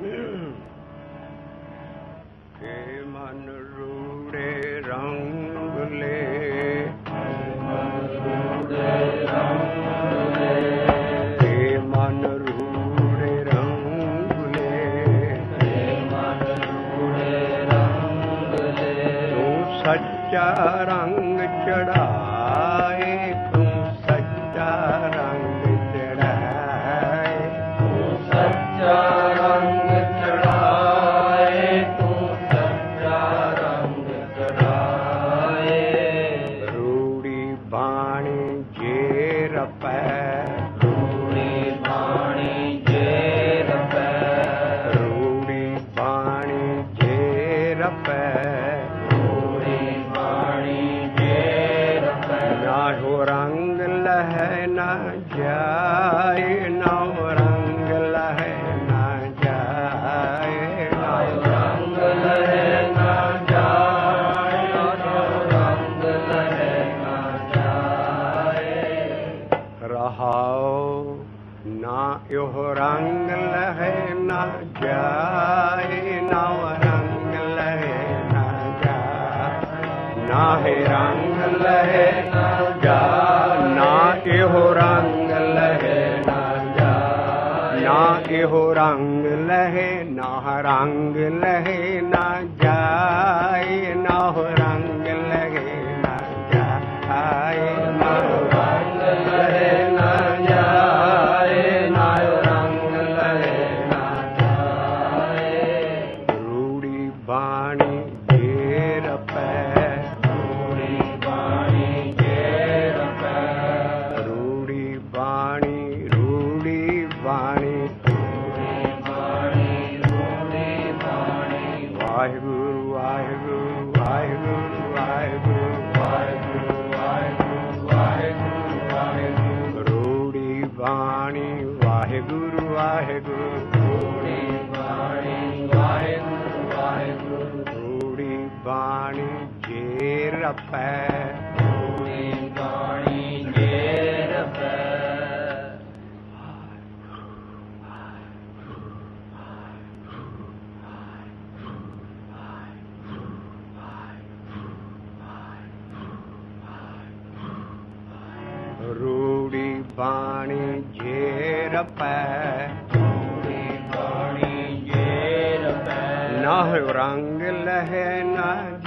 के मन रूड़े रंग ले, के मन रूड़े रंग ले, तू सच्चा रंग चढ़ाए, तू सच्चा रंग चढ़ाए, तू सच्चा रंग चढ़ाए, तू सच्चा रंग चढ़ाए। रूड़ी बाणी जेर पै, रूड़ी बाणी जेर पै, रूड़ी बाणी जेर पै, नाहो रंग लहे न जाए, नाहो रंग लहे न जाए, नाहो रंग लहे न जाए, नाहो रंग लहे न जाए। रहाओ ना यो रंग लहे न जाए, नाहो रंग लहे न जाए, ना है रंग लहे न जा, ना एहो रंग लहे न जा, ना एहो रंग लहे, ना रंग लहे न जाए, ना हो रंग लहे न जाए, ना रंग लहे न जाए, ना रंग लहे न जाए। रूड़ी बाणी जेर पै, वाहिगुरु वाहिगुरु वाहिगुरु वाहिगुरु वाहिगुरु वाहिगुरु वाहिगुरु, रूड़ी बाणी वाहिगुरु वाहिगुरु, रूड़ी बाणी वाहिगुरु वाहिगुरु, रूड़ी बाणी जेर पै, रूड़ी बाणी जेर पै। रूड़ी बाणी जेर पै, रूड़ी बाणी जेर पै, ना रंग लहे न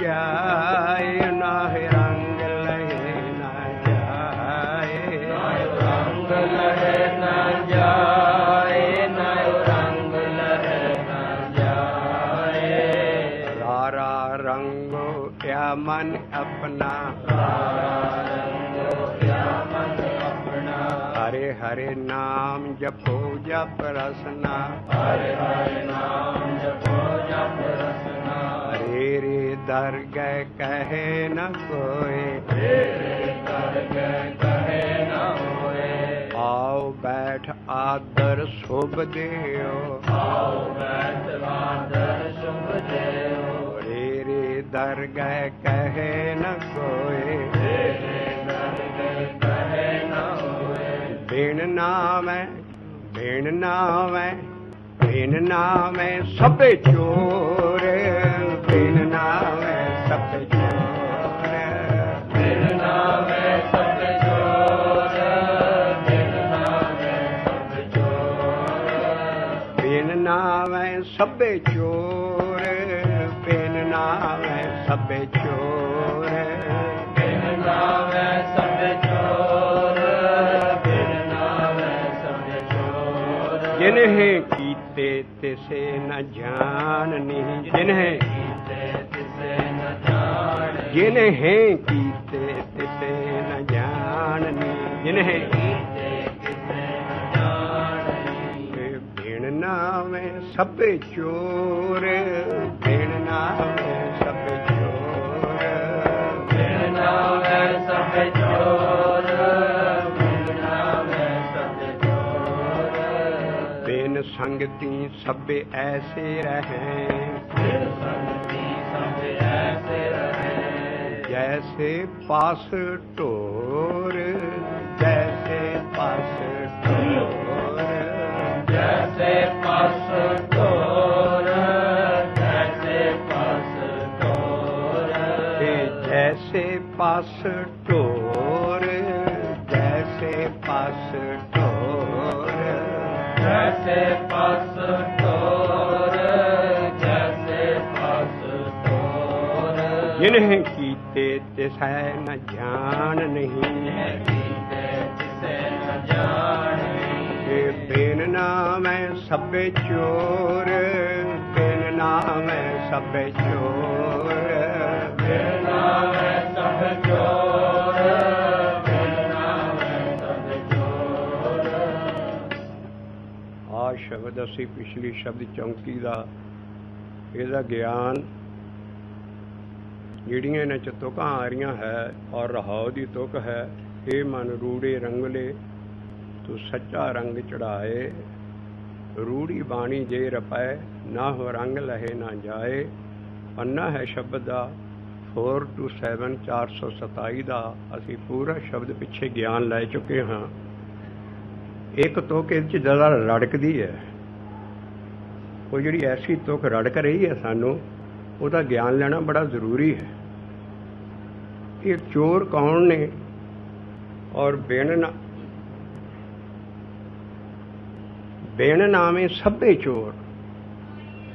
जाए, ना रंग लहे न जाए, ना रंग लहे न जाए, ना रंग लहे न जाए। रारा रंगो क्या मन अपना, हरे हरे नाम जपो जप रसना, हरे हरे नाम जपो जप रसना। रे रे दरगह कहे न कोई, रे रे दरगह कहे न होए। आओ बैठ आदर शुभ देओ, आओ बैठ आदर शुभ देओ। रे रे दरगह कहे न कोई, रे रे दरगह कहे न होए। बिन नामै बिन नामै बिन नामै सबे चोर, बिन नामै सबे चोर, बिन नामै सबे चोर, बिन नामै सबे चोर, बिन नामै सबे चोर, बिन नामै सबे चोर, बिन नामै सबे चोर, जिन्हें कीते तिसे न जाननी, जिन्हें कीते तिसे न जाननी, जिन्हें कीते तिसे न जाननी, जिन्हें कीते तिसे न जाननी। बिन नामे सबे चोर, बिन नामे सबे चोर, बिन नामे सबे चोर, बिन नामे सबे चोर। बिन संगति सबे ऐसे रहें, बिन संगति सबे ऐसे रहें। जैसे पास टोर, जैसे पास टोर, जैसे पास टोर, पास ढोर, जैसे पास ढोर, जैसे पास ढोर, जैसे पास ढोर। जिन्हें कीते तिसै न ध्यान नहीं, कीते तिसै न जान नहीं। बिन नामै सभे चोर, बिन नामै सभे चोर, बिन नामै सब चोर, बिन नामै सब चोर। आ शब्द असी पिछली शब्द चौंकी ਦਾ ਇਹਦਾ ਗਿਆਨ ਜਿਹੜੀਆਂ ਇਹਨਾਂ 'ਚ ਤੁਕਾਂ ਆ ਰਹੀਆਂ ਹੈ ਔਰ ਰਹਾਉ ਦੀ ਤੁਕ ਹੈ। ਇਹ ਮਨ ਰੂੜੇ ਰੰਗਲੇ ਤੂੰ ਸੱਚਾ ਰੰਗ ਚੜਾਏ, ਰੂੜੀ ਬਾਣੀ ਜੇ ਰਪੈ ਨਾ ਹੋ ਰੰਗ ਲਹੇ ਨਾ ਜਾਏ। ਅੰਨਾ ਹੈ ਸ਼ਬਦ ਦਾ 4 to 7 427 ਦਾ ਅਸੀਂ ਪੂਰਾ ਸ਼ਬਦ ਪਿੱਛੇ ਗਿਆਨ ਲੈ ਚੁੱਕੇ ਹਾਂ। ਇੱਕ ਤੁਕ ਇਹਦੇ 'ਚ ਜ਼ਿਆਦਾ ਰੜਕਦੀ ਹੈ, ਉਹ ਜਿਹੜੀ ਐਸੀ ਤੁਕ ਰੜਕ ਰਹੀ ਹੈ ਸਾਨੂੰ ਉਹਦਾ ਗਿਆਨ ਲੈਣਾ ਬੜਾ ਜ਼ਰੂਰੀ ਹੈ। ਇਹ ਚੋਰ ਕੌਣ ਨੇ ਔਰ ਬਿਨ ਨਾਵੇਂ ਸਭੇ ਚੋਰ,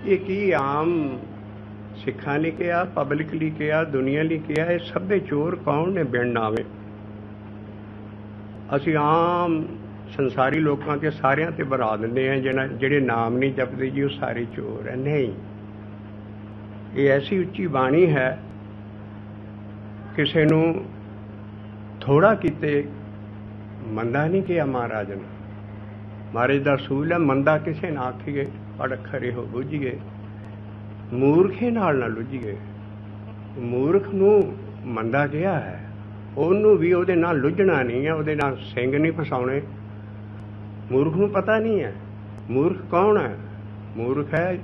ਇਹ ਕੀ ਆਮ ਸਿੱਖਾਂ ਨੇ ਕਿਹਾ, ਪਬਲਿਕਲੀ ਕਿਹਾ, ਦੁਨੀਆ ਲਈ ਕਿਹਾ? ਇਹ ਸਭੇ ਚੋਰ ਕੌਣ ਨੇ ਬਿਨ ਨਾਵੇਂ? ਅਸੀਂ ਆਮ ਸੰਸਾਰੀ ਲੋਕਾਂ ਤੇ ਸਾਰਿਆਂ ਤੇ ਬਣਾ ਦਿੰਦੇ ਆ ਜਿਹੜੇ ਨਾਮ ਨਹੀਂ ਜਪਦੇ ਜੀ ਉਹ ਸਾਰੇ ਚੋਰ ਹੈ। ਨਹੀਂ, ਇਹ ਐਸੀ ਉੱਚੀ ਬਾਣੀ ਹੈ, ਕਿਸੇ ਨੂੰ ਥੋੜਾ ਕਿਤੇ ਮੰਦਾ ਨਹੀਂ ਕਿਹਾ ਮਹਾਰਾਜ ਨੇ। ਮਹਾਰਾਜ ਦਾ ਅਸੂਲ ਹੈ ਮੰਦਾ ਕਿਸੇ ਨਾ ਆਖੀਏ, ਪੜ ਖਰੇ ਹੋ ਬੁੱਝੀਏ, ਮੂਰਖੇ ਨਾਲ ਨਾ ਲੁੱਝੀਏ। ਮੂਰਖ ਨੂੰ ਮੰਦਾ ਕਿਹਾ ਹੈ, ਉਹਨੂੰ ਵੀ ਉਹਦੇ ਨਾਲ ਲੁੱਝਣਾ ਨਹੀਂ ਹੈ, ਉਹਦੇ ਨਾਲ ਸਿੰਘ ਨਹੀਂ ਫਸਾਉਣੇ। ਮੂਰਖ ਨੂੰ ਪਤਾ ਨਹੀਂ ਹੈ ਮੂਰਖ ਕੌਣ ਹੈ। ਮੂਰਖ ਹੈ,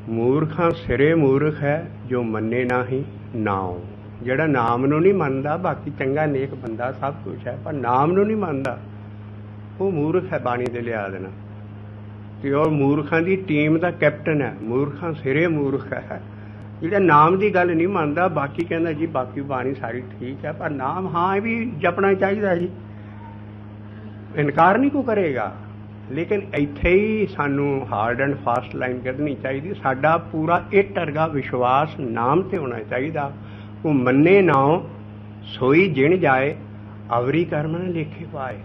ਮੂਰਖਾਂ ਸਿਰੇ ਮੂਰਖ ਹੈ ਜੋ ਮੰਨੇ ਨਾਹੀਂ ਨਾਉ। ਜਿਹੜਾ ਨਾਮ ਨੂੰ ਨਹੀਂ ਮੰਨਦਾ, ਬਾਕੀ ਚੰਗਾ ਨੇਕ ਬੰਦਾ ਸਭ ਕੁਛ ਹੈ, ਪਰ ਨਾਮ ਨੂੰ ਨਹੀਂ ਮੰਨਦਾ, ਉਹ ਮੂਰਖ ਹੈ ਬਾਣੀ ਦੇ ਲਿਹਾਜ਼ ਨਾਲ। ਤੇ ਉਹ ਮੂਰਖਾਂ ਦੀ ਟੀਮ ਦਾ ਕੈਪਟਨ ਹੈ, ਮੂਰਖਾਂ ਸਿਰੇ ਮੂਰਖ ਹੈ ਜਿਹੜਾ ਨਾਮ ਦੀ ਗੱਲ ਨਹੀਂ ਮੰਨਦਾ, ਬਾਕੀ ਕਹਿੰਦਾ ਜੀ ਬਾਕੀ ਬਾਣੀ ਸਾਰੀ ਠੀਕ ਹੈ, ਪਰ ਨਾਮ ਹਾਂ ਇਹ ਵੀ ਜਪਣਾ ਚਾਹੀਦਾ ਜੀ, ਇਨਕਾਰ ਨਹੀਂ ਕੋ ਕਰੇਗਾ। ਲੇਕਿਨ ਇੱਥੇ ਹੀ ਸਾਨੂੰ ਹਾਰਡ ਐਂਡ ਫਾਸਟ ਲਾਈਨ ਕੱਢਣੀ ਚਾਹੀਦੀ। ਸਾਡਾ ਪੂਰਾ ਇੱਟ ਵਰਗਾ ਵਿਸ਼ਵਾਸ ਨਾਮ ਤੇ ਹੋਣਾ ਚਾਹੀਦਾ। ਉਹ ਮੰਨੇ ਨਾਉ ਸੋਈ ਜਿਣ ਜਾਏ, ਅਵਰੀ ਕਰਮ ਨ ਲੇਖੇ ਪਾਏ।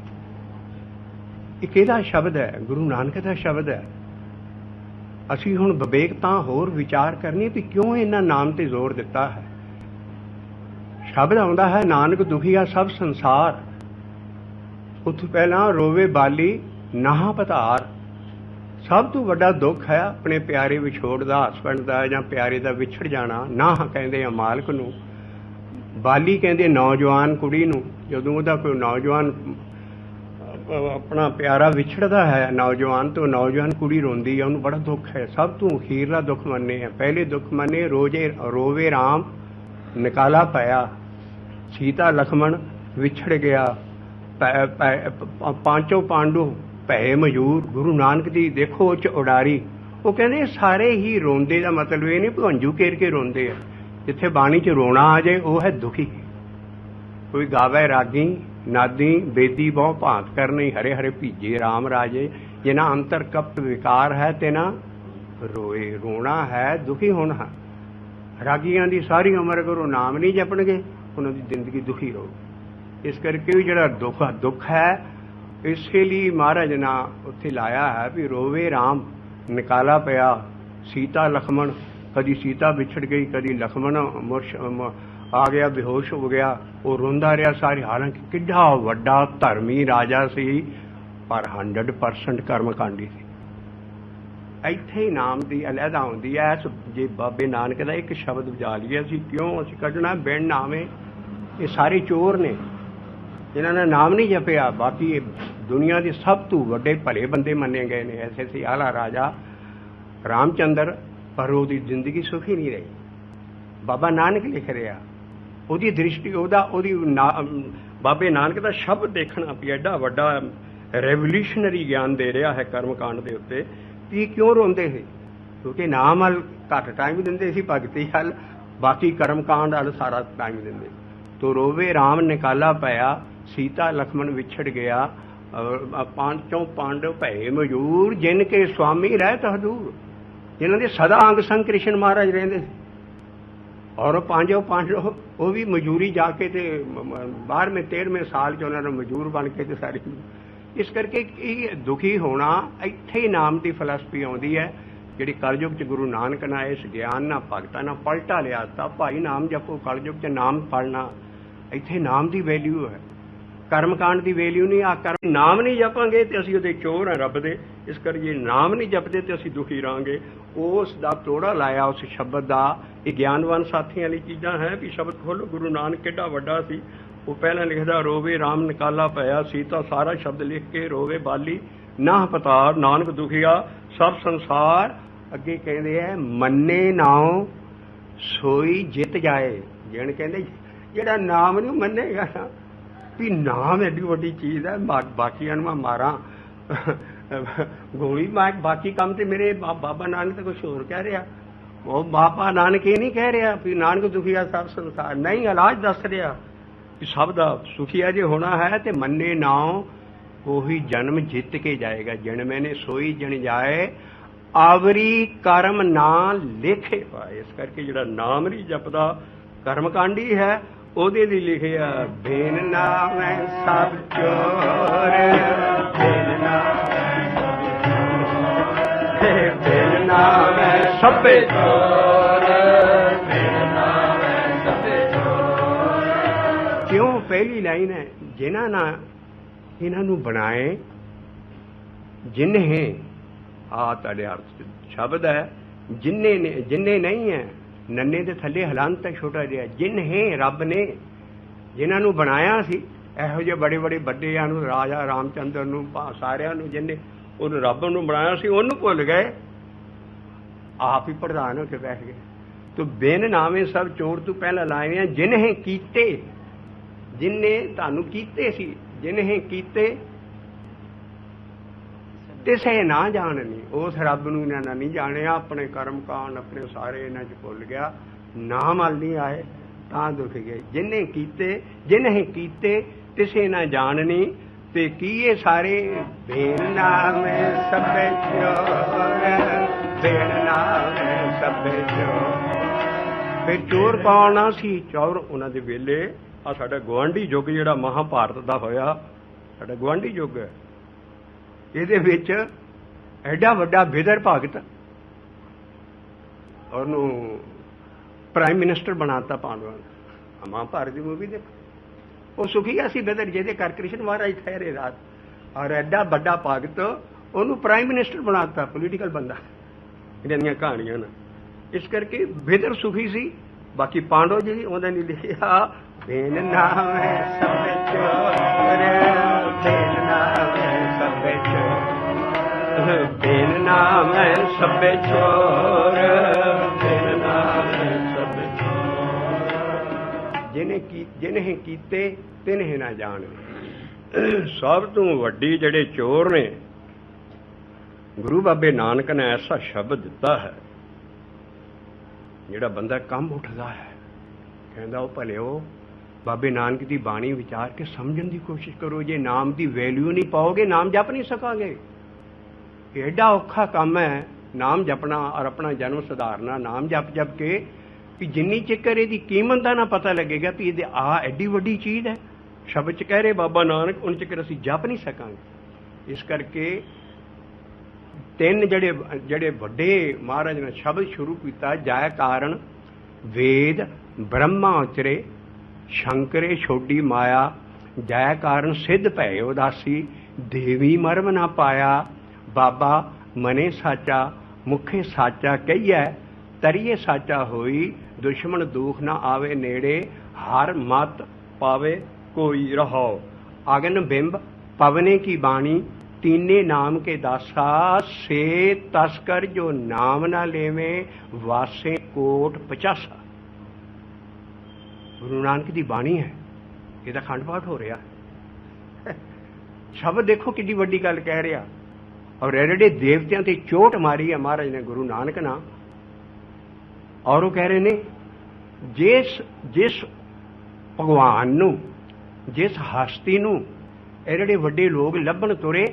ਇਹ ਕਿਹਦਾ ਸ਼ਬਦ ਹੈ? ਗੁਰੂ ਨਾਨਕ ਦਾ ਸ਼ਬਦ ਹੈ। ਅਸੀਂ ਹੁਣ ਵਿਵੇਕ ਤਾਂ ਹੋਰ ਵਿਚਾਰ ਕਰਨੀ ਵੀ ਕਿਉਂ ਇਹਨਾਂ ਨਾਮ ਤੇ ਜ਼ੋਰ ਦਿੱਤਾ ਹੈ। ਸ਼ਬਦ ਆਉਂਦਾ ਹੈ ਨਾਨਕ ਦੁਖੀਆ ਸਭ ਸੰਸਾਰ, ਉੱਥੋਂ ਪਹਿਲਾਂ ਰੋਵੇ ਬਾਲੀ ਨਾਹ ਪਧਾਰ। ਸਭ ਤੋਂ ਵੱਡਾ ਦੁੱਖ ਹੈ ਆਪਣੇ ਪਿਆਰੇ ਵਿਛੋੜ ਦਾ, ਹਸਬੈਂਡ ਦਾ ਜਾਂ ਪਿਆਰੇ ਦਾ ਵਿਛੜ ਜਾਣਾ। ਨਾਹ ਕਹਿੰਦੇ ਆ ਮਾਲਕ ਨੂੰ, ਬਾਲੀ ਕਹਿੰਦੇ ਨੌਜਵਾਨ ਕੁੜੀ ਨੂੰ। ਜਦੋਂ ਉਹਦਾ ਕੋਈ ਨੌਜਵਾਨ ਆਪਣਾ ਪਿਆਰਾ ਵਿਛੜਦਾ ਹੈ ਨੌਜਵਾਨ ਤੋਂ, ਨੌਜਵਾਨ ਕੁੜੀ ਰੋਂਦੀ ਹੈ, ਉਹਨੂੰ ਬੜਾ ਦੁੱਖ ਹੈ। ਸਭ ਤੋਂ ਅਖੀਰਲਾ ਦੁੱਖ ਮੰਨੇ ਹੈ। ਪਹਿਲੇ ਦੁੱਖ ਮੰਨੇ ਰੋਵੇ ਰਾਮ ਨਿਕਾਲਾ ਪਿਆ, ਸੀਤਾ ਲਖਮਣ ਵਿਛੜ ਗਿਆ, ਪਾਂਚੋਂ ਪਾਂਡੂ ਭੈ ਮਜੂਰ। ਗੁਰੂ ਨਾਨਕ ਦੀ ਦੇਖੋ ਉੱਚ ਉਡਾਰੀ। ਉਹ ਕਹਿੰਦੇ ਸਾਰੇ ਹੀ ਰੋਂਦੇ ਦਾ ਮਤਲਬ ਇਹ ਨਹੀਂ ਭੰਜੂ ਘੇਰ ਕੇ ਰੋਂਦੇ ਆ। ਜਿੱਥੇ ਬਾਣੀ 'ਚ ਰੋਣਾ ਆ ਜਾਏ ਉਹ ਹੈ ਦੁਖੀ। ਕੋਈ ਗਾਵੇ ਰਾਗੀ ਨਾਦੀ ਬੇਦੀ ਬਹੁ ਭਾਂਤ ਕਰਨੀ, ਹਰੇ ਹਰੇ ਭੀਜੇ ਰਾਮ ਰਾਜੇ। ਜਿਨਾ ਅੰਤਰ ਕਪਟ ਵਿਕਾਰ ਹੈ ਤੇ ਨਾ ਰੋਏ। ਰੋਣਾ ਹੈ, ਦੁਖੀ ਹੋਣਾ। ਰਾਗੀਆਂ ਦੀ ਸਾਰੀ ਉਮਰ ਅਗਰ ਉਹ ਨਾਮ ਨਹੀਂ ਜਪਣਗੇ ਉਹਨਾਂ ਦੀ ਜ਼ਿੰਦਗੀ ਦੁਖੀ ਰਹੂ। ਇਸ ਕਰਕੇ ਵੀ ਜਿਹੜਾ ਦੁੱਖ ਹੈ, ਇਸੇ ਲਈ ਮਹਾਰਾਜ ਨੇ ਉੱਥੇ ਲਾਇਆ ਹੈ ਵੀ ਰੋਵੇ ਰਾਮ ਨਿਕਾਲਾ ਪਿਆ, ਸੀਤਾ ਲਖਮਣ। ਕਦੀ ਸੀਤਾ ਵਿਛੜ ਗਈ, ਕਦੀ ਲਖਮਣ ਆ ਗਿਆ, ਬੇਹੋਸ਼ ਹੋ ਗਿਆ। ਉਹ ਰੋਂਦਾ ਰਿਹਾ ਸਾਰੀ। ਹਾਲਾਂਕਿ ਕਿੱਡਾ ਵੱਡਾ ਧਰਮੀ ਰਾਜਾ ਸੀ, ਪਰ 100% ਕਰਮਕਾਂਡੀ ਸੀ। ਇੱਥੇ ਹੀ ਨਾਮ ਦੀ ਅਲੱਗਾ ਹੁੰਦੀ ਹੈ। ਜੇ ਬਾਬੇ ਨਾਨਕ ਦਾ ਇੱਕ ਸ਼ਬਦ ਵਜਾ ਲਈਏ ਅਸੀਂ, ਕਿਉਂ ਅਸੀਂ ਕੱਢਣਾ ਬਿਨ ਨਾਵੇਂ? ਇਹ ਸਾਰੇ ਚੋਰ ਨੇ ਜਿਨ੍ਹਾਂ ਨੇ ਨਾਮ ਨਹੀਂ ਜਪਿਆ। ਬਾਕੀ ਦੁਨੀਆ ਦੇ ਸਭ ਤੋਂ ਵੱਡੇ ਭਲੇ ਬੰਦੇ ਮੰਨੇ ਗਏ ਨੇ। ਐਸੇ ਸੀ ਆਲਾ ਰਾਜਾ ਰਾਮਚੰਦਰ, ਪਰ ਉਹਦੀ ਜ਼ਿੰਦਗੀ ਸੁਖੀ ਨਹੀਂ ਰਹੀ। ਬਾਬਾ ਨਾਨਕ ਲਿਖ ਰਿਹਾ, ਉਹਦੀ ਦ੍ਰਿਸ਼ਟੀ ਉਹਦੀ ਬਾਬੇ ਨਾਨਕ ਦਾ ਸ਼ਬਦ ਦੇਖਣਾ ਵੀ ਐਡਾ ਵੱਡਾ ਰੈਵੋਲੂਸ਼ਨਰੀ ਗਿਆਨ ਦੇ ਰਿਹਾ ਹੈ ਕਰਮਕਾਂਡ ਦੇ ਉੱਤੇ। ਵੀ ਕਿਉਂ ਰੋਂਦੇ ਸੀ? ਕਿਉਂਕਿ ਨਾਮ ਵੱਲ ਘੱਟ ਟਾਈਮ ਦਿੰਦੇ ਸੀ, ਭਗਤੀ ਵੱਲ, ਬਾਕੀ ਕਰਮਕਾਂਡ ਵੱਲ ਸਾਰਾ ਟਾਈਮ ਦਿੰਦੇ। तो रोवे राम निकाला पाया, सीता लक्ष्मण विछड़ गया, पांचों पांडव भय मजूर, जिनके स्वामी रहत हजूर, जिन्हों के सदा अंग संग कृष्ण महाराज रहते थे। और पांचों पांडव वो भी मजूरी जाके ते 12वें 13वें साल च उन्होंने मजूर बन के ते सारी। इस करके दुखी होना इत्थे ही नाम की फिलासफी आउंदी है, जिहड़ी कलयुग च गुरु नानक ने इस ज्ञान ना भगतां ना पलटा लिया ता भाई नाम जपो। कलयुग च नाम पढ़ना, इत्थे नाम की वैल्यू है, कर्मकांड की वैल्यू नहीं। आ कर्म नाम नहीं जपांगे तो असीं उहदे चोर हैं रब दे। इस करके नाम नहीं जपदे तो असीं दुखी रहांगे। उस दा तोड़ा लाया उस शब्द का। ये ज्ञानवान साथियों वाली चीज़ां है भी शब्द खोलो। गुरु नानक किड्डा वड्डा सी, वो पहला लिखदा रोवे राम निकाला पाया, सीता सारा शब्द लिख के रोवे बाली ना पतार, नानक दुखिया सब संसार। अगे कहते हैं मन्ने नाओ सोई जित जाए। जिन कहते जेड़ा नाम नहीं मन्नेगा ना, भी नाम एडी वड्डी चीज़ है, बाकियां मैं मारा गोली मार, बाकी काम तो मेरे बाबा नानक तो कुछ होर कह रहा। वो बाबा नानक ये नहीं कह रहा भी नानक दुखिया सब संसार, नहीं इलाज दस रहा कि सब दा सुखिया जे होना है तो मन्ने नाओ कोई जन्म जित के जाएगा। जन मैंने सोई जन जाए, आवरी कर्म ना लिखे पाए। इस करके जिहड़ा नाम नहीं जपदा कर्मकांडी है, ਉਹਦੇ ਲਈ ਲਿਖਿਆ ਬੇਨ ਨਾਮ ਸਭ ਚੋਰ, ਬੇਨ ਨਾਮ ਸਭੇ ਚੋਰ, ਬੇਨ ਨਾਮ ਸਭੇ ਚੋਰ। ਕਿਉਂ ਪਹਿਲੀ ਲਾਈਨ ਹੈ, ਜਿਨ੍ਹਾਂ ਨਾ ਇਹਨਾਂ ਨੂੰ ਬਣਾਏ ਜਿਨ੍ਹੇ, ਆ ਤੁਹਾਡੇ ਅਰਥ ਸ਼ਬਦ ਹੈ, ਜਿੰਨੇ ਨਹੀਂ ਹੈ नन्ने दे थले हलांत तक छोटा जिहा, जिन है रब ने जिन्हां नूं बनाया सी, इहो ਜਿਹੇ बड़े बड़े ਵੱਡਿਆਂ ਨੂੰ, राजा रामचंद्र ਨੂੰ, सारिਆਂ ਨੂੰ जिन्हें ਉਹਨੂੰ रब ਨੂੰ बनाया सी, ਉਹਨੂੰ भुल गए, आप ही प्रधान होके बैठ गए। तो बिन नामे सब चोर तू पहला लाए हैं, जिन्हें कीते, जिन्हें तुहानू कीते सी, जिन्हें कीते तिसे ना जाननी। उस रब नूं इन्हां ने नहीं जानिया, अपने कर्म कांड अपने सारे इन्हां च भुल गया, नाम अल नहीं आए तां दुख गए। जिन्हें कीते तिसे ना जाननी, ते कीए सारे बेन नाम सभे चोर, बेन नाम सभे चोर। फिर चोर कौन सी? चोर उन्हां दे वेले आ साडा गुआंढी युग जिहड़ा महाभारत दा होया, साडा गुआंढी युग है, ਇਹਦੇ ਵਿੱਚ ਐਡਾ ਵੱਡਾ ਬਿਦਰ ਭਗਤ ਉਹਨੂੰ ਪ੍ਰਾਈਮ ਮਿਨਿਸਟਰ ਬਣਾਤਾ ਪਾਂਡਵਾਂ ਨੇ। ਮਹਾਭਾਰਤ ਦੀ ਮੂਵੀ ਦੇਖੋ, ਉਹ ਸੁਖੀਆ ਸੀ ਬਿਦਰ ਜਿਹਦੇ ਘਰ ਕ੍ਰਿਸ਼ਨ ਮਹਾਰਾਜ ਠਹਿਰੇ ਰਾਤ, ਔਰ ਐਡਾ ਵੱਡਾ ਭਗਤ ਉਹਨੂੰ ਪ੍ਰਾਈਮ ਮਿਨਿਸਟਰ ਬਣਾਤਾ, ਪੋਲੀਟੀਕਲ ਬੰਦਾ। ਇਹਨਾਂ ਦੀਆਂ ਕਹਾਣੀਆਂ ਨੇ। ਇਸ ਕਰਕੇ ਬਿਦਰ ਸੁਖੀ ਸੀ। ਬਾਕੀ ਪਾਂਡਵ ਜੀ ਉਹਨਾਂ ਨੇ ਲਿਖਿਆ ਬੇਨ ਨਾਮ ਸਭ ਚੋਰ, ਬੇਨ ਨਾਮ ਸਭੇ ਚੋਰ, ਬੇਨ ਨਾਮ ਸਭੇ ਚੋਰ, ਬੇਨ ਨਾਮ ਸਭੇ ਚੋਰ। ਜਿਨ੍ਹੇ ਕੀਤੇ ਤਿਨ੍ਹੇ ਨਾ ਜਾਣ। ਸਭ ਤੋਂ ਵੱਡੀ ਜਿਹੜੇ ਚੋਰ ਨੇ, ਗੁਰੂ ਬਾਬੇ ਨਾਨਕ ਨੇ ਐਸਾ ਸ਼ਬਦ ਦਿੱਤਾ ਹੈ, ਜਿਹੜਾ ਬੰਦਾ ਕੰਮ ਉੱਠਦਾ ਹੈ, ਕਹਿੰਦਾ ਉਹ ਭਲਿਓ ਬਾਬੇ ਨਾਨਕ ਦੀ ਬਾਣੀ ਵਿਚਾਰ ਕੇ ਸਮਝਣ ਦੀ ਕੋਸ਼ਿਸ਼ ਕਰੋ। ਜੇ ਨਾਮ ਦੀ ਵੈਲਿਊ ਨਹੀਂ ਪਾਓਗੇ, ਨਾਮ ਜਪ ਨਹੀਂ ਸਕਾਂਗੇ। ਐਡਾ ਔਖਾ ਕੰਮ ਹੈ ਨਾਮ ਜਪਣਾ ਔਰ ਆਪਣਾ ਜਨਮ ਸੁਧਾਰਨਾ, ਨਾਮ ਜਪ ਜਪ ਕੇ, ਵੀ ਜਿੰਨੀ ਚਿਕਰ ਇਹਦੀ ਕੀਮਤ ਦਾ ਨਾ ਪਤਾ ਲੱਗੇਗਾ ਵੀ ਇਹਦੇ ਆ ਐਡੀ ਵੱਡੀ ਚੀਜ਼ ਹੈ, ਸ਼ਬਦ ਚ ਕਹਿ ਰਹੇ ਬਾਬਾ ਨਾਨਕ, ਉਨ ਚਿਕਰ ਅਸੀਂ ਜਪ ਨਹੀਂ ਸਕਾਂਗੇ। ਇਸ ਕਰਕੇ ਤਿੰਨ ਜਿਹੜੇ ਵੱਡੇ ਮਹਾਰਾਜ ਨੇ ਸ਼ਬਦ ਸ਼ੁਰੂ ਕੀਤਾ, ਜੈ ਕਾਰਨ ਵੇਦ ਬ੍ਰਹਮਾ ਉਚਰੇ, शंकरे छोड़ी माया, जय कारण सिद्ध भय उदासी, देवी मर्म ना पाया, बाबा मने साचा मुखे साचा कहिए, तरिए साचा होई, दुश्मन दुख ना आवे नेड़े, हर मत पावे कोई रहो। अगन बिंब पवने की बाणी, तीने नाम के दासा, से तस्कर जो नाम ना लेवे, वासे कोट 50। गुरु नानक की बाणी है, ਇਹਦਾ ਖੰਡ ਪਾਠ ਹੋ ਰਿਹਾ। ਸ਼ਬਦ ਦੇਖੋ ਕਿੰਨੀ ਵੱਡੀ ਗੱਲ ਕਹਿ ਰਿਹਾ। ਔਰ ਜਿਹੜੇ ਦੇਵਤਿਆਂ ਤੇ ਚੋਟ ਮਾਰੀ ਹੈ ਮਹਾਰਾਜ ਨੇ ਗੁਰੂ ਨਾਨਕ ਨਾਲ, ਔਰ ਉਹ ਕਹਿ ਰਹੇ ਨੇ ਜਿਸ ਭਗਵਾਨ ਨੂੰ, ਜਿਸ ਹਸਤੀ ਨੂੰ ਇਹ ਜਿਹੜੇ ਵੱਡੇ ਲੋਕ ਲੱਭਣ ਤੁਰੇ,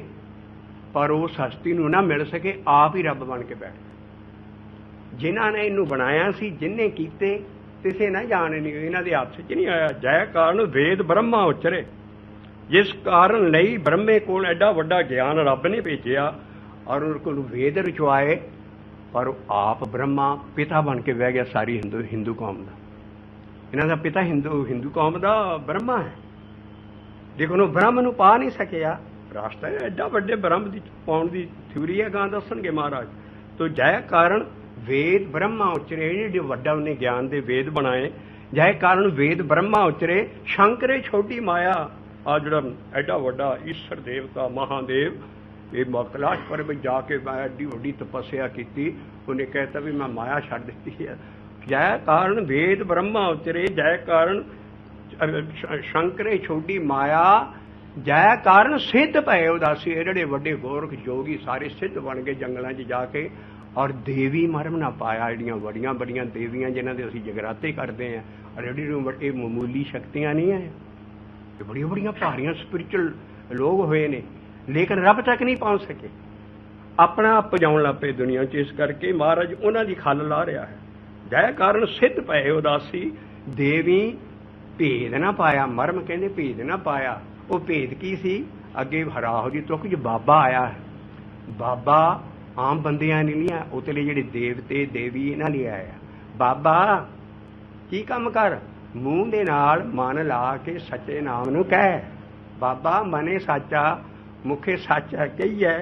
ਪਰ ਉਸ ਹਸਤੀ ਨੂੰ ਨਾ ਮਿਲ ਸਕੇ, ਆਪ ਹੀ ਰੱਬ ਬਣ ਕੇ ਬੈਠ ਗਏ। ਜਿਨ੍ਹਾਂ ਨੇ ਇਹਨੂੰ ਬਣਾਇਆ ਸੀ, ਜਿਨ੍ਹੇ ਕੀਤੇ, ਕਿਸੇ ਨਾ ਜਾਣੇ ਨਹੀਂ, ਇਹਨਾਂ ਦੇ ਹੱਥ 'ਚ ਨਹੀਂ ਆਇਆ। ਜੈ ਕਾਰਨ ਵੇਦ ਬ੍ਰਹਮਾ ਉਚਰੇ, ਜਿਸ ਕਾਰਨ ਲਈ ਬ੍ਰਹਮੇ ਕੋਲ ਐਡਾ ਵੱਡਾ ਗਿਆਨ ਰੱਬ ਨੇ ਭੇਜਿਆ ਔਰ ਉਹਨਾਂ ਕੋਲ ਵੇਦ ਰਚਵਾਏ, ਪਰ ਉਹ ਆਪ ਬ੍ਰਹਮਾ ਪਿਤਾ ਬਣ ਕੇ ਬਹਿ ਗਿਆ ਸਾਰੀ ਹਿੰਦੂ ਕੌਮ ਦਾ। ਇਹਨਾਂ ਦਾ ਪਿਤਾ ਹਿੰਦੂ ਕੌਮ ਦਾ ਬ੍ਰਹਮਾ ਹੈ। ਲੇਕਿਨ ਉਹ ਬ੍ਰਹਮ ਨੂੰ ਪਾ ਨਹੀਂ ਸਕਿਆ। ਰਾਸਤਾ ਐਡਾ ਵੱਡੇ ਬ੍ਰਹਮ ਦੀ ਪਾਉਣ ਦੀ ਥਿਊਰੀ ਹੈ, ਗਾਂ ਦੱਸਣਗੇ ਮਹਾਰਾਜ। ਤੋ ਜੈ ਕਾਰਨ ਵੇਦ ਬ੍ਰਹਮਾ ਉਚਰੇ, ਜਿਹੜੇ ਵੱਡਾ ਉਹਨੇ ਗਿਆਨ ਦੇ ਵੇਦ ਬਣਾਏ। ਜੈ ਕਾਰਨ ਵੇਦ ਬ੍ਰਹਮਾ ਉਚਰੇ, ਸ਼ੰਕਰੇ ਛੋਟੀ ਮਾਇਆ। ਆ ਜਿਹੜਾ ਐਡਾ ਵੱਡਾ ਈਸ਼ਰ ਦੇਵਤਾ ਮਹਾਦੇਵ, ਇਹ ਕੈਲਾਸ਼ ਪਰਬਤ ਜਾ ਕੇ ਮੈਂ ਐਡੀ ਵੱਡੀ ਤਪੱਸਿਆ ਕੀਤੀ, ਉਹਨੇ ਕਹਿਤਾ ਵੀ ਮੈਂ ਮਾਇਆ ਛੱਡ ਦਿੱਤੀ ਹੈ। ਜੈ ਕਾਰਨ ਵੇਦ ਬ੍ਰਹਮਾ ਉਚਰੇ, ਜੈ ਕਾਰਨ ਸ਼ੰਕਰੇ ਛੋਟੀ ਮਾਇਆ, ਜੈ ਕਾਰਨ ਸਿੱਧ ਪਏ ਉਦਾਸੀ। ਇਹ ਜਿਹੜੇ ਵੱਡੇ ਗੋਰਖ ਯੋਗੀ ਸਾਰੇ ਸਿੱਧ ਬਣ ਗਏ ਜੰਗਲਾਂ 'ਚ ਜਾ ਕੇ, ਔਰ ਦੇਵੀ ਮਰਮ ਨਾ ਪਾਇਆ। ਜਿਹੜੀਆਂ ਵੱਡੀਆਂ ਵੱਡੀਆਂ ਦੇਵੀਆਂ ਜਿਨ੍ਹਾਂ ਦੇ ਅਸੀਂ ਜਗਰਾਤੇ ਕਰਦੇ ਹਾਂ, ਔਰ ਇਹ ਮਾਮੂਲੀ ਸ਼ਕਤੀਆਂ ਨਹੀਂ ਹੈ, ਇਹ ਬੜੀਆਂ ਬੜੀਆਂ ਭਾਰੀਆਂ ਸਪਿਰਿਚੁਅਲ ਲੋਕ ਹੋਏ ਨੇ, ਲੇਕਿਨ ਰੱਬ ਤੱਕ ਨਹੀਂ ਪਹੁੰਚ ਸਕੇ। ਆਪਣਾ ਆਪ ਪਜਾਉਣ ਲੱਗ ਪਏ ਦੁਨੀਆ 'ਚ। ਇਸ ਕਰਕੇ ਮਹਾਰਾਜ ਉਹਨਾਂ ਦੀ ਖੱਲ ਲਾ ਰਿਹਾ ਹੈ। ਜੈ ਕਾਰਨ ਸਿੱਧ ਪਏ ਉਦਾਸੀ, ਦੇਵੀ ਭੇਦ ਨਾ ਪਾਇਆ। ਮਰਮ ਕਹਿੰਦੇ ਭੇਦ ਨਾ ਪਾਇਆ। ਉਹ ਭੇਦ ਕੀ ਸੀ? ਅੱਗੇ ਹਰਾਹੋ ਦੀ ਤੁਕ 'ਚ ਬਾਬਾ ਆਇਆ ਹੈ। ਬਾਬਾ ਆਮ ਬੰਦਿਆਂ ਨੇ ਨਹੀਂ ਆ, ਉਤਲੇ ਜਿਹੜੇ ਦੇਵਤੇ ਦੇਵੀ ਇਹਨਾਂ ਲਈ ਆਇਆ। ਬਾਬਾ ਕੀ ਕੰਮ ਕਰ? ਮੂੰਹ ਦੇ ਨਾਲ ਮਨ ਲਾ ਕੇ ਸੱਚੇ ਨਾਮ ਨੂੰ ਕਹਿ। ਬਾਬਾ ਮਨੇ ਸਾਚਾ ਮੁਖੇ ਸਾਚਾ ਕਹੀਏ,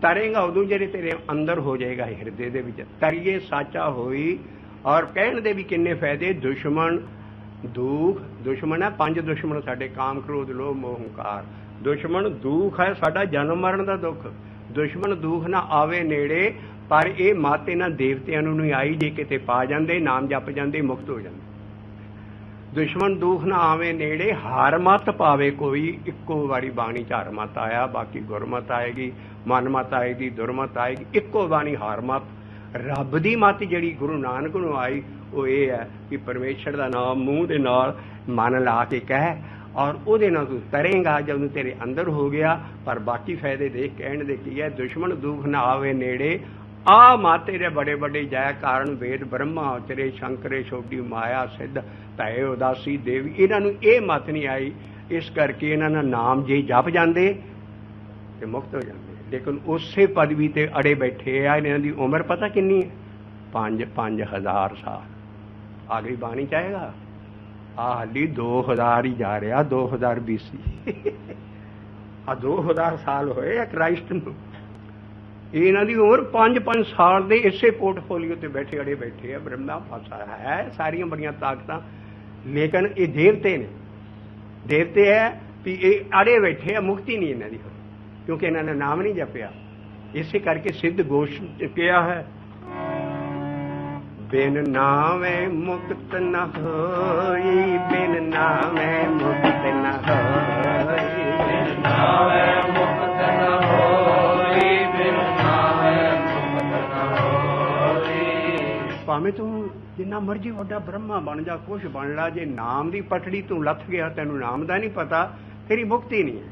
ਤਰੇਗਾ ਉਦੋਂ ਜਿਹੜੇ ਤੇਰੇ ਅੰਦਰ ਹੋ ਜਾਏਗਾ ਹਿਰਦੇ ਦੇ ਵਿੱਚ। ਤਰੀਏ ਸਾਚਾ ਹੋਈ। ਔਰ ਕਹਿਣ ਦੇ ਵੀ ਕਿੰਨੇ ਫਾਇਦੇ। ਦੁਸ਼ਮਣ ਦੁੱਖ, ਦੁਸ਼ਮਣ ਹੈ 5 ਦੁਸ਼ਮਣ ਸਾਡੇ, ਕਾਮ ਕ੍ਰੋਧ ਲੋਭ ਮੋਹ ਹੰਕਾਰ। ਦੁਸ਼ਮਣ ਦੁੱਖ ਹੈ ਸਾਡਾ, ਜਨਮ ਮਰਨ ਦਾ ਦੁੱਖ। ਦੁਸ਼ਮਣ ਦੁੱਖ ਨਾ ਆਵੇ ਨੇੜੇ, ਪਰ ਇਹ ਮੱਤ ਇਹਨਾਂ ਦੇਵਤਿਆਂ ਨੂੰ ਨਹੀਂ ਆਈ। ਜੇ ਕਿਤੇ ਪਾ ਜਾਂਦੇ, ਨਾਮ ਜਪ ਜਾਂਦੇ, ਮੁਕਤ ਹੋ ਜਾਂਦੇ। ਦੁਸ਼ਮਣ ਦੁੱਖ ਨਾ ਆਵੇ ਨੇੜੇ, ਹਾਰ ਮਤ ਪਾਵੇ ਕੋਈ। ਇੱਕੋ ਵਾਰੀ ਬਾਣੀ 'ਚ ਹਾਰ ਮਤ ਆਇਆ, ਬਾਕੀ ਗੁਰਮਤ ਆਏਗੀ, ਮਨ ਮਤ ਆਏਗੀ, ਦੁਰਮਤ ਆਏਗੀ। ਇੱਕੋ ਬਾਣੀ ਹਾਰ ਮਤ। ਰੱਬ ਦੀ ਮਤ ਜਿਹੜੀ ਗੁਰੂ ਨਾਨਕ ਨੂੰ ਆਈ, ਉਹ ਇਹ ਹੈ ਕਿ ਪਰਮੇਸ਼ਰ ਦਾ ਨਾਮ ਮੂੰਹ ਦੇ ਨਾਲ ਮਨ ਲਾ ਕੇ ਕਹਿ, ਔਰ ਉਹਦੇ ਨਾਲ ਤੂੰ ਤਰੇਂਗਾ ਜਦੋਂ ਤੇਰੇ ਅੰਦਰ ਹੋ ਗਿਆ। ਪਰ ਬਾਕੀ ਫਾਇਦੇ ਦੇਖ ਕਹਿਣ ਦੇ ਕੀ ਹੈ? ਦੁਸ਼ਮਣ ਦੁੱਖ ਨਾ ਆਵੇ ਨੇੜੇ, ਆ ਮਾਤੇ ਦੇ ਬੜੇ ਬੜੇ ਜੈ ਕਾਰਨ ਵੇਦ ਬ੍ਰਹਮਾ ਉਚਰੇ, ਸ਼ੰਕਰੇ ਛੋਟੀ ਮਾਇਆ ਸਿੱਧ ਭੈ ਉਦਾਸੀ ਦੇਵੀ। ਇਹਨਾਂ ਨੂੰ ਇਹ ਮਤ ਨਹੀਂ ਆਈ, ਇਸ ਕਰਕੇ ਇਹਨਾਂ ਦਾ ਨਾਮ ਜੇ ਜਪ ਜਾਂਦੇ ਤੇ ਮੁਕਤ ਹੋ ਜਾਂਦੇ। ਲੇਕਿਨ ਉਸੇ ਪਦਵੀ ਤੇ ਅੜੇ ਬੈਠੇ ਆ। ਇਹਨਾਂ ਦੀ ਉਮਰ ਪਤਾ ਕਿੰਨੀ ਹੈ? 5,000 ਸਾਲ। ਅਗਲੀ ਬਾਣੀ ਚਾਹੇਗਾ ਆ ਹਾਲੀ 2000 ਹੀ ਜਾ ਰਿਹਾ, 2000 BC। ਆ 2000 ਸਾਲ ਹੋਏ ਆ ਕ੍ਰਾਈਸਟ ਨੂੰ। ਇਹਨਾਂ ਦੀ ਉਮਰ 5-5 ਸਾਲ ਦੇ ਇਸੇ ਪੋਰਟਫੋਲੀਓ ਤੇ ਬੈਠੇ ਅੜੇ ਬੈਠੇ ਆ। ਬ੍ਰਹਮਾ ਫਸਾ ਹੈ, ਸਾਰੀਆਂ ਬੜੀਆਂ ਤਾਕਤਾਂ, ਲੇਕਿਨ ਇਹ ਦੇਵਤੇ ਨੇ। ਦੇਵਤੇ ਹੈ ਵੀ ਇਹ ਅੜੇ ਬੈਠੇ ਆ, ਮੁਕਤੀ ਨਹੀਂ ਇਹਨਾਂ ਦੀ ਹੋਈ, ਕਿਉਂਕਿ ਇਹਨਾਂ ਨੇ ਨਾਮ ਨਹੀਂ ਜਪਿਆ। ਇਸੇ ਕਰਕੇ ਸਿੱਧ ਗੋਸ਼ ਕਿਹਾ ਹੈ, ਬਿਨ ਨਾਮੇ ਮੁਕਤ ਨ ਹੋਈ, ਬਿਨ ਨਾਮੇ ਮੁਕਤ ਨ ਹੋਈ, ਬਿਨ ਨਾਮੇ ਮੁਕਤ ਨ ਹੋਈ, ਬਿਨ ਨਾਮੇ ਮੁਕਤ ਨ ਹੋਈ। ਭਾਵੇਂ ਤੂੰ ਜਿੰਨਾ ਮਰਜੀ ਵੱਡਾ ਬ੍ਰਹਮਾ ਬਣ ਜਾ, ਕੁਛ ਬਣ ਲਾ, ਜੇ ਨਾਮ ਦੀ ਪਟੜੀ ਤੂੰ ਲੱਥ ਗਿਆ, ਤੈਨੂੰ ਨਾਮ ਦਾ ਨਹੀਂ ਪਤਾ, ਤੇਰੀ ਮੁਕਤੀ ਨਹੀਂ ਹੈ।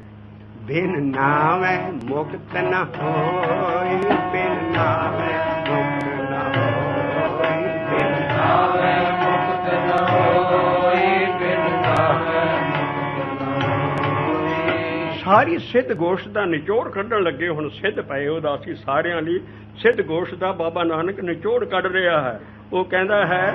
ਬਿਨ ਨਾਮੇ ਮੁਕਤ ਨ ਹੋਈ, ਬਿਨ ਨਾਮੇ ਮੁਕਤ ਨ ਹੋਈ, ਬਿਨ ਨਾਮੇ ਮੁਕਤ ਨ ਹੋਈ, ਬਿਨ ਨਾਮੇ ਮੁਕਤ ਨ ਹੋਈ। ਸਾਰੀ ਸਿੱਧ ਗੋਸ਼ਟ ਦਾ ਨਿਚੋੜ ਕੱਢਣ ਲੱਗੇ। ਹੁਣ ਸਿੱਧ ਪਏ ਉਦਾਸੀ ਸਾਰਿਆਂ ਲਈ। ਸਿੱਧ ਗੋਸ਼ਟ ਦਾ ਬਾਬਾ ਨਾਨਕ ਨਿਚੋੜ ਕੱਢ ਰਿਹਾ ਹੈ। ਉਹ ਕਹਿੰਦਾ ਹੈ,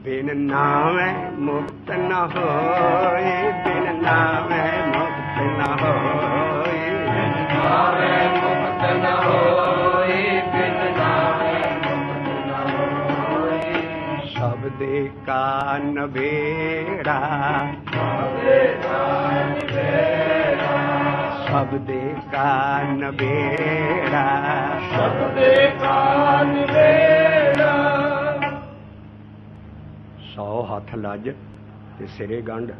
ਬਿਨ ਨਾਮੇ ਮੁਕਤ ਨ ਹੋਈ, ਬਿਨ ਨਾਮੇ ਮੁਕਤ ਨ ਹੋਈ, ਬਿਨ ਨਾਮੇ ਮੁਕਤ ਨ ਹੋਈ, ਬਿਨ ਨਾਮੇ ਮੁਕਤ ਨ ਹੋਈ। ਸਬਦੇ ਕਾ ਨਵੇੜਾ, ਸਬਦੇ ਕਾ ਨਵੇੜਾ, ਸਬਦੇ ਕਾ ਨਵੇੜਾ, ਸਬਦੇ ਕਾ ਨਵੇੜਾ। 100 ਹੱਥ ਲੱਜ ਤੇ ਸਿਰੇ ਗੰਢ।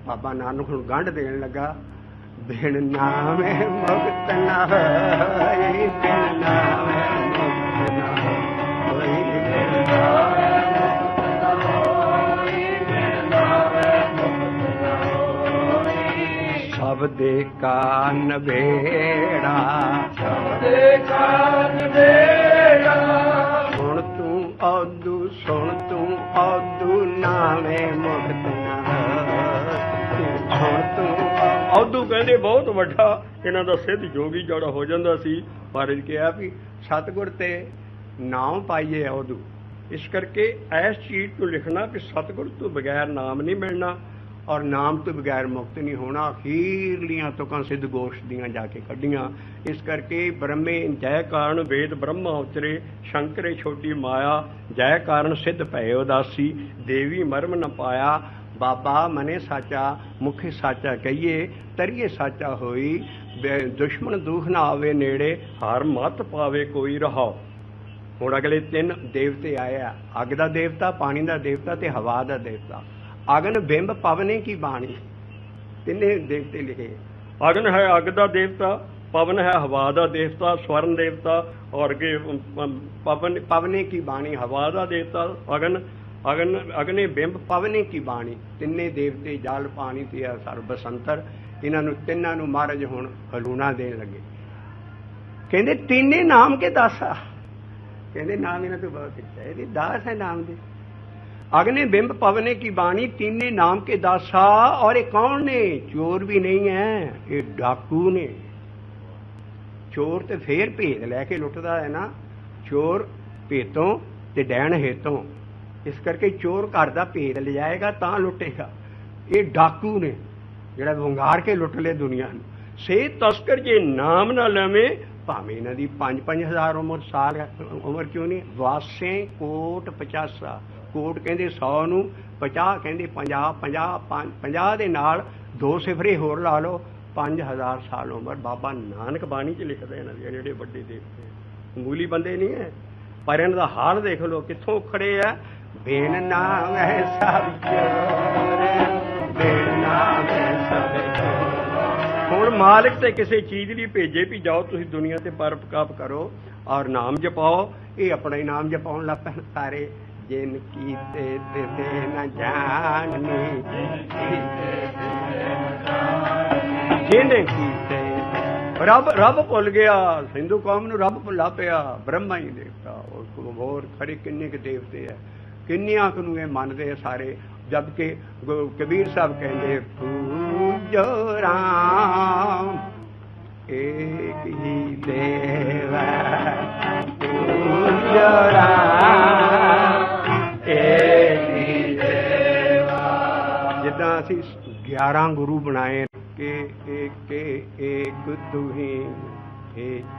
ਬਾਬਾ ਨਾਨਕ ਹੁਣ ਗੰਢ ਦੇਣ ਲੱਗਾ, ਬਿਨ ਨਾਮੇ ਮੁਕਤ ਨ ਹੋਈ, ਬਿਨ ਨਾਮੇ ਮੁਕਤ ਨ ਹੋਈ, ਬਿਨ ਨਾਮੇ ਮੁਕਤ ਨ ਹੋਈ, ਬਿਨ ਨਾਮੇ ਮੁਕਤ ਸ਼ਬਦੇ ਕਾ ਨਵੇੜਾ ਸ਼ਬਦੇ ਕਾ ਨਵੇੜਾ ਸੁਣ ਤੂੰ ਔਦੂ ਸੁਣ ਤੂੰ ਔਦੂ ਨਾਵੇਂ ਮੁਕਤ ਨਾ ਸੁਣ ਤੂੰ ਔਦੂ ਕਹਿੰਦੇ ਬਹੁਤ ਵੱਡਾ ਇਹਨਾਂ ਦਾ ਸਿੱਧ ਜੋਗੀ ਜਿਹੜਾ ਹੋ ਜਾਂਦਾ ਸੀ। ਮਹਾਰਾਜ ਕਿਹਾ ਵੀ ਸਤਿਗੁਰ ਤੇ ਨਾਮ ਪਾਈਏ ਔਦੂ। ਇਸ ਕਰਕੇ ਇਸ ਚੀਜ਼ ਨੂੰ ਲਿਖਣਾ ਕਿ ਸਤਿਗੁਰ ਤੋਂ ਬਗੈਰ ਨਾਮ ਨਹੀਂ ਮਿਲਣਾ ਔਰ ਨਾਮ ਤੋਂ ਬਗੈਰ ਮੁਕਤ ਨਹੀਂ ਹੋਣਾ। ਅਖੀਰਲੀਆਂ ਤੁਕਾਂ ਸਿੱਧ ਗੋਸ਼ਟ ਦੀਆਂ ਜਾ ਕੇ ਕੱਢੀਆਂ। ਇਸ ਕਰਕੇ ਬ੍ਰਹਮੇ ਜੈ ਕਾਰਨ ਵੇਦ ਬ੍ਰਹਮਾ ਉਚਰੇ ਸ਼ੰਕਰੇ ਛੋਟੀ ਮਾਇਆ ਜੈ ਕਾਰਨ ਸਿੱਧ ਭਏ ਉਦਾਸੀ ਦੇਵੀ ਮਰਮ ਨ ਪਾਇਆ ਬਾਬਾ ਮਨੇ ਸਾਚਾ ਮੁਖੇ ਸਾਚਾ ਕਹੀਏ ਤਰੀਏ ਸਾਚਾ ਹੋਈ ਦੁਸ਼ਮਣ ਦੁਖ ਨਾ ਆਵੇ ਨੇੜੇ ਹਰ ਮਤ ਪਾਵੇ ਕੋਈ ਰਹਾਓ। ਹੁਣ ਅਗਲੇ 3 ਦੇਵਤੇ ਆਏ ਆ। ਅੱਗ ਦਾ ਦੇਵਤਾ, ਪਾਣੀ ਦਾ ਦੇਵਤਾ ਤੇ ਹਵਾ ਦਾ ਦੇਵਤਾ। ਅਗਨ ਬਿੰਬ ਪਵਨੇ ਕੀ ਬਾਣੀ, ਤਿੰਨੇ ਦੇਵਤੇ ਲਿਖੇ। ਅਗਨ ਹੈ ਅੱਗ ਦਾ ਦੇਵਤਾ, ਪਵਨ ਹੈ ਹਵਾ ਦਾ ਦੇਵਤਾ, ਸਵਰਨ ਦੇਵਤਾ ਔਰ ਅੱਗੇ ਪਵਨੇ ਕੀ ਬਾਣੀ ਹਵਾ ਦਾ ਦੇਵਤਾ। ਅਗਨੇ ਬਿੰਬ ਪਵਨੇ ਕੀ ਬਾਣੀ, ਤਿੰਨੇ ਦੇਵਤੇ ਜਲ ਪਾਣੀ ਤੇ ਸਰਬਸੰਤਰ। ਇਹਨਾਂ ਨੂੰ ਤਿੰਨਾਂ ਨੂੰ ਮਹਾਰਾਜ ਹੁਣ ਹਲੂਣਾ ਦੇਣ ਲੱਗੇ। ਕਹਿੰਦੇ ਤਿੰਨੇ ਨਾਮ ਕੇ ਦਾਸਾ, ਕਹਿੰਦੇ ਨਾਮ ਇਹਨਾਂ ਤੋਂ ਬਹੁਤ ਇੱਛਾ ਇਹਦੀ ਦਾਸ ਹੈ ਨਾਮ ਦੇ। अग्नि बिंब पवने की बाणी तीने नाम के दासा। और ये कौन ने? चोर भी नहीं है, ये डाकू ने। चोर तो फिर भेद लैके लुटदा है ना, चोर भेतों ते डैन हेतों। इस करके चोर घर का भेद ले जाएगा तां लुटेगा। ये डाकू ने जिहड़ा वंगार के लुट ले दुनिया नूं। से तस्कर जे नाम ना लवे भावें इन्हां दी 5-5 हज़ार उम्र साल उम्र क्यों नहीं। वासे कोट 50 कोट कहते 100 नूं 50 कहते 50 दे नाल 2 सिफरे होर ला लो 5000 साल उम्र। बाबा नानक बाणी च लिखदे ने जेहड़े वड्डे देवते मूली बंदे नहीं है, पर इन्हां दा हाल देख लो कित्थों खड़े आ। बेन नाम है सब चोर, बेन नाम है सब चोर। हुण मालिक ते किसी चीज़ लई भेजे भी जाओ तुसीं दुनिया ते परोपकार करो और नाम जपाओ। ये अपना ही नाम जपाउण लग पैण सारे। जिन कीते तिसे न जानी, जिन कीते रब भुल गया। हिंदू कौम नूं रब भुला पिया, ब्रह्मा ही देवता। होर खरे किन्ने के देवते है, किन्नियां क नूं मनदे सारे। जबकि कबीर साहब कहंदे पूजो राम एक ही देव, पूजो राम जिदा असी 11 गुरु बनाए के एक तुही एक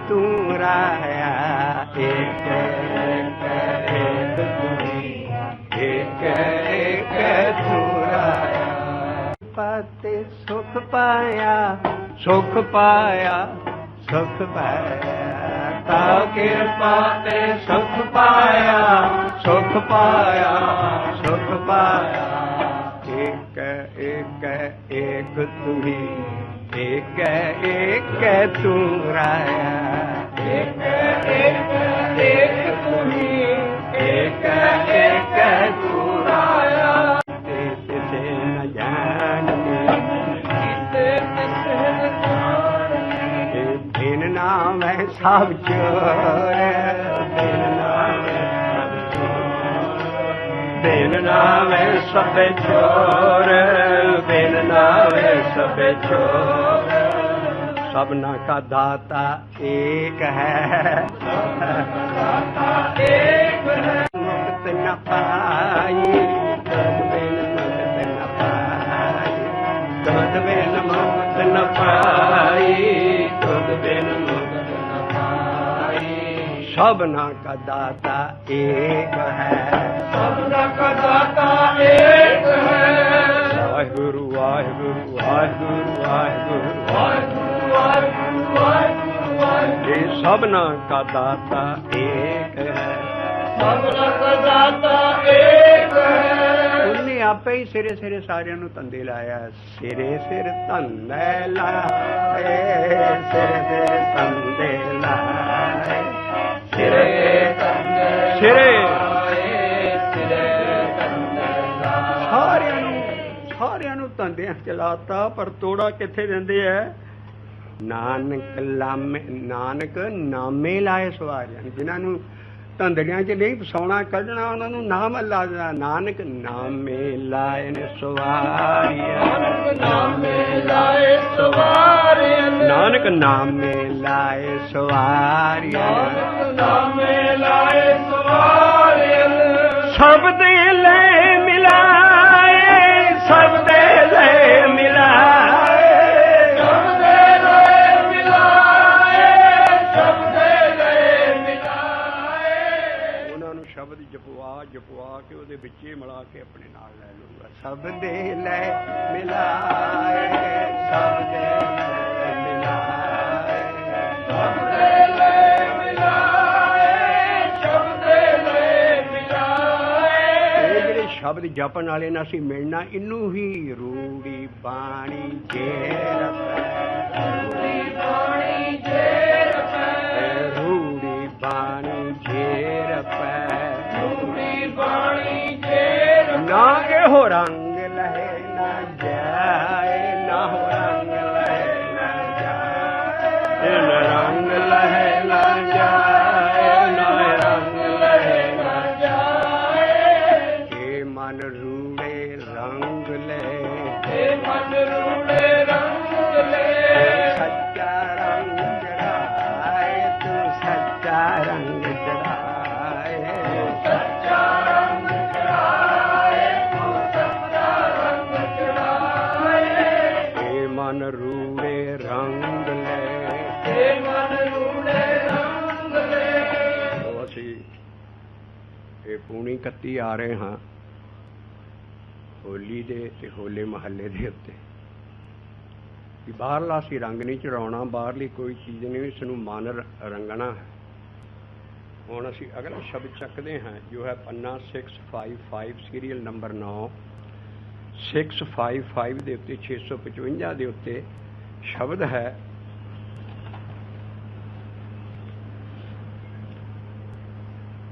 तू राया, एक तुही एक तू राया। पाते सुख पाया सुख पाया सुख पाया, ताऊ कृपा ते सुख पाया सुख पाया सुख पाया। एक एक एक तुही एक तू राया, एक एक तुही एक तू राया। तिसे न जानी बिन नाम है सब चोर, बिन नाम है बिन नाम है सब चोर, बिन नाम है सब चोर। सबना का दाता एक है, एक है। मुक्त न पाई तद बिन मुक्त न पाई, तद बिन मुक्त न पाई, तद बिन मुक्त न पाई। सबना का दाता एक है, सबना का दाता एक है। वाहिगुरु वाहिगुरु वाहिगुरु वाहिगुरु वाहिगुरु वाहिगुरु वाहिगुरु वाहिगुरु। ये सबना का दाता एक है, सबना का दाता एक है। उन्हें आपे ही सिरे सिरे सारिਆਂ ਨੂੰ ਧੰਦੇ ਲਾਇਆ। ਸਿਰੇ ਸਿਰ ਧੰਦੇ ਲਾਏ, ਸਿਰੇ ਸਿਰ ਧੰਦੇ ਲਾਏ, ਸਿਰੇ ਧੰਦੇ ਸਿਰੇ ਸਿਰੇ ਧੰਦੇ ਲਾਏ। ਸਾਰਿਆਂ ਨੂੰ ਧੰਦਿਆਂ ਚਲਾਤਾ, ਪਰ ਤੋੜਾ ਕਿੱਥੇ ਦਿੰਦੇ ਐ? ਨਾਨਕ ਨਾਮੇ ਲਾਏ ਸਵਾਰਿਆਂ। ਜਿਨ੍ਹਾਂ ਨੂੰ ਧੰਦੜਿਆਂ 'ਚ ਨਹੀਂ ਫਸਾਉਣਾ ਕੱਢਣਾ, ਉਹਨਾਂ ਨੂੰ ਨਾਮ ਲਾ ਦੇਣਾ। ਨਾਨਕ ਨਾਮੇ ਲਾਏ ਨੇ ਸਵਾਰਿਆਂ, ਨਾਮੇ ਲਾਏ ਸਵਾਰਿਆਂ, ਨਾਨਕ ਨਾਮੇ ਲਾਏ ਸਵਾਰਿਆਂ, ਨਾਮੇ ਲਾਏ ਸਵਾਰਿਆਂ। ਸਭ ਦੇ ਲੈ ਮਿਲਾਏ, ਸਭ ਦੇ ਲੈ ਮਿਲਾਏ, ਸਭ ਦੇ ਲੈ ਮਿਲਾਏ, ਸਭ ਦੇ ਲੈ ਮਿਲਾਏ। ਉਹਨਾਂ ਨੂੰ ਸ਼ਬਦ ਜਪਵਾ ਕੇ ਉਹਦੇ ਵਿੱਚ ਹੀ ਮਿਲਾ ਕੇ ਆਪਣੇ ਨਾਲ ਲੈ ਲੂੰਗਾ। ਸਭ ਦੇ ਲੈ ਮਿਲਾਏ, ਸਭ ਦੇ ਲੈ ਮਿਲਾਏ, ਸਭ ਦੇ ਲੈ ਮਿਲਾਏ, ਸਭ ਦੇ ਲੈ ਮਿਲਾਏ। ਇਹ ਜਿਹੜੇ ਸ਼ਬਦ ਜਪਣ ਵਾਲੇ ਨਾਲ ਅਸੀਂ ਮਿਲਣਾ, ਇਹਨੂੰ ਹੀ ਰੂੜੀ ਬਾਣੀ ਜੇਰ ਪੈ, ਰੂੜੀ ਬਾਣੀ ਜੇਰ ਪੈ, ਰੂੜੀ ਬਾਣੀ ਜੇਰ ਪੈ, ਰੂੜੀ ਬਾਣੀ ਜੇਰ ਨਾ ਇਹੋ ਰੰਗ ਲਹੇ ਨਾ ਜਾਏ, ਨਾ ਹੋ ਰੰਗ ਲਹੇ ਨਾ ਜਾਏ, ਇਹ ਰੰਗ ਲਹੇ ਨਾ ਜਾਏ, ਨਾ ਰੰਗ ਲਹੇ ਨਾ ਜਾਏ। ਇਹ ਮਨ ਰੂੜੇ ਰੰਗ ਲੈ, ਇਹ ਮਨ ਰੂੜੇ ਰੰਗ ਲੈ, ਸੱਚਾ ਰੰਗ ਚੜਾਏ, ਤੂੰ ਸੱਚਾ ਰੰਗ ਚੜਾਏ, ਸੱਚਾ ਰੰਗ ਚੜਾਏ, ਤੂੰ ਸੱਚਾ ਰੰਗ ਚੜਾਏ। ਇਹ ਮਨ ਰੂੜੇ ਰੰਗ ਲੈ। ਇਹ ਮਨ ਰੂੜੇ ਰੰਗ ਲੈ। ਉਹ ਅਸੀਂ ਇਹ ਪੂਣੀ 31 ਆ ਰਹੇ ਹਾਂ ਹੋਲੀ ਦੇ ਤੇ ਹੋਲੇ ਮਹੱਲੇ ਦੇ ਉੱਤੇ। ਵੀ ਬਾਹਰਲਾ ਅਸੀਂ ਰੰਗ ਨਹੀਂ ਚੜਾਉਣਾ, ਬਾਹਰਲੀ ਕੋਈ ਚੀਜ਼ ਨਹੀਂ, ਇਸ ਨੂੰ ਮਨ ਰੰਗਣਾ ਹੈ। ਹੁਣ ਅਸੀਂ ਅਗਲਾ ਸ਼ਬਦ ਚੱਕਦੇ ਹਾਂ ਜੋ ਹੈ ਪੰਨਾ 655 ਸੀਰੀਅਲ ਨੰਬਰ 9 655 ਦੇ ਉੱਤੇ 655 ਦੇ ਉੱਤੇ ਸ਼ਬਦ ਹੈ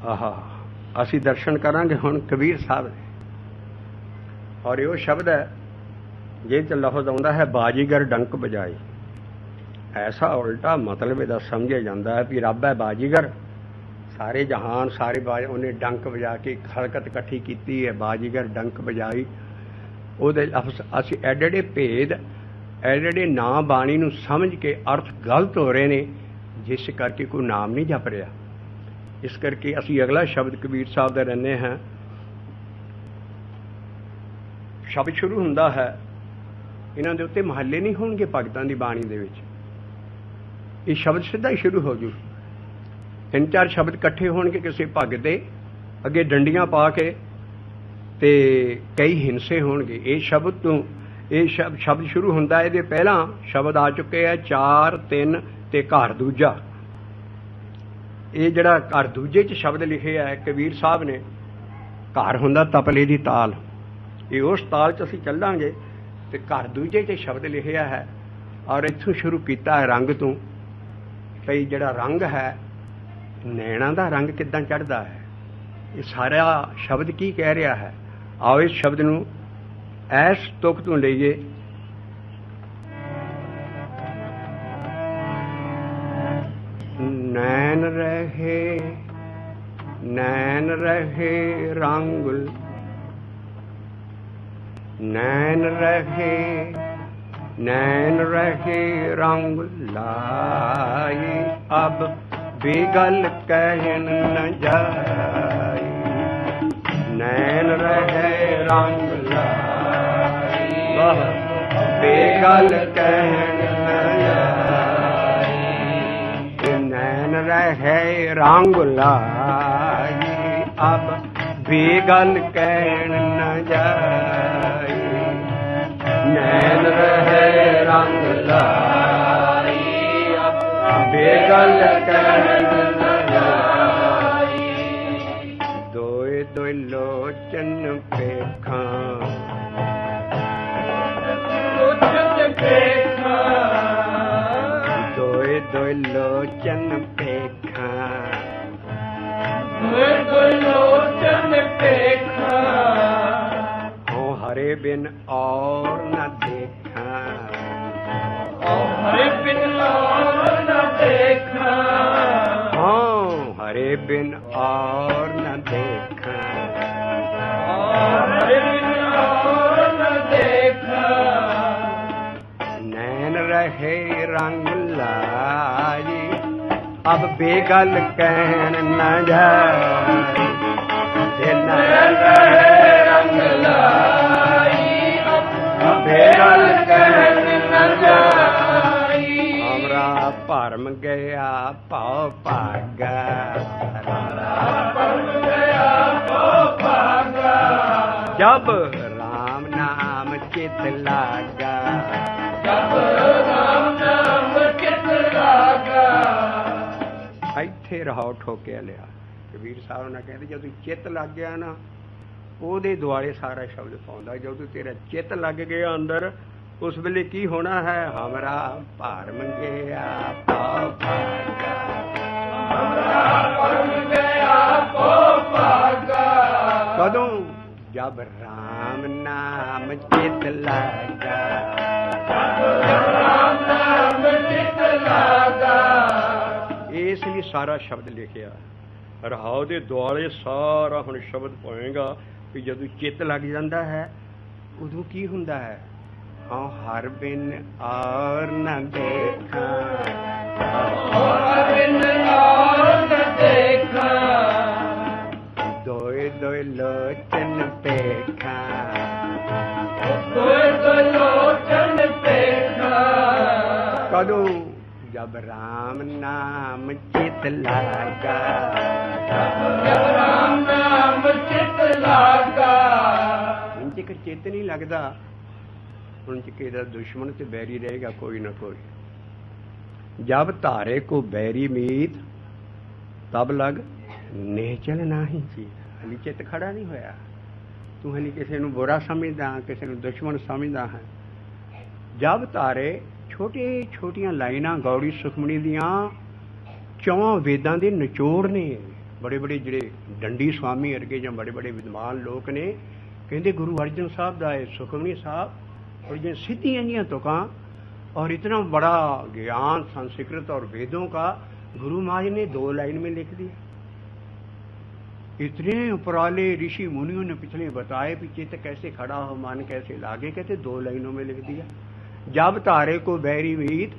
ਆਹਾ। ਅਸੀਂ ਦਰਸ਼ਨ ਕਰਾਂਗੇ ਹੁਣ ਕਬੀਰ ਸਾਹਿਬ ਦੇ, ਔਰ ਇਹ ਸ਼ਬਦ ਹੈ ਜੇ ਚ ਲਫ਼ਜ਼ ਆਉਂਦਾ ਹੈ ਬਾਜੀਗਰ ਡੰਕ ਬਜਾਈ। ਐਸਾ ਉਲਟਾ ਮਤਲਬ ਇਹਦਾ ਸਮਝਿਆ ਜਾਂਦਾ ਹੈ ਵੀ ਰੱਬ ਹੈ ਬਾਜੀਗਰ, ਸਾਰੇ ਜਹਾਨ ਸਾਰੇ ਉਹਨੇ ਡੰਕ ਵਜਾ ਕੇ ਖਲਕਤ ਇਕੱਠੀ ਕੀਤੀ ਹੈ। ਬਾਜੀਗਰ ਡੰਕ ਬਜਾਈ, ਉਹਦੇ ਲਫ਼ਜ਼ ਅਸੀਂ ਐਡੇ ਭੇਦ ਐਡੇ ਨਾਂ ਬਾਣੀ ਨੂੰ ਸਮਝ ਕੇ ਅਰਥ ਗਲਤ ਹੋ ਰਹੇ ਨੇ, ਜਿਸ ਕਰਕੇ ਕੋਈ ਨਾਮ ਨਹੀਂ ਜਪ ਰਿਹਾ। ਇਸ ਕਰਕੇ ਅਸੀਂ ਅਗਲਾ ਸ਼ਬਦ ਕਬੀਰ ਸਾਹਿਬ ਦਾ ਰਹਿੰਦੇ ਹਾਂ। ਸ਼ਬਦ ਸ਼ੁਰੂ ਹੁੰਦਾ ਹੈ, ਇਹਨਾਂ ਦੇ ਉੱਤੇ ਮਹੱਲੇ ਨਹੀਂ ਹੋਣਗੇ ਭਗਤਾਂ ਦੀ ਬਾਣੀ ਦੇ ਵਿੱਚ। ਇਹ ਸ਼ਬਦ ਸਿੱਧਾ ਹੀ ਸ਼ੁਰੂ ਹੋ ਜੂ। 3-4 ਸ਼ਬਦ ਇਕੱਠੇ ਹੋਣਗੇ ਕਿਸੇ ਭਗਤ ਦੇ ਅੱਗੇ ਡੰਡੀਆਂ ਪਾ ਕੇ, ਤੇ ਕਈ ਹਿੰਸੇ ਹੋਣਗੇ। ਇਹ ਸ਼ਬਦ ਤੋਂ ਇਹ ਸ਼ਬਦ ਸ਼ੁਰੂ ਹੁੰਦਾ। ਇਹਦੇ ਪਹਿਲਾਂ ਸ਼ਬਦ ਆ ਚੁੱਕੇ ਆ 4, 3 ਤੇ ਘਰ ਦੂਜਾ। ਇਹ ਜਿਹੜਾ ਘਰ ਦੂਜੇ 'ਚ ਸ਼ਬਦ ਲਿਖੇ ਆ ਕਬੀਰ ਸਾਹਿਬ ਨੇ, ਘਰ ਹੁੰਦਾ ਤਪਲੇ ਦੀ ਤਾਲ, ਇਹ ਉਸ ਤਾਲ 'ਚ ਅਸੀਂ ਚੱਲਾਂਗੇ। ਤੇ ਘਰ ਦੂਜੇ 'ਚ ਸ਼ਬਦ ਲਿਖਿਆ ਹੈ, ਔਰ ਇੱਥੋਂ ਸ਼ੁਰੂ ਕੀਤਾ ਹੈ ਰੰਗ ਤੋਂ। ਕਈ ਜਿਹੜਾ ਰੰਗ ਹੈ, ਨੈਣਾ ਦਾ ਰੰਗ ਕਿੱਦਾਂ ਚੜ੍ਹਦਾ ਹੈ, ਇਹ ਸਾਰਾ ਸ਼ਬਦ ਕੀ ਕਹਿ ਰਿਹਾ ਹੈ। ਆਓ ਇਸ ਸ਼ਬਦ ਨੂੰ ਐਸ ਤੁਕ ਤੋਂ ਲਈਏ। ਨੈਣ ਰਹੇ ਰੰਗ, नैन रहे रंग लाई, अब बेगल कहन न जाई। नैन रहे रंग लाई, बेगल कहन न जाई। नैन रहे रंग लाई, अब बेगल कहन न जाई। नैन रहे रंग लाई, बेगल कहन न जाई। दोए दोए लोचन पेखां, लोचन पेखां, दोए दोए लोचन पेखां, दोए दोए लोचन पेखां। हरे बिन और न देखा, हरे बिन और न देखा, हाँ हरे बिन और न देखा, हरे बिन और न देखा, नैन रहे रंग लाई, अब बेगल कहन न जाए, नैन रहे रंग लाई, अब बेगल कहन न जाए, हमरा भरम गया पाओ भागा, भरम गया पाओ भागा, जब राम नाम चित लागा, जब राम नाम चित लागा, ਇੱਥੇ ਰਹੋ ਠੋਕਿਆ ਲਿਆ। ਕਬੀਰ ਸਾਹਿਬ ਨੇ ਕਹਿੰਦੇ ਜਦੋਂ ਚਿੱਤ ਲੱਗ ਗਿਆ ਨਾ ਉਹਦੇ ਦੁਆਲੇ ਸਾਰਾ ਸ਼ਬਦ ਪਾਉਂਦਾ। ਜਦੋਂ ਤੇਰਾ ਚਿੱਤ ਲੱਗ ਗਿਆ ਅੰਦਰ ਉਸ ਵੇਲੇ ਕੀ ਹੋਣਾ ਹੈ, ਹਮਰਾ ਭਰਮ ਗਿਆ ਪਾਉ ਭਾਗਾ, ਹਮਰਾ ਭਰਮ ਗਿਆ ਪਾਉ ਭਾਗਾ, ਕਦੋਂ ਜਬ ਰਾਮ ਨਾਮ ਚਿੱਤ ਲਾਗਾ, ਜਬ ਰਾਮ ਨਾਮ ਚਿੱਤ ਲਾਗਾ, ਇਸ ਲਈ ਸਾਰਾ ਸ਼ਬਦ ਲਿਖਿਆ। ਰਹਾਉ ਦੇ ਦੁਆਲੇ ਸਾਰਾ ਹੁਣ ਸ਼ਬਦ ਪਾਏਗਾ ਵੀ ਜਦੋਂ ਚਿੱਤ ਲੱਗ ਜਾਂਦਾ ਹੈ ਉਦੋਂ ਕੀ ਹੁੰਦਾ ਹੈ, ਹਾਂ ਹਰ ਬਿਨ ਔਰ ਨਾ ਦੇਖਾਂ, ਹਰ ਬਿਨ ਔਰ ਨਾ ਦੇਖਾਂ, ਦੋਏ ਦੋਏ ਲੋਚਨ ਪੇਖਾਂ, ਦੋਏ ਦੋਏ ਲੋਚਨ ਪੇਖਾਂ, ਕਦੋਂ जब राम नाम चित लागा, जब राम नाम चित लागा, ਹੁਣ ਜੇਕਰ ਚਿੱਤ ਨਹੀਂ ਲੱਗਦਾ ਹੁਣ ਜੇਕਰ ਦਾ ਦੁਸ਼ਮਣ ਤੇ ਬੈਰੀ ਰਹੇਗਾ ਕੋਈ ਨਾ ਕੋਈ। ਜਬ ਧਾਰੇ ਕੋ ਬੈਰੀ ਮੀਤ ਤਬ ਲਗ ਨੇਚਲ ਨਹੀਂ ਜੀ, ਹਲੀ ਚਿੱਤ ਖੜਾ ਨਹੀਂ ਹੋਇਆ, ਤੂੰ ਹਲੀ ਕਿਸੇ ਨੂੰ ਬੁਰਾ ਸਮਝਦਾ, ਕਿਸੇ ਨੂੰ ਦੁਸ਼ਮਣ ਸਮਝਦਾ ਹੈ। ਜਬ ਧਾਰੇ ਛੋਟੇ ਛੋਟੀਆਂ ਲਾਈਨਾਂ ਗੌੜੀ ਸੁਖਮਣੀ ਦੀਆਂ ਚੌਂ ਵੇਦਾਂ ਦੇ ਨਿਚੋੜ ਨੇ। ਬੜੇ ਬੜੇ ਜਿਹੜੇ ਡੰਡੀ ਸਵਾਮੀ ਵਰਗੇ ਜਾਂ ਬੜੇ ਬੜੇ ਵਿਦਵਾਨ ਲੋਕ ਨੇ ਕਹਿੰਦੇ ਗੁਰੂ ਅਰਜਨ ਸਾਹਿਬ ਦਾ ਇਹ ਸੁਖਮਣੀ ਸਾਹਿਬ और ये सिद्धियाँ जियाँ तुका और इतना बड़ा ज्ञान संस्कृत और वेदों का गुरु महाराज ने 2 लाइन में लिख दिया। इतने उपराले ऋषि मुनियों ने पिछले बताए कि चित्त कैसे खड़ा हो, मन कैसे लागे, कहते 2 लाइनों में लिख दिया। जब तारे को बैरी मीत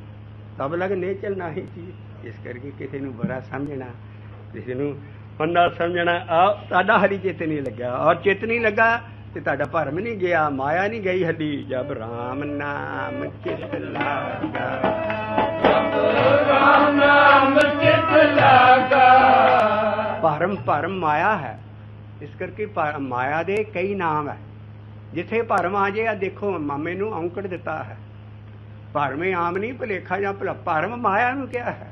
तब लग नहीं चलना ही चीज। इस करके किसी ने बुरा समझना, किसी ने मंदा समझना, ताड़ा हरी चित्त नहीं लगा और चित्त नहीं लगा तो ताड़ा भरम नहीं गया, माया नहीं गई हली। जब राम नाम चित्त लागा, जब राम नाम चित्त लागा। भरम भरम माया है, इस करके माया दे कई नाम है। जिथे भरम आ जाए, देखो मामे नू औंकड़ दिता है। भरम आम नहीं भुलेखा या भला, भरम माया नू क्या है।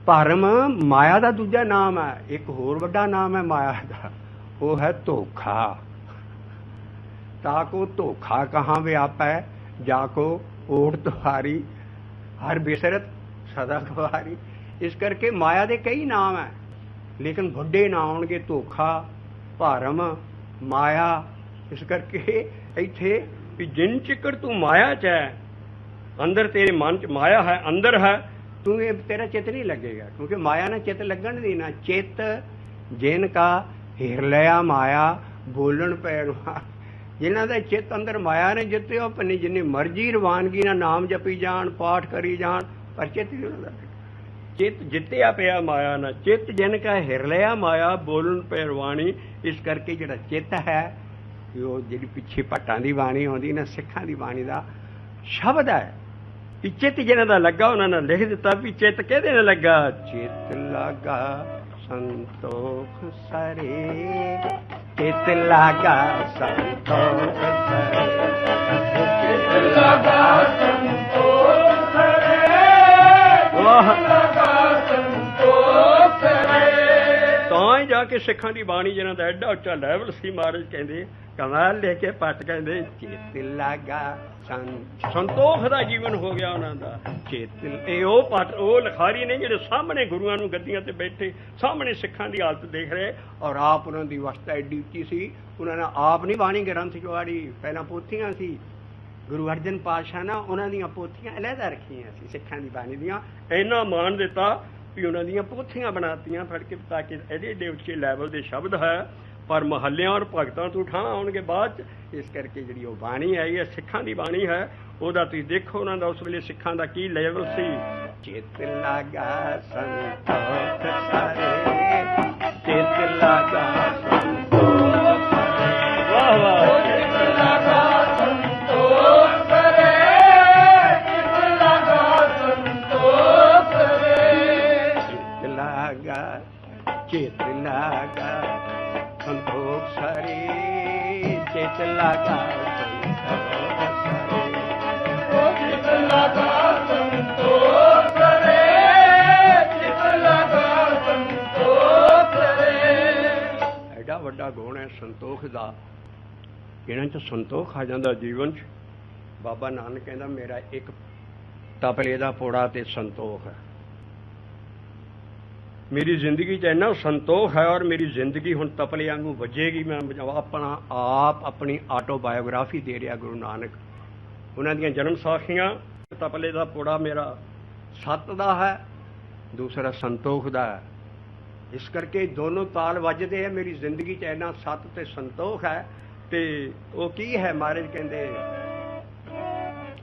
भरम माया का दूजा नाम है, एक होर वड्डा नाम है माया का, वो है धोखा। ताको धोखा कहाँ व्याप है, जाको ओढ़ तुम्हारी हर बिसरत सदा कुहारी। इस करके माया दे कई नाम है, लेकिन ਵੱਡੇ ना आउणगे धोखा, भरम, माया। इस करके इत्थे भी जिन चिकर तू माया च है, अंदर तेरे मन च माया है, अंदर है, तू ये तेरा चित नहीं लगेगा, क्योंकि माया ने चित लगन देना। चित जिनका हिर लिया माया बोलन पैरवा, जिन्हों का चित अंदर माया ने जिते अपनी जिन्नी मर्जी रवानगी ना नाम जपी जान, पाठ करी जान, पर चित नहीं उन्होंने चित जित्या पिया माया ना। चित जिनका हिर लिया माया बोलन पैरवाणी। इस करके जिहड़ा चित है वो जी पिछे भट्टां दी बाणी आउंदी ना, सिखां दी बाणी दा शब्द है कि चित जिन्हां दा लगा उन्होंने लिख दिता भी चित किहदे नाल लगा। चित लगा संतोख सरे, चित लगा संतोख सरे, चित लगा संतोष करे, वाह लगा संतोष करे। ਤਾਂ ਹੀ ਜਾ ਕੇ ਸਿੱਖਾਂ ਦੀ ਬਾਣੀ ਜਿਹਨਾਂ ਦਾ ਐਡਾ ਉੱਚਾ ਲੈਵਲ ਸੀ, ਮਹਾਰਾਜ ਕਹਿੰਦੇ ਕਮਾਲ ਲੈ ਕੇ ਪੱਟ ਕਹਿੰਦੇ ਚਿੱਤ ਲਾਗਾ ਸੰਤੋਖ ਦਾ ਜੀਵਨ ਹੋ ਗਿਆ ਉਹਨਾਂ ਦਾ। ਚਿੱਤ ਇਹ ਉਹ ਪੱਟ ਉਹ ਲਿਖਾਰੀ ਨੇ ਜਿਹੜੇ ਸਾਹਮਣੇ ਗੁਰੂਆਂ ਨੂੰ ਗੱਦੀਆਂ ਤੇ ਬੈਠੇ ਸਾਹਮਣੇ ਸਿੱਖਾਂ ਦੀ ਹਾਲਤ ਦੇਖ ਰਹੇ, ਔਰ ਆਪ ਉਹਨਾਂ ਦੀ ਅਵਸਥਾ ਐਡੀ ਉੱਚੀ ਸੀ, ਉਹਨਾਂ ਨੇ ਆਪ ਨਹੀਂ ਬਾਣੀ ਗ੍ਰੰਥ ਚਵਾੜੀ, ਪਹਿਲਾਂ ਪੋਥੀਆਂ ਸੀ। ਗੁਰੂ ਅਰਜਨ ਪਾਤਸ਼ਾਹ ਨਾ ਉਹਨਾਂ ਦੀਆਂ ਪੋਥੀਆਂ ਅਲੱਗ ਰੱਖੀਆਂ ਸੀ ਸਿੱਖਾਂ ਦੀ ਬਾਣੀ ਦੀਆਂ। ਇੰਨਾ ਮਾਣ ਦਿੱਤਾ ਵੀ ਉਹਨਾਂ ਦੀਆਂ ਪੋਥੀਆਂ ਬਣਾਤੀਆਂ ਫੜ ਕੇ, ਤਾਂ ਕਿ ਇਹਦੇ ਉੱਚੇ ਲੈਵਲ ਦੇ ਸ਼ਬਦ ਹੈ ਪਰ ਮਹੱਲਿਆਂ ਔਰ ਭਗਤਾਂ ਤੋਂ ਠਾਂ ਆਉਣਗੇ ਬਾਅਦ 'ਚ। ਇਸ ਕਰਕੇ ਜਿਹੜੀ ਉਹ ਬਾਣੀ ਆਈ ਹੈ ਸਿੱਖਾਂ ਦੀ ਬਾਣੀ ਹੈ, ਉਹਦਾ ਤੁਸੀਂ ਦੇਖੋ ਉਹਨਾਂ ਦਾ ਉਸ ਵੇਲੇ ਸਿੱਖਾਂ ਦਾ ਕੀ ਲੈਵਲ ਸੀ। ਚਿੱਤ ਲਾਗਾ ਸੰਤੋਖ ਸਾਰੇ, ਚਿੱਤ ਲਾਗਾ ਸੰਤੋਖ ਸਾਰੇ। ਵਾਹ ਵਾਹ। ਚਿੱਤ ਲਾਗਾ ਸੰਤੋਖ ਸਾਰੇ, ਚਿੱਤ ਲਾਗਾ ਸੰਤੋਖ ਸਾਰੇ, ਚਿੱਤ ਲਾਗਾ ਸੰਤੋਖ ਸਾਰੇ, ਚਿੱਤ ਲਾਗਾ ਸੰਤੋਖ ਸਾਰੇ। ਐਡਾ ਵੱਡਾ ਗੁਣ ਹੈ ਸੰਤੋਖ ਦਾ, ਇਹਨਾਂ 'ਚ ਸੰਤੋਖ ਆ ਜਾਂਦਾ ਜੀਵਨ 'ਚ। ਬਾਬਾ ਨਾਨਕ ਕਹਿੰਦਾ ਮੇਰਾ ਇੱਕ ਤਪਲੇ ਦਾ ਪੋੜਾ ਤੇ ਸੰਤੋਖ ਹੈ। ਮੇਰੀ ਜ਼ਿੰਦਗੀ 'ਚ ਇੰਨਾ ਸੰਤੋਖ ਹੈ ਔਰ ਮੇਰੀ ਜ਼ਿੰਦਗੀ ਹੁਣ ਤਪਲੇ ਵਾਂਗੂ ਵੱਜੇਗੀ। ਮੈਂ ਆਪਣਾ ਆਪ ਆਪਣੀ ਆਟੋਬਾਇਓਗ੍ਰਾਫੀ ਦੇ ਰਿਹਾ ਗੁਰੂ ਨਾਨਕ, ਉਹਨਾਂ ਦੀਆਂ ਜਨਮ ਸਾਖੀਆਂ। ਤਪਲੇ ਦਾ ਪੋੜਾ ਮੇਰਾ ਸੱਤ ਦਾ ਹੈ, ਦੂਸਰਾ ਸੰਤੋਖ ਦਾ ਹੈ। ਇਸ ਕਰਕੇ ਦੋਨੋਂ ਤਾਲ ਵੱਜਦੇ ਹੈ ਮੇਰੀ ਜ਼ਿੰਦਗੀ 'ਚ, ਇੰਨਾ ਸੱਤ ਤੇ ਸੰਤੋਖ ਹੈ। ਤੇ ਉਹ ਕੀ ਹੈ ਮਹਾਰਾਜ ਕਹਿੰਦੇ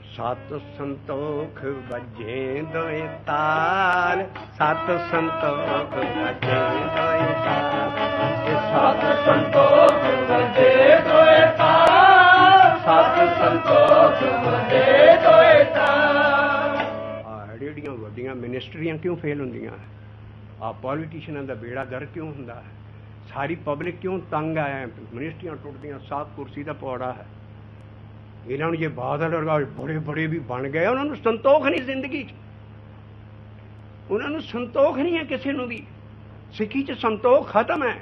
ਸਤ ਸੰਤੋਖ ਵੱਜੇ ਦੋਏ ਤਾਲ, ਸਤ ਸੰਤੋਖ ਵੱਜੇ ਦੋਏ ਤਾਲ, ਸਤ ਸੰਤੋਖ ਵੱਜੇ ਦੋਏ ਤਾਲ, ਸਤ ਸੰਤੋਖ ਵੱਜੇ ਦੋਏ ਤਾਲ। ਜਿਹੜੀਆਂ ਵੱਡੀਆਂ ਮਿਨਿਸਟਰੀਆਂ ਕਿਉਂ ਫੇਲ ਹੁੰਦੀਆਂ, ਆ ਪੋਲੀਟੀਸ਼ੀਅਨਾਂ ਦਾ ਬੇੜਾ ਗਰ ਕਿਉਂ ਹੁੰਦਾ ਹੈ, ਸਾਰੀ ਪਬਲਿਕ ਕਿਉਂ ਤੰਗ ਹੈ, ਮਿਨਿਸਟਰੀਆਂ ਟੁੱਟਦੀਆਂ, ਸਾਤ ਕੁਰਸੀ ਦਾ ਪੌੜਾ ਹੈ। ਇਹਨਾਂ ਨੂੰ ਜੇ ਬਾਦਲ ਬੜੇ ਬੜੇ ਵੀ ਬਣ ਗਏ, ਉਹਨਾਂ ਨੂੰ ਸੰਤੋਖ ਨਹੀਂ ਜ਼ਿੰਦਗੀ 'ਚ, ਉਹਨਾਂ ਨੂੰ ਸੰਤੋਖ ਨਹੀਂ ਹੈ ਕਿਸੇ ਨੂੰ ਵੀ। ਸਿੱਖੀ 'ਚ ਸੰਤੋਖ ਖਤਮ ਹੈ,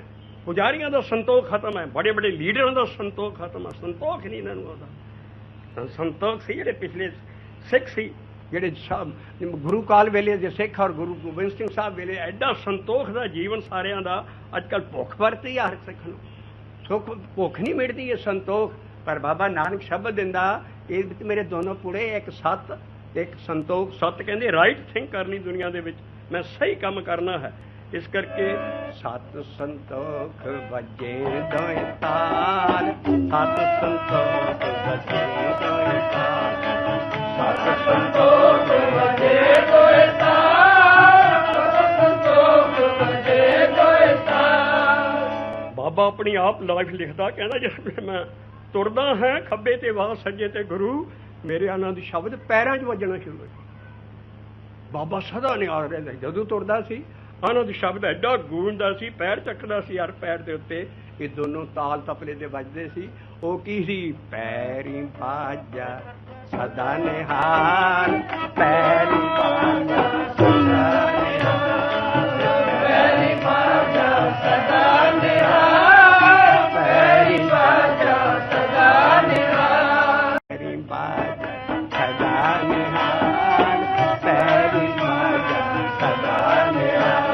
ਪੁਜਾਰੀਆਂ ਦਾ ਸੰਤੋਖ ਖਤਮ ਹੈ, ਬੜੇ ਬੜੇ ਲੀਡਰਾਂ ਦਾ ਸੰਤੋਖ ਖਤਮ ਹੈ। ਸੰਤੋਖ ਨਹੀਂ ਇਹਨਾਂ ਨੂੰ ਆਉਂਦਾ। ਸੰਤੋਖ ਸੀ ਜਿਹੜੇ ਪਿਛਲੇ ਸਿੱਖ ਸੀ, ਜਿਹੜੇ ਗੁਰੂ ਕਾਲ ਵੇਲੇ ਦੇ ਸਿੱਖ ਔਰ ਗੁਰੂ ਗੋਬਿੰਦ ਸਿੰਘ ਸਾਹਿਬ ਵੇਲੇ, ਐਡਾ ਸੰਤੋਖ ਦਾ ਜੀਵਨ ਸਾਰਿਆਂ ਦਾ। ਅੱਜ ਕੱਲ੍ਹ ਭੁੱਖ ਵਰਤੀ ਆ ਹਰ ਸਿੱਖ ਨੂੰ, ਸੁੱਖ ਭੁੱਖ ਨਹੀਂ ਮਿਟਦੀ ਇਹ ਸੰਤੋਖ। ਪਰ ਬਾਬਾ ਨਾਨਕ ਸ਼ਬਦ ਦਿੰਦਾ ਇਹ ਵਿੱਚ ਮੇਰੇ ਦੋਨੋਂ ਪੁੜੇ, ਇੱਕ ਸੱਤ ਤੇ ਇੱਕ ਸੰਤੋਖ। ਸੱਤ ਕਹਿੰਦੇ ਰਾਈਟ ਥਿੰਕ ਕਰਨੀ ਦੁਨੀਆ ਦੇ ਵਿੱਚ, ਮੈਂ ਸਹੀ ਕੰਮ ਕਰਨਾ ਹੈ। ਇਸ ਕਰਕੇ ਸਤ ਸੰਤੋਖ ਵੱਜੇ ਦੋਏ ਤਾਲ, ਸਤ ਸੰਤੋਖ ਵੱਜੇ ਦੋਏ ਤਾਲ, ਸਤ ਸੰਤੋਖ ਵੱਜੇ ਦੋਏ ਤਾਲ, ਸਤ ਸੰਤੋਖ ਵੱਜੇ ਦੋਏ ਤਾਲ। ਬਾਬਾ ਆਪਣੀ ਆਪ ਲਾਈਫ ਲਿਖਦਾ, ਕਹਿੰਦਾ ਜਦੋਂ ਮੈਂ ਤੁਰਦਾ ਹੈ ਖੱਬੇ ਤੇ ਵਾਹ ਸੱਜੇ ਤੇ ਗੁਰੂ, ਮੇਰੇ ਆਨੰਦ ਸ਼ਬਦ ਪੈਰਾਂ 'ਚ ਵੱਜਣਾ ਸ਼ੁਰੂ ਹੋ ਗਿਆ। ਬਾਬਾ ਸਦਾ ਨਿਆਲ ਰਹਿੰਦਾ, ਜਦੋਂ ਤੁਰਦਾ ਸੀ ਆਨੰਦ ਸ਼ਬਦ ਐਡਾ ਗੂੰਜਦਾ ਸੀ, ਪੈਰ ਚੱਕਦਾ ਸੀ ਹਰ ਪੈਰ ਦੇ ਉੱਤੇ। ਇਹ ਦੋਨੋਂ ਤਾਲ ਤਪਲੇ ਦੇ ਵੱਜਦੇ ਸੀ। ਉਹ ਕੀ ਸੀ? ਪੈਰੀ ਬਾਜਾ ਸਦਾ ਨਿਹਾਲ, ਪੈਰੀ ਬਾਜਾ ਸਦਾ ਨਿਹਾਲ, ਪੈਰੀ ਬਾਜਾ ਸਦਾ ਨਿਹਾਲ, ਪੈਰੀ ਬਾਜਾ ਸਦਾ ਨਿਹਾਲ, ਪੈਰੀ ਬਾਜਾ ਸਦਾ ਨਿਹਾਲ, ਪੈਰੀ ਬਾਜਾ ਸਦਾ ਨਿਹਾਲ,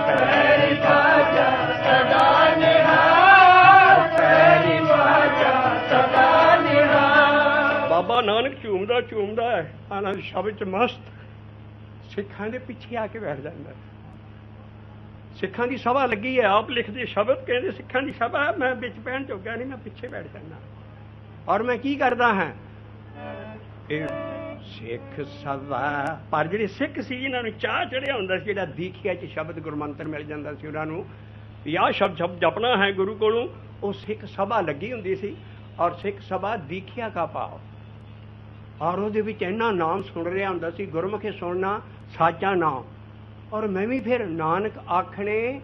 ਪੈਰੀ ਬਾਜਾ ਸਦਾ ਨਿਹਾਲ, ਪੈਰੀ ਬਾਜਾ ਸਦਾ ਨਿਹਾਲ। ਬਾਬਾ ਨਾਨਕ ਝੂਮਦਾ ਝੂਮਦਾ ਹੈ ਆਨੰਦ ਸ਼ਬਦ 'ਚ ਮਸਤ, ਸਿੱਖਾਂ ਦੇ ਪਿੱਛੇ ਆ ਕੇ ਬੈਠ ਜਾਂਦਾ। ਸਿੱਖਾਂ ਦੀ ਸਭਾ ਲੱਗੀ ਹੈ, ਆਪ ਲਿਖਦੇ ਸ਼ਬਦ, ਕਹਿੰਦੇ ਸਿੱਖਾਂ ਦੀ ਸਭਾ ਹੈ, ਮੈਂ ਵਿੱਚ ਪੈਣ ਚੁੱਕਿਆ ਨਹੀਂ, ਮੈਂ ਪਿੱਛੇ ਬੈਠ ਜਾਂਦਾ। ਔਰ ਮੈਂ ਕੀ ਕਰਦਾ ਹਾਂ? ਇਹ ਸਿੱਖ ਸਭਾ। ਪਰ ਜਿਹੜੇ ਸਿੱਖ ਸੀ ਇਹਨਾਂ ਨੂੰ ਚਾਹ ਚੜਿਆ ਹੁੰਦਾ ਸੀ, ਜਿਹੜਾ ਦੀਖਿਆ 'ਚ ਸ਼ਬਦ ਗੁਰਮੰਤਰ ਮਿਲ ਜਾਂਦਾ ਸੀ ਉਹਨਾਂ ਨੂੰ, ਵੀ ਆਹ ਸ਼ਬਦ ਜਪਣਾ ਹੈ ਗੁਰੂ ਕੋਲੋਂ। ਉਹ ਸਿੱਖ ਸਭਾ ਲੱਗੀ ਹੁੰਦੀ ਸੀ, ਔਰ ਸਿੱਖ ਸਭਾ ਦੀਖਿਆ ਕਾ ਭਾਵ, ਔਰ ਉਹਦੇ ਵਿੱਚ ਇੰਨਾ ਨਾਮ ਸੁਣ ਰਿਹਾ ਹੁੰਦਾ ਸੀ, ਗੁਰਮੁਖੀ ਸੁਣਨਾ ਸਾਚਾ ਨਾਮ। ਔਰ ਮੈਂ ਵੀ ਫਿਰ ਨਾਨਕ ਆਖਣੇ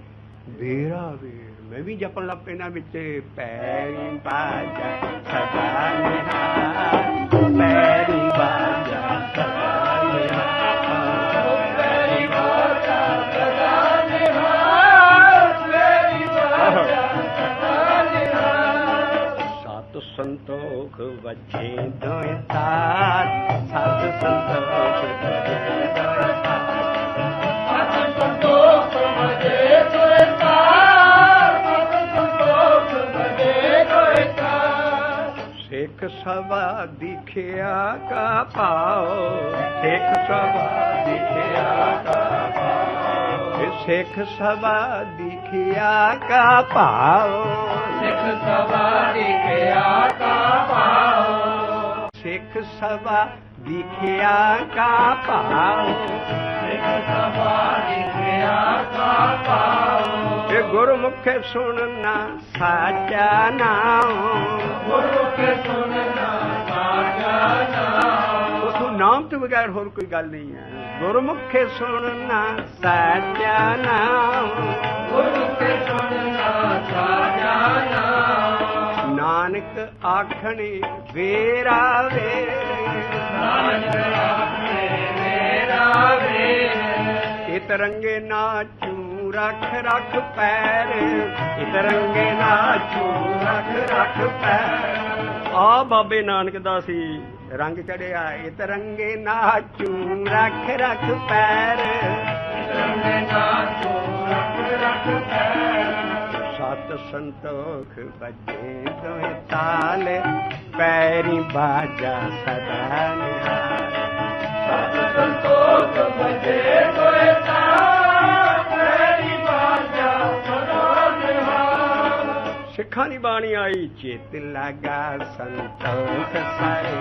ਬੇਰਾ ਵੇਰ, ਮੈਂ ਵੀ ਜਪਣ ਲੱਗ ਪੈਣਾ ਵਿੱਚ, ਪੈਰੀ ਬਾਜਾ ਸਦਾ ਨਿਹਾਲ, ਪੈਰੀ ਬਾਜਾ ਸਦਾ ਨਿਹਾਲ, ਪੈਰੀ ਬਾਜਾ ਸਦਾ ਨਿਹਾਲ, ਪੈਰੀ ਬਾਜਾ ਸਦਾ ਨਿਹਾਲ। संतोख बजे दोए तार साध संतोख बजे दोए साध संतोख बजे दोए तार साध संतोख बजे दोए तार सिख सभा दिखिया का पाओ सिख सभा दिखिया का सिख सभा दिखिया का पाओ सिख सभा दिखिया का पाओ सिख सभा दिखिया का पाओ सिख सभा दिखिया का पाओ गुरुमुख सुनना साचा नाम गुरु के सुनना साचा नाम उस नाम तो बगैर होर कोई गल नहीं है गुरुमुख सुनना साचा नाम गुरु के सुनना साचा नाम नानक आखणे वेरा वे नानक आखणे वेरा वे इत रंगे नाचू रख रख पैर इत रंगे नाचू रख रख पैर आ बाबे नानक दा सी रंग चढ़िया इत रंगे नाचू रख रख पैर इत रंगे नाचू रख रख पैर सत संतोख बजे दोए ताल पैरी बाजा सदा निहाल सत संतोख बजे दोए ताल पैरी बाजा सदा निहाल सिखां दी बाणी आई चेत लगा संतोख सारे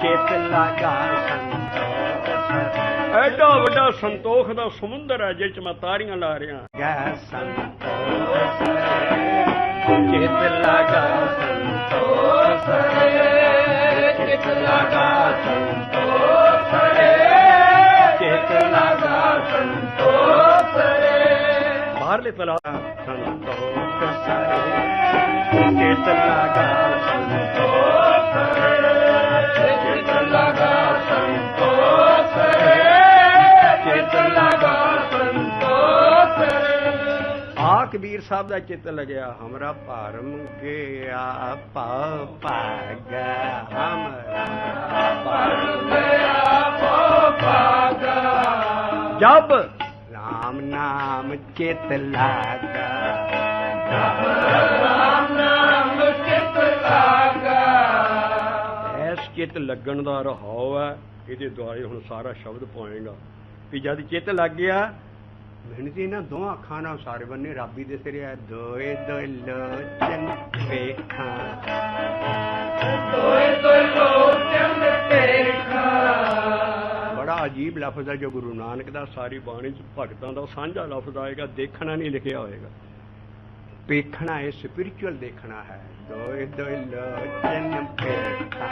चेत लगा संतोख सारे ਐਡਾ ਵੱਡਾ ਸੰਤੋਖ ਦਾ ਸਮੁੰਦਰ ਹੈ ਜਿਸ 'ਚ ਮੈਂ ਤਾਰੀਆਂ ਲਾ ਰਿਹਾ गा संतोख सारे चेत लगा संतोख सारे चित लगा संतोष रे चेत लगा संतोष रे ਬਾਹਰਲੇ ਤਲਾ संतोख सारे चेत लगा संतोष रे चित लगा संतोष रे चित लगा संतोष रे आ कबीर साहब का चित्त लग्या हमरा भरम गया पागा हमरा भरम गया भागा जब राम नाम चित लागा राम नाम चित लागा ਐਸ ਚਿੱਤ ਲੱਗਣ ਦਾ ਰਹਾਉ ਹੈ ਇਹਦੇ ਦੁਆਰੇ ਹੁਣ ਸਾਰਾ ਸ਼ਬਦ ਪਾਏਗਾ ਵੀ ਜਦ ਚਿੱਤ ਲੱਗ ਗਿਆ ਮੈਨੂੰ ਤੇ ਇਹਨਾਂ ਦੋਹਾਂ ਅੱਖਾਂ ਨਾਲ ਸਾਰੇ ਬੰਨੇ ਰੱਬੀ ਦਿਸ ਰਿਹਾ ਦੋਏ ਦੋਏ ਲੋਚਨ ਵੇਖਾਂ ਦੋਏ ਦੋਏ ਲੋਚਨ ਦੇਖਾ ਬੜਾ ਅਜੀਬ ਲਫ਼ਜ਼ ਹੈ ਜੋ ਗੁਰੂ ਨਾਨਕ ਦਾ ਸਾਰੀ ਬਾਣੀ ਚ ਭਗਤਾਂ ਦਾ ਸਾਂਝਾ ਲਫ਼ਜ਼ ਆਏਗਾ ਦੇਖਣਾ ਨਹੀਂ ਲਿਖਿਆ ਹੋਏਗਾ ਵੇਖਣਾ ਇਹ ਸਪਿਰਿਚੁਅਲ ਦੇਖਣਾ ਹੈ ਦੋਏ ਦੋਏ ਲੋਚਨ ਵੇਖਾਂ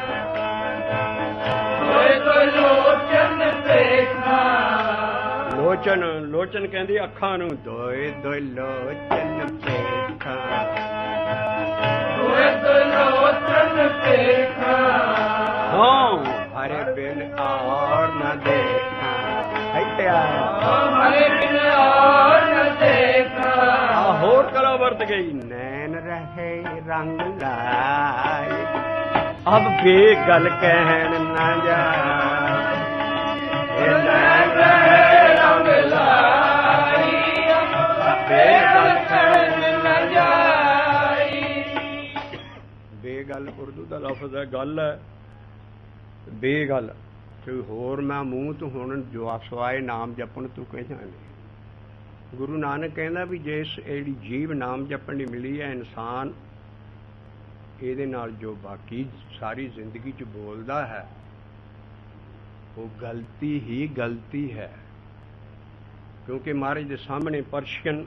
ਦੋਏ ਦੋਏ ਲੋਚਨ ਦੇਖਾ ਲੋਚਨ ਕਹਿੰਦੀ ਅੱਖਾਂ ਨੂੰ ਦੋਏ ਦੋਏ ਲੋਚਨ ਵੇਖਾਂ ਦੋਏ ਦੋਏ ਲੋਚਨ ਦੇਖਾ ਹਾਂ ਹਰੇ ਬਿਨ ਔਰ ਨ ਦੇਖਾਂ ਇੱਥੇ ਆ ਹਰੇ ਬਿਨ ਔਰ ਨ ਦੇਖਾ ਹੋਰ ਕਲਾ ਵਰਤ ਗਈ नैन रहे रंग लाए अब बेगल कहन न जाए ਨੈਣ ਰਹੇ ਰੰਗ ਲਾਈ ਬੇਗਲ ਕਹਿਣ ਨ ਜਾਈ बेगल ਉਰਦੂ ਦਾ ਲਫ਼ਜ਼ ਹੈ ਗੱਲ ਹੈ ਬੇਗਲ ਕੋਈ ਹੋਰ ਮੈਂ ਮੂੰਹ ਤੋਂ ਹੁਣ ਜੋ ਸਵਾਏ ਨਾਮ ਜਪਣ ਤੂੰ ਕਹਿ ਜਾਣੇ ਗੁਰੂ ਨਾਨਕ ਕਹਿੰਦਾ ਵੀ ਜੇ ਜਿਹੜੀ ਜੀਵ ਨਾਮ ਜਪਣ ਦੀ ਮਿਲੀ ਹੈ ਇਨਸਾਨ ਇਹਦੇ ਨਾਲ ਜੋ ਬਾਕੀ ਸਾਰੀ ਜ਼ਿੰਦਗੀ 'ਚ ਬੋਲਦਾ ਹੈ ਉਹ ਗਲਤੀ ਹੀ ਗਲਤੀ ਹੈ ਕਿਉਂਕਿ ਮਹਾਰਾਜ ਦੇ ਸਾਹਮਣੇ ਪਰਸ਼ੀਅਨ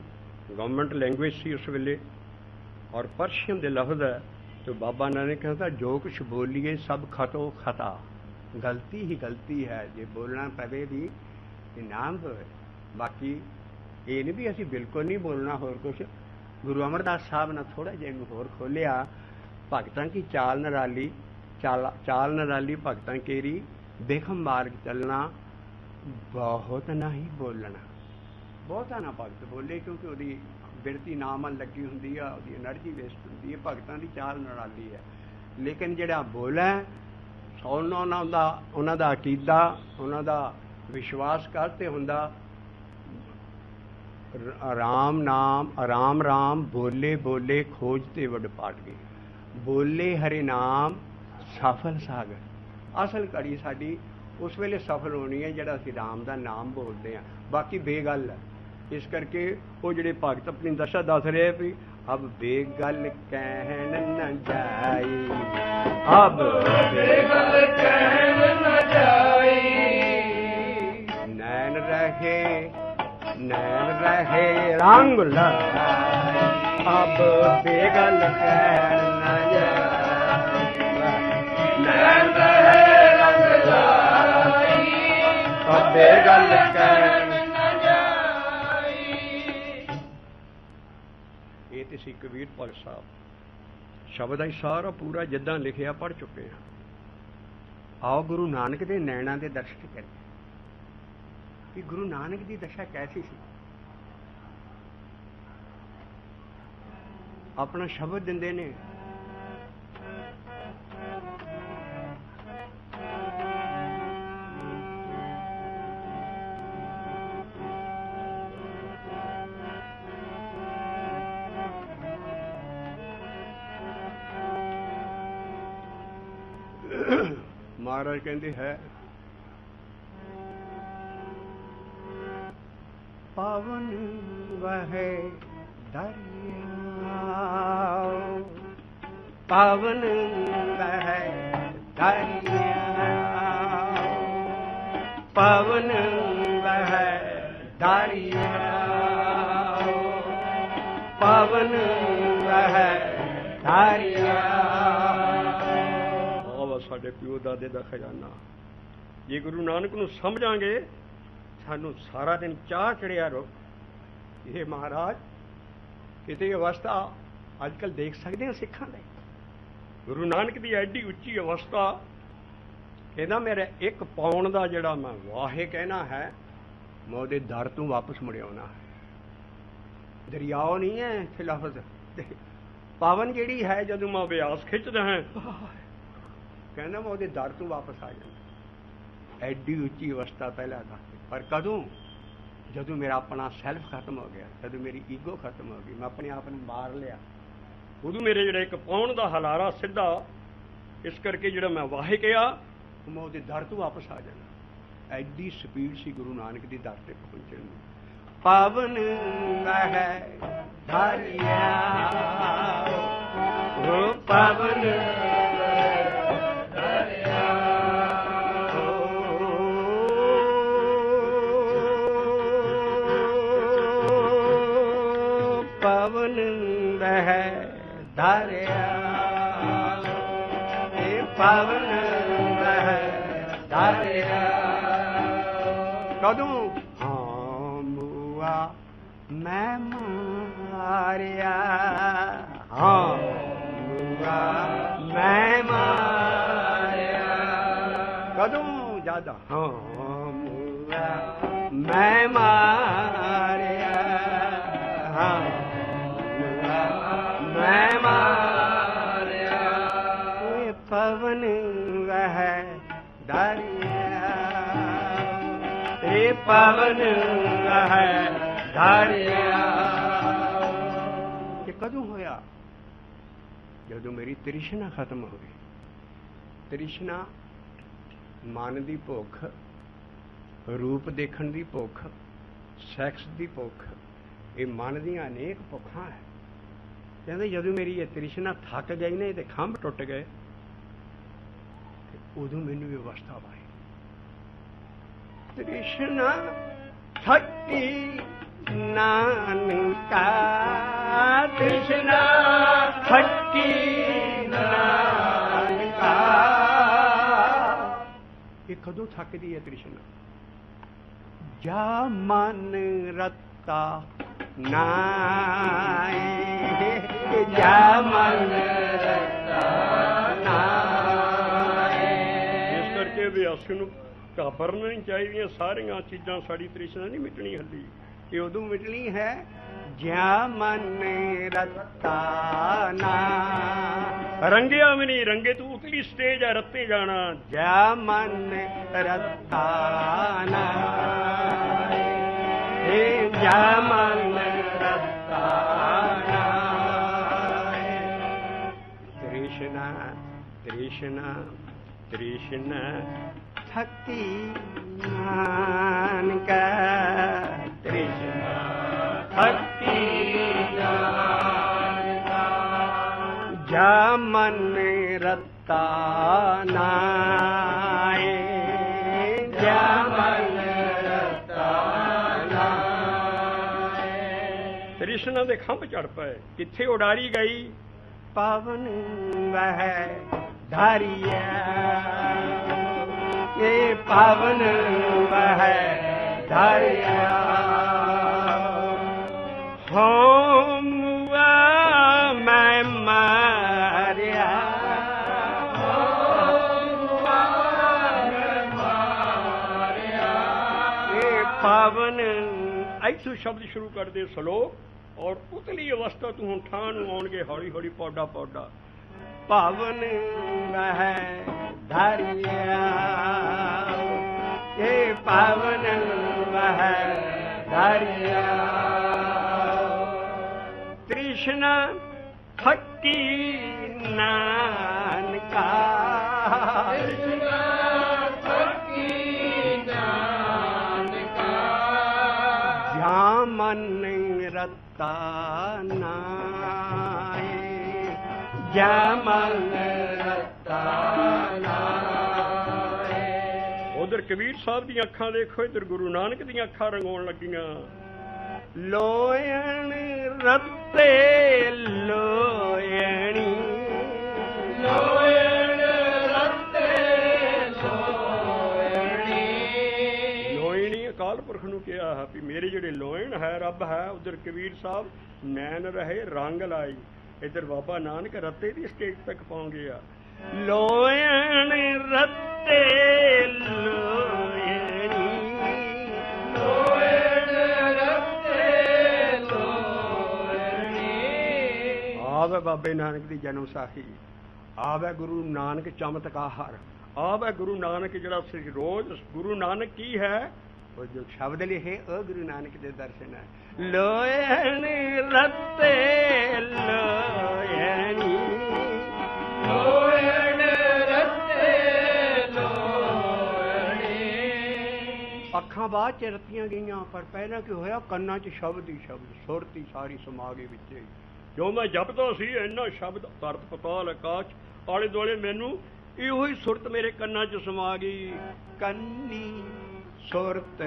ਗਵਰਨਮੈਂਟ ਲੈਂਗੁਏਜ ਸੀ ਉਸ ਵੇਲੇ ਔਰ ਪਰਸ਼ੀਅਨ ਦੇ ਲਫ਼ਜ਼ ਹੈ ਤੇ ਬਾਬਾ ਨਾਨਕ ਕਹਿੰਦਾ ਜੋ ਕੁਛ ਬੋਲੀਏ ਸਭ ਖਤੋ ਖਤਾ ਗਲਤੀ ਹੀ ਗਲਤੀ ਹੈ ਜੇ ਬੋਲਣਾ ਪਵੇ ਵੀ ਇਨਾਮ ਹੋਵੇ ਬਾਕੀ ਇਹ ਨਹੀਂ ਵੀ ਅਸੀਂ ਬਿਲਕੁਲ ਨਹੀਂ ਬੋਲਣਾ ਹੋਰ ਕੁਛ ਗੁਰੂ ਅਮਰਦਾਸ ਸਾਹਿਬ ਨੇ ਥੋੜਾ ਜਿਹਾ ਇਹਨੂੰ ਹੋਰ ਖੋਲਿਆ ਭਗਤਾਂ ਕੀ ਚਾਲ ਨਿਰਾਲੀ ਚਾਲ ਨਿਰਾਲੀ ਭਗਤਾਂ ਕੇਰੀ ਦੇਖਮ ਮਾਰਗ ਚੱਲਣਾ ਬਹੁਤ ਨਹੀਂ ਬੋਲਣਾ ਬਹੁਤਾ ਨਾ ਭਗਤ ਬੋਲੇ ਕਿਉਂਕਿ ਉਹਦੀ ਬਿਰਤੀ ਨਾਮ ਲੱਗੀ ਹੁੰਦੀ ਆ ਉਹਦੀ એનર્ਜੀ ਵੇਸਟ ਹੁੰਦੀ ਹੈ ਭਗਤਾਂ ਦੀ ਚਾਲ ਨਿਰਾਲੀ ਹੈ ਲੇਕਿਨ ਜਿਹੜਾ ਬੋਲ ਹੈ ਉਹਨਾਂ ਦਾ ਅਕੀਦਾ, ਉਹਨਾਂ ਦਾ ਵਿਸ਼ਵਾਸ ਕਰਤੇ ਹੁੰਦਾ ਰਾਮ ਨਾਮ ਰਾਮ ਰਾਮ ਬੋਲੇ ਬੋਲੇ ਖੋਜ ਤੇ ਵਡ ਪਾਟ ਗਈ, ਬੋਲੇ ਹਰੇ ਨਾਮ ਸਫਲ ਸਾਗਰ। ਅਸਲ ਘੜੀ ਸਾਡੀ ਉਸ ਵੇਲੇ ਸਫਲ ਹੋਣੀ ਹੈ ਜਿਹੜਾ ਅਸੀਂ ਰਾਮ ਦਾ ਨਾਮ ਬੋਲਦੇ ਹਾਂ, ਬਾਕੀ ਬੇਗਲ ਹੈ। ਇਸ ਕਰਕੇ ਉਹ ਜਿਹੜੇ ਭਗਤ ਆਪਣੀ ਦਸ਼ਾ ਦੱਸ ਰਹੇ ਵੀ ਅਬ ਬੇਗਲ ਕਹਿਣ ਨ ਜਾਈ, ਅਬ ਬੇਗਲ ਕਹਿਣ ਨ ਜਾਈ, ਨੈਣ ਰਹੇ ਰੰਗ ਲਾਈ, ਅਬ ਬੇਗਲ ਕਹਿਣ ਨ ਜਾਈ, ਨੈਣ ਰਹੇ ਰੰਗ ਲਾਈ, ਅਬ ਬੇਗਲ ਕਹਿਣ। ਇਹ ਤੇ ਸੀ ਕਬੀਰ ਭਗਤ ਸਾਹਿਬ, ਸ਼ਬਦ ਹੀ ਸਾਰਾ ਪੂਰਾ ਜਿੱਦਾਂ ਲਿਖਿਆ ਪੜ੍ਹ ਚੁੱਕੇ ਹਾਂ। ਆਓ ਗੁਰੂ ਨਾਨਕ ਦੇ ਨੈਣਾਂ ਦੇ ਦਰਸ਼ਨ ਕਰੀਏ ਕਿ ਗੁਰੂ ਨਾਨਕ ਦੀ ਦਸ਼ਾ ਕੈਸੀ ਸੀ। ਆਪਣਾ ਸ਼ਬਦ ਦਿੰਦੇ ਨੇ, ਮਹਾਰਾਜ ਕਹਿੰਦੇ ਹੈ ਪਾਵਨ ਵਹੈ ਦਰਿਆ, ਪਾਵਨ ਵਹੈ ਦਰਿਆ, ਪਾਵਨ ਵਹੈ ਦਰਿਆ, ਪਾਵਨ ਵਹੈ ਦਰਿਆ। ਸਾਡੇ ਪਿਓ ਦਾਦੇ ਦਾ ਖਜ਼ਾਨਾ। ਜੇ ਗੁਰੂ ਨਾਨਕ ਨੂੰ ਸਮਝਾਂਗੇ ਸਾਨੂੰ ਸਾਰਾ ਦਿਨ ਚਾਹ ਚੜਿਆ ਰੋ। ਇਹ ਮਹਾਰਾਜ ਕਿਤੇ ਅਵਸਥਾ ਅੱਜ ਕੱਲ੍ਹ ਦੇਖ ਸਕਦੇ ਹਾਂ ਸਿੱਖਾਂ ਦੇ। ਗੁਰੂ ਨਾਨਕ ਦੀ ਐਡੀ ਉੱਚੀ ਅਵਸਥਾ, ਕਹਿੰਦਾ ਮੇਰਾ ਇੱਕ ਪਾਉਣ ਦਾ ਜਿਹੜਾ ਮੈਂ ਵਾਹੇ ਕਹਿਣਾ ਹੈ, ਮੈਂ ਉਹਦੇ ਦਰ ਤੋਂ ਵਾਪਸ ਮੁੜ ਆਉਣਾ ਹੈ। ਦਰਿਆਓ ਨਹੀਂ ਹੈ ਇੱਥੇ ਲਫ਼ਜ਼। ਪਾਵਨ ਜਿਹੜੀ ਹੈ ਜਦੋਂ ਮੈਂ ਅਭਿਆਸ ਖਿੱਚਦਾ ਹਾਂ, ਕਹਿੰਦਾ ਮੈਂ ਉਹਦੇ ਦਰ ਤੋਂ ਵਾਪਸ ਆ ਜਾਂਦਾ। ਐਡੀ ਉੱਚੀ ਅਵਸਥਾ ਪਹਿਲਾਂ ਦਾ, ਪਰ ਕਦੋਂ? ਜਦੋਂ ਮੇਰਾ ਆਪਣਾ ਸੈਲਫ ਖਤਮ ਹੋ ਗਿਆ, ਜਦੋਂ ਮੇਰੀ ਈਗੋ ਖਤਮ ਹੋ ਗਈ, ਮੈਂ ਆਪਣੇ ਆਪ ਨੂੰ ਮਾਰ ਲਿਆ, ਉਦੋਂ ਮੇਰੇ ਜਿਹੜਾ ਇੱਕ ਪਾਉਣ ਦਾ ਹਲਾਰਾ ਸਿੱਧਾ। ਇਸ ਕਰਕੇ ਜਿਹੜਾ ਮੈਂ ਵਾਹੇ ਕਿਹਾ, ਮੈਂ ਉਹਦੇ ਦਰ ਤੋਂ ਵਾਪਸ ਆ ਜਾਣਾ। ਐਡੀ ਸਪੀਡ ਸੀ ਗੁਰੂ ਨਾਨਕ ਦੀ ਦਰ ਤੇ ਪਹੁੰਚਣ ਨੂੰ। ਪਾਵਨ ਹੈ ਧਾਰਿਆ, ਉਹ ਪਾਵਨ ਪਾਵਨ ਵਹਿ ਧਾਰਿਆ, ਇਹ ਪਾਵਨ ਵਹਿ ਧਾਰਿਆ। ਕਦੋਂ? ਹਾਂ ਮੂਆ ਮੈਂ ਮਾਰਿਆ, ਹਾਂ ਮੂਆ ਮੈਂ ਮਾਰਿਆ। ਕਦੋਂ? ਜਦ ਹਾਂ ਮੂਆ ਮੈਂ ਮਾਰਿਆ, ਹਾਂ ਮੈਂ ਮਾਰਿਆ। ਇਹ ਪਵਨ ਵਹਿ ਧਾਰਿਆ, ਇਹ ਪਵਨ ਵਹਿ ਧਾਰਿਆ। ਇਹ ਕਦੋਂ ਹੋਇਆ? ਜਦੋਂ ਮੇਰੀ ਤ੍ਰਿਸ਼ਨਾ ਖਤਮ ਹੋ ਗਈ। ਤ੍ਰਿਸ਼ਨਾ ਮਨ ਦੀ ਭੁੱਖ, ਰੂਪ ਦੇਖਣ ਦੀ ਭੁੱਖ, ਸੈਕਸ ਦੀ ਭੁੱਖ, ਇਹ ਮਨ ਦੀਆਂ ਅਨੇਕ ਭੁੱਖਾਂ ਹੈ। ਕਹਿੰਦੇ ਜਦੋਂ ਮੇਰੀ ਇਹ ਤ੍ਰਿਸ਼ਨਾ ਥੱਕ ਗਈ ਨਾ, ਇਹਦੇ ਖੰਭ ਟੁੱਟ ਗਏ, ਉਦੋਂ ਮੈਨੂੰ ਇਹ ਅਵਸਥਾ ਆਈ। ਤ੍ਰਿਸ਼ਨਾ ਥੱਕੀ ਨਾਨਕਾ, ਤ੍ਰਿਸ਼ਨਾ ਥੱਕੀ ਨਾਨਕਾ। ਇਹ ਕਦੋਂ ਥੱਕਦੀ ਹੈ ਤ੍ਰਿਸ਼ਨਾ? ਜਾ ਮਨ ਰਤਾ ਨਾਏ, ਜਾ ਮਨ ਰਤਾ ਨਾਏ। ਇਸ ਕਰਕੇ ਅਭਿਆਸੀ ਨੂੰ ਘਾਬਰਨਾ ਨਹੀਂ ਚਾਹੀਦੀਆਂ। ਸਾਰੀਆਂ ਚੀਜ਼ਾਂ ਸਾਡੀ ਤ੍ਰਿਸ਼ਨਾ ਨਹੀਂ ਮਿਟਣੀ ਹੱਲੀ। ये उदू मिटनी है ज्या मन रत्ता ना रंगिया भी नहीं, रंगे तू उतली स्टेज है, रत्ते जाना। ज्या मन रत्ता ना ज्या मन रत्ता ना तृष्णा तृष्णा तृष्णा थकी मान का तृष्णा थकी जा मन रत्ता नाए जा मन रत्ता नाए ਤ੍ਰਿਸ਼ਨਾ ਦੇ ਖੰਭ ਚੜ ਪਏ, ਕਿੱਥੇ ਉਡਾਰੀ ਗਈ। पावन वह धारिया ये पावन वह धारिया होम मैं मारिया ये पावन ऐसू शब्द शुरू कर दे श्लोक। और उतली अवस्था तू ਹੁਣ ਠਾਂ ਨੂੰ ਆਉਣਗੇ ਹੌਲੀ ਹੌਲੀ ਪੌਡਾ ਪੌਡਾ। पावन वह धारिया ये पावन वह धारिया तृष्णा थकी नानका ज्या मन रत्ता नाए ज्या मन रत्ता नाए। ਉਧਰ ਕਬੀਰ ਸਾਹਿਬ ਦੀਆਂ ਅੱਖਾਂ ਦੇਖੋ, ਇੱਧਰ ਗੁਰੂ ਨਾਨਕ ਦੀਆਂ ਅੱਖਾਂ ਰੰਗਾਉਣ ਲੱਗੀਆਂ। ਲੋਇਣ ਰੱਤੇ ਲੋਇਣੀ ਲੋਇਣ ਰੱਤੇ ਲੋਇਣੀ ਲੋਇਣੀ ਅਕਾਲ ਪੁਰਖ ਨੂੰ ਕਿਹਾ ਹੈ ਵੀ ਮੇਰੇ ਜਿਹੜੇ ਲੋਇਣ ਹੈ ਰੱਬ ਹੈ। ਉਧਰ ਕਬੀਰ ਸਾਹਿਬ ਨੈਣ ਰਹੇ ਰੰਗ ਲਾਈ, ਇੱਧਰ ਬਾਬਾ ਨਾਨਕ ਰੱਤੇ ਦੀ ਸਟੇਜ ਤੱਕ ਪਹੁੰਚ ਗਿਆ। ਲੋਇਣ ਰੱਤੇ ਲੋਇਣੀ ਲੋਇਣ ਰੱਤੇ ਲੋਇਣੀ ਆਵੇ ਬਾਬੇ ਨਾਨਕ ਦੀ ਜਨਮ ਸਾਖੀ, ਆਵੇ ਗੁਰੂ ਨਾਨਕ ਚਮਤਕਾਰ, ਆਵੇ ਗੁਰੂ ਨਾਨਕ ਜਿਹੜਾ ਰੋਜ਼ ਗੁਰੂ ਨਾਨਕ ਕੀ ਹੈ वो जो शब्द लिखे ओ गुरु नानक के दर्शन है लोयन रत्ते लोयनी लोयन रत्ते लोयनी ਅੱਖਾਂ ਬਾਅਦ ਚ ਰਤੀਆਂ ਗਈਆਂ, ਪਰ ਪਹਿਲਾਂ ਕੀ ਹੋਇਆ ਕੰਨਾਂ 'ਚ ਸ਼ਬਦ ਹੀ ਸ਼ਬਦ, ਸੁਰਤੀ ਸਾਰੀ ਸਮਾ ਗਈ ਵਿੱਚ। ਜੋ ਮੈਂ ਜਪਦਾ ਸੀ ਇੰਨਾ ਸ਼ਬਦ ਧਰਤ ਪਤਾਲ ਆਕਾਸ਼ ਆਲੇ ਦੁਆਲੇ, ਮੈਨੂੰ ਇਹੋ ਹੀ ਸੁਰਤ ਮੇਰੇ ਕੰਨਾਂ 'ਚ ਸਮਾ ਗਈ। ਕੰਨੀ ਸੁਰਤ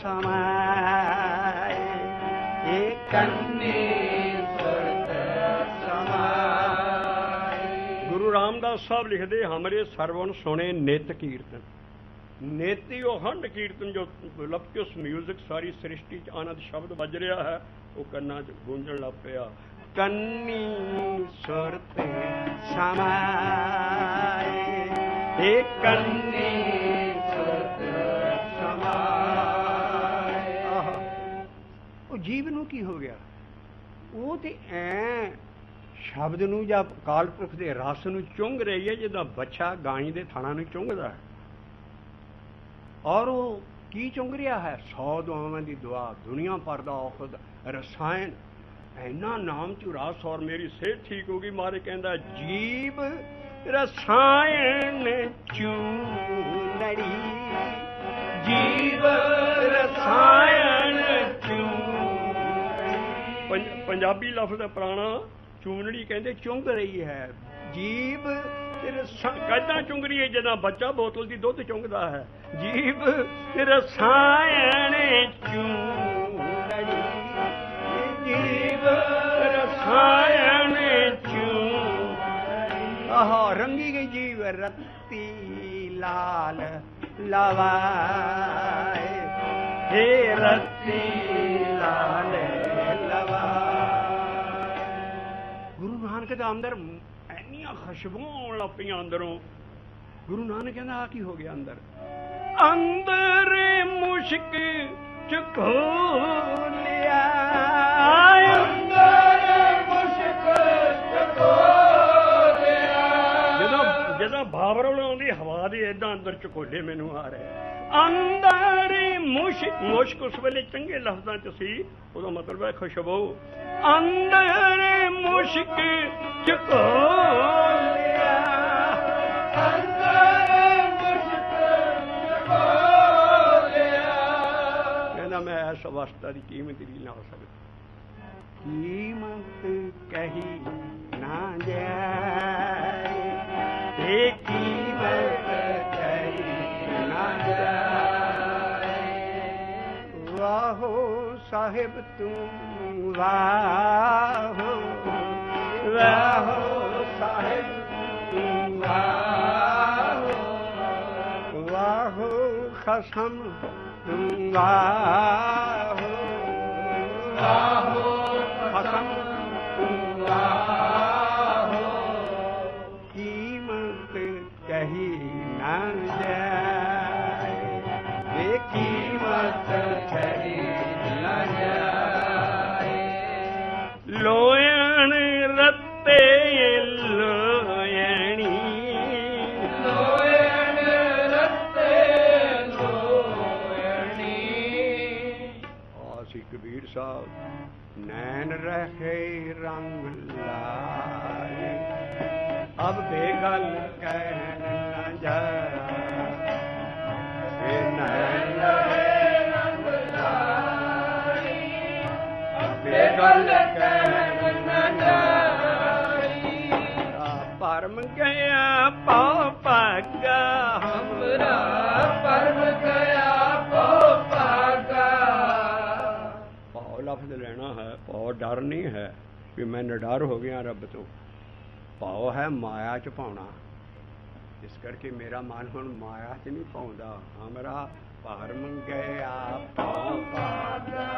ਸਮਾਏ ਇਹ ਕੰਨੀ ਸੁਰਤ ਸਮਾਏ। ਗੁਰੂ ਰਾਮਦਾਸ ਸਾਹਿਬ ਲਿਖਦੇ ਹਮਰੇ ਸਰਵਣ ਸੁਣੇ ਨਿਤ ਕੀਰਤਨ। ਨੇਤੀ ਉਹ ਹੰਡ ਕੀਰਤਨ ਜੋ ਲਪਕਿਉਸ ਮਿਊਜ਼ਿਕ ਸਾਰੀ ਸ੍ਰਿਸ਼ਟੀ 'ਚ ਆਨੰਦ ਸ਼ਬਦ ਵੱਜ ਰਿਹਾ ਹੈ, ਉਹ ਕੰਨਾਂ 'ਚ ਗੂੰਜਣ ਲੱਗ ਪਿਆ। ਕੰਨੀ ਸੁਰਤ ਸਮਾਏ ਇਹ ਕੰਨੀ ਸੁਰਤ ਸਮਾਏ। ਉਹ ਜੀਵ ਨੂੰ ਕੀ ਹੋ ਗਿਆ? ਉਹ ਤੇ ਐ ਸ਼ਬਦ ਨੂੰ ਜਾਂ ਅਕਾਲ ਪੁਰਖ ਦੇ ਰਸ ਨੂੰ ਚੁੰਘ ਰਹੀ ਹੈ ਜਿੱਦਾਂ ਬੱਚਾ ਗਾਈ ਦੇ ਥਣਾ ਨੂੰ ਚੁੰਘਦਾ ਹੈ। ਔਰ ਉਹ ਕੀ ਚੁੰਘ ਰਿਹਾ ਹੈ? 100 ਦੁਆਵਾਂ ਦੀ ਦੁਆ, ਦੁਨੀਆ ਭਰ ਦਾ ਔਖਦ ਰਸਾਇਣ, ਇੰਨਾ ਨਾਮ ਚ ਰਸ। ਔਰ ਮੇਰੀ ਸਿਹਤ ਠੀਕ ਹੋ ਗਈ। ਮਾਰੇ ਕਹਿੰਦਾ ਜੀਵ ਰਸਾਇਣ ਚੂਨੜੀ ਜੀਵ ਰਸਾਇਣ ਚੂਨੜੀ। ਪੰਜਾਬੀ ਲਫ਼ਜ਼ ਹੈ ਪੁਰਾਣਾ, ਚੂਨੜੀ ਕਹਿੰਦੇ ਚੁੰਘ ਰਹੀ ਹੈ। ਜੀਵ ਕਿੱਦਾਂ ਚੁੰਘ ਰਹੀ ਹੈ? ਜਦੋਂ ਬੱਚਾ ਬੋਤਲ ਦੀ ਦੁੱਧ ਚੁੰਘਦਾ ਹੈ। ਜੀਵ ਰਸਾਇਣ ਚੂਨੜੀ ਜੀਵ ਰਸਾਇਣ ਚੂਨੜੀ। ਆਹ ਰੰਗੀ ਗਈ ਜੀਵ ਰੱਤੀ ਲਾਲ ਲਵਾਏ ਹੇ ਰੱਤੀ ਲਾਲ ਲਵਾਏ। ਗੁਰੂ ਨਾਨਕ ਦਾ ਅੰਦਰ ਇੰਨੀਆਂ ਖੁਸ਼ਬੂਆਂ ਆਉਣ ਲੱਗ ਪਈਆਂ ਅੰਦਰੋਂ। ਗੁਰੂ ਨਾਨਕ ਕਹਿੰਦਾ ਆ ਕੀ ਹੋ ਗਿਆ ਅੰਦਰ? ਅੰਦਰ ਮੁਸ਼ਕ ਚਕੋਰ ਜਿੱਦਾਂ ਬਾਬਰੋਂ ਆਉਂਦੀ ਹਵਾ ਦੇ ਏਦਾਂ ਅੰਦਰ ਝਕੋਲੇ ਮੈਨੂੰ ਆ ਰਹੇ ਅੰਦਰ ਮੁਸ਼ਕ ਮੁਸ਼ਕ ਉਸ ਵੇਲੇ ਚੰਗੇ ਲਫ਼ਜ਼ਾਂ ਚ ਸੀ ਉਹਦਾ ਮਤਲਬ ਹੈ ਖੁਸ਼ਬੂ ਅੰਦਰ ਮੁਸ਼ਕ ਝਕੋਲਿਆ ਕਹਿੰਦਾ ਮੈਂ ਇਸ ਅਵਸਥਾ ਦੀ ਕੀਮਤ ਵੀ ਨਾ ਹੋ ਸਕਦੀ ਕੀਮਤ ਕਹੀ ਨਾ ਜਾਏ ਤੇ ਕੀਮਤ ਕਹੀ ਨਾ ਜਾਏ ਵਾਹੋ ਸਾਹਿਬ ਤੂੰ ਵਾਹੋ ਵਾਹੋ ਸਾਹਿਬ ਤੂੰ ਵਾਹੋ ਵਾਹੋ ਖਸਮ ਤੂੰ ਵਾਹੋ ਵਾਹੋ ਖਸਮ ਤੂੰ ਵਾਹੋ ਕੀਮਤ ਕਹੀ ਨਾ ਜਾਏ ਵੇ ਕੀਮਤ ਕਹੀ ਨਾ ਜਾਏ ਲੋਇਣ ਰੱਤੇ ਲੋਇਣੀ ਲੋਇਣ ਰੱਤੇ ਲੋਇਣੀ ਆਸੀ ਕਬੀਰ ਸਾਹਿਬ नैन रहे रंग लाए अब बेगल कहन न जाए नैन रहे रंग लाए अब बेगल कहन न जाए परम गया पाव पागा हमरा परम गया पो पागा ਭਾਵ ਲਫ਼ਜ਼ ਲੈਣਾ ਹੈ ਭਾਵ ਡਰ ਨਹੀਂ ਹੈ ਕਿ ਮੈਂ ਨਿਡਰ ਹੋ ਗਿਆ ਰੱਬ ਤੋਂ ਭਾਵ ਹੈ ਮਾਇਆ ਚ ਪਾਉਣਾ ਇਸ ਕਰਕੇ ਮੇਰਾ ਮਨ ਹੁਣ ਮਾਇਆ ਚ ਨਹੀਂ ਪਾਉਂਦਾ ਹਮਰਾ ਭਰਮ ਗਿਆ ਪਾਉ ਪਾਗਾ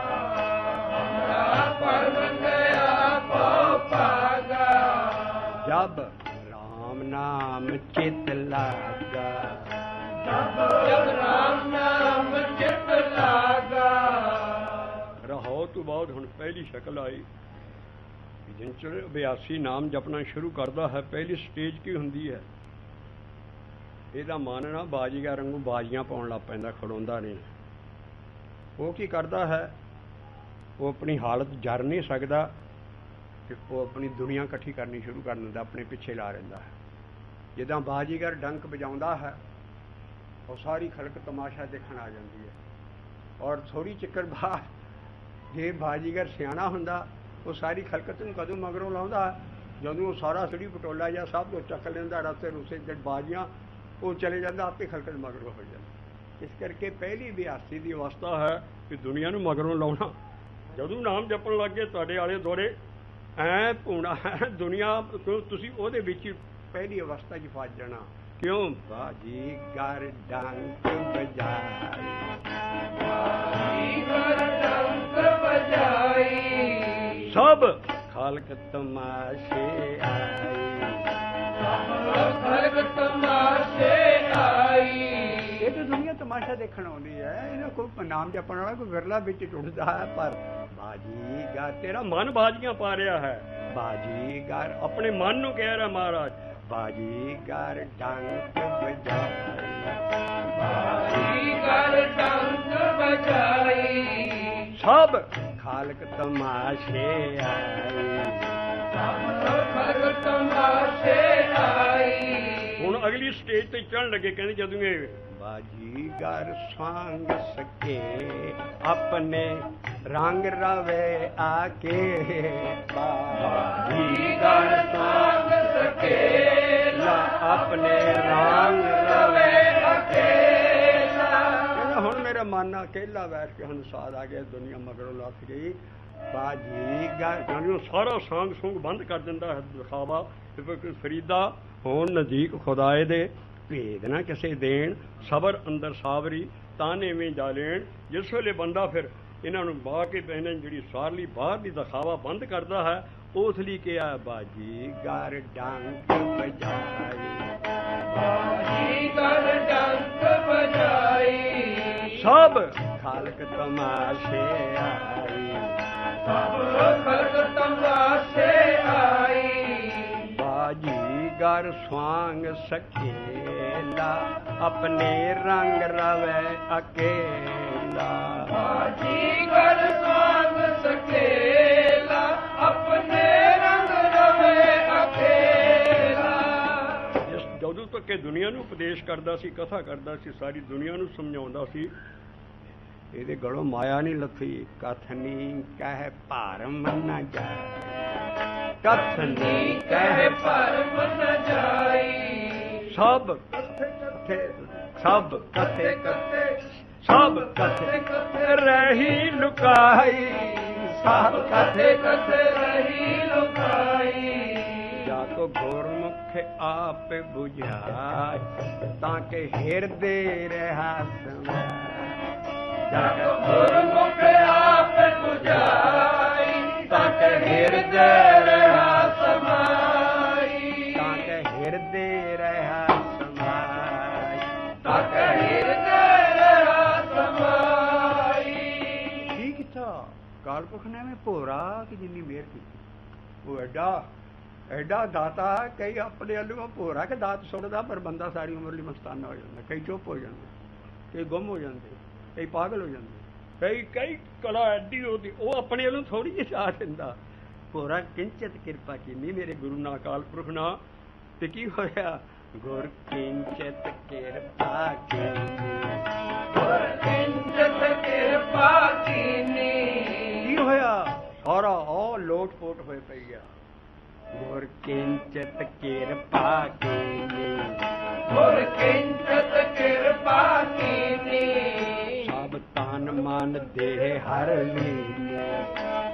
परम गया पो पागा जब राम नाम चित लागा जब राम नाम चित लागा ਰਹਾਉ ਤੋਂ ਬਾਅਦ ਹੁਣ ਪਹਿਲੀ ਸ਼ਕਲ ਆਈ ਜਿਨ ਚ ਅਭਿਆਸੀ ਨਾਮ ਜਪਣਾ ਸ਼ੁਰੂ ਕਰਦਾ ਹੈ ਪਹਿਲੀ ਸਟੇਜ ਕੀ ਹੁੰਦੀ ਹੈ ਇਹਦਾ ਮਨ ਨਾ ਬਾਜੀਗਰ ਵਾਂਗੂ ਬਾਜੀਆਂ ਪਾਉਣ ਲੱਗ ਪੈਂਦਾ ਖੜੋਂਦਾ ਨਹੀਂ ਉਹ ਕੀ ਕਰਦਾ ਹੈ ਉਹ ਆਪਣੀ ਹਾਲਤ ਜਰ ਨਹੀਂ ਸਕਦਾ ਕਿ ਉਹ ਆਪਣੀ ਦੁਨੀਆ ਇਕੱਠੀ ਕਰਨੀ ਸ਼ੁਰੂ ਕਰ ਦਿੰਦਾ ਆਪਣੇ ਪਿੱਛੇ ਲਾ ਰਹਿੰਦਾ ਹੈ ਜਿੱਦਾਂ ਬਾਜੀਗਰ ਡੰਕ ਵਜਾਉਂਦਾ ਹੈ ਉਹ ਸਾਰੀ ਖਲਕ ਤਮਾਸ਼ਾ ਦੇਖਣ ਆ ਜਾਂਦੀ ਹੈ ਔਰ ਥੋੜੀ ਚਿੱਕਰ ਬਾਅਦ ਜੇ ਬਾਜੀਗਰ ਸਿਆਣਾ ਹੁੰਦਾ ਉਹ ਸਾਰੀ ਖਲਕਤ ਨੂੰ ਕਦੋਂ ਮਗਰੋਂ ਲਾਉਂਦਾ ਜਦੋਂ ਉਹ ਸਾਰਾ ਸੜੀ ਪਟੋਲਾ ਜਾਂ ਸਭ ਤੋਂ ਚੱਕ ਲੈਂਦਾ ਰਸਤੇ ਰੁਸੇ ਜਦ ਬਾਜੀਆਂ ਉਹ ਚਲੇ ਜਾਂਦਾ ਆਪੇ ਖਲਕਤ ਮਗਰੋਂ ਹੋ ਜਾਂਦਾ ਇਸ ਕਰਕੇ ਪਹਿਲੀ ਅਭਿਆਸੀ ਦੀ ਅਵਸਥਾ ਹੈ ਕਿ ਦੁਨੀਆ ਨੂੰ ਮਗਰੋਂ ਲਾਉਣਾ ਜਦੋਂ ਨਾਮ ਜਪਣ ਲੱਗੇ ਤੁਹਾਡੇ ਆਲੇ ਦੁਆਲੇ ਐ ਭੂਣਾ ਦੁਨੀਆ ਤੁਸੀਂ ਉਹਦੇ ਵਿੱਚ ਪਹਿਲੀ ਅਵਸਥਾ 'ਚ ਫਸ ਜਾਣਾ ਕਿਉਂ ਬਾਜੀਗਰ ਡੰਕ ਵਜਾਏ सब खालक तमाशे आई खलक तमाशे आई ये तो दुनिया तमाशा देखने आती है इन्हें कोई नाम जपने वाला कोई विरला बिच टुटता है पर बाजीगर तेरा मन बाजियां पा रहा है बाजीगर अपने मन ਨੂੰ ਕਹਿ ਰਿਹਾ ਮਹਾਰਾਜ बाजीगर डंक बजाए बाजीगर डंक बजाई सब खालक तमाशे आई खलक तमाशे आई ਹੁਣ ਅਗਲੀ ਸਟੇਜ ਤੇ ਚੜ੍ਹਨ ਲੱਗੇ ਕਹਿੰਦੇ ਜਦੋਂ ਇਹ बाजीगर सांग सके अपने रंग रवे आके बाजीगर सांग सके अपने रंग रवे ਹੁਣ ਮੇਰਾ ਮਨ ਅਕੇਲਾ ਬੈਠ ਕੇ ਹੁਣ ਸਾਧ ਆ ਗਿਆ ਦੁਨੀਆ ਮਗਰੋਂ ਲੱਥ ਗਈ ਬਾਜੀਗਰ ਜਾਨੀ ਸਾਰਾ ਸੰਗ ਸੁੰਗ ਬੰਦ ਕਰ ਦਿੰਦਾ ਹੈ ਦਿਖਾਵਾ ਫਰੀਦਾ ਹੋਣ ਨਜ਼ਦੀਕ ਖੁਦਾਏ ਦੇ ਭੇਦ ਨਾ ਕਿਸੇ ਦੇਣ ਸਬਰ ਅੰਦਰ ਸਾਵਰੀ ਤਾਨੇਵੇਂ ਜਾ ਲੈਣ ਜਿਸ ਵੇਲੇ ਬੰਦਾ ਫਿਰ ਇਹਨਾਂ ਨੂੰ ਬਾਹ ਕੇ ਪਹਿਨੇ ਜਿਹੜੀ ਸਾਰਲੀ ਬਾਹਰ ਦੀ ਦਿਖਾਵਾ ਬੰਦ ਕਰਦਾ ਹੈ ਉਸ ਲਈ ਕਿਹਾ ਬਾਜੀਗਰ ਡੰਕ ਵਜਾਈ बाजीगर डंक बजाई सब खालक तमाशे आई सब खलक तमाशे आई बाजीगर बाजीगर स्वांग सकेला, अपने रंग रवे अकेला। बाजीगर स्वांग सकेला, अपने रंग रवे अकेला। ਜਦੋਂ ਤੱਕ ਇਹ ਦੁਨੀਆ ਨੂੰ ਉਪਦੇਸ਼ ਕਰਦਾ ਸੀ, ਕਥਾ ਕਰਦਾ ਸੀ, ਸਾਰੀ ਦੁਨੀਆ ਨੂੰ ਸਮਝਾਉਂਦਾ ਸੀ, ਇਹਦੇ ਗਲੋਂ ਮਾਇਆ ਨਹੀਂ ਲੱਥੀ। ਕਥਨੀ ਕਹਿ ਭਰਮ ਨ ਜਾਏ, ਕਥਨੀ ਕਹਿ ਭਰਮ ਨ ਜਾਈ। ਸਭ ਕਥੇ ਸਭ ਕਥੇ ਕਥੇ ਸਭ ਕਥੇ ਕਥੇ ਰਹੀ ਲੁਕਾਈ, ਸਭ ਕਥੇ ਕਥੇ ਰਹੀ ਲੁਕਾਈ। ਜਾ ਕੋ ਗੁਰਮੁਖ आप बुझाय, ताके हृदय रहा समाय। गुरमुख आप बुझाई, ताके हृदय रहा समाई। ताके हृदय रहा समाय, ताके हृदय रहा समाई। ठीक था कालपुरख ने में भोरा कि जिन्नी मेहर की वो ਐਡਾ ਦਾਤਾ। ਕਈ ਆਪਣੇ ਵੱਲੋਂ ਭੋਰਾ ਕੇ ਦਾਤ ਸੁੱਟਦਾ, ਪਰ ਬੰਦਾ ਸਾਰੀ ਉਮਰ ਲਈ ਮਸਤਾਨਾ ਹੋ ਜਾਂਦਾ। ਕਈ ਚੁੱਪ ਹੋ ਜਾਂਦੇ, ਕਈ ਗੁੰਮ ਹੋ ਜਾਂਦੇ, ਕਈ ਪਾਗਲ ਹੋ ਜਾਂਦੇ, ਕਈ ਕਲਾ ਐਡੀ ਉਹਦੀ ਉਹ ਆਪਣੇ ਵੱਲੋਂ ਥੋੜ੍ਹੀ ਜਿਹੀ ਚਾਹ ਦਿੰਦਾ। ਭੋਰਾ ਕਿੰਚਿਤ ਕਿਰਪਾ ਕੀਤੀ ਮੇਰੇ ਗੁਰੂ ਨਾ ਅਕਾਲ ਪੁਰਖ ਨਾ। ਤੇ ਕੀ ਹੋਇਆ? ਗੁਰ ਕਿੰਚਿਤ ਕਿਰਪਾ ਕੀਤੀ, ਗੁਰ ਕਿੰਚਿਤ ਕਿਰਪਾ ਕੀਤੀ। ਕੀ ਹੋਇਆ? ਸਾਰਾ ਉਹ ਲੋਟ ਪੋਟ ਹੋਏ ਪਈ ਆ। ਗੁਰ ਕਿੰਚਿਤ ਕਿਰਪਾ ਕੀਤੀ, ਗੁਰ ਕਿੰਚਿਤ ਕਿਰਪਾ ਕੀਤੀ। ਸਭ ਤਨ ਮਨ ਦੇਹ ਹਰ ਲੀਨੇ,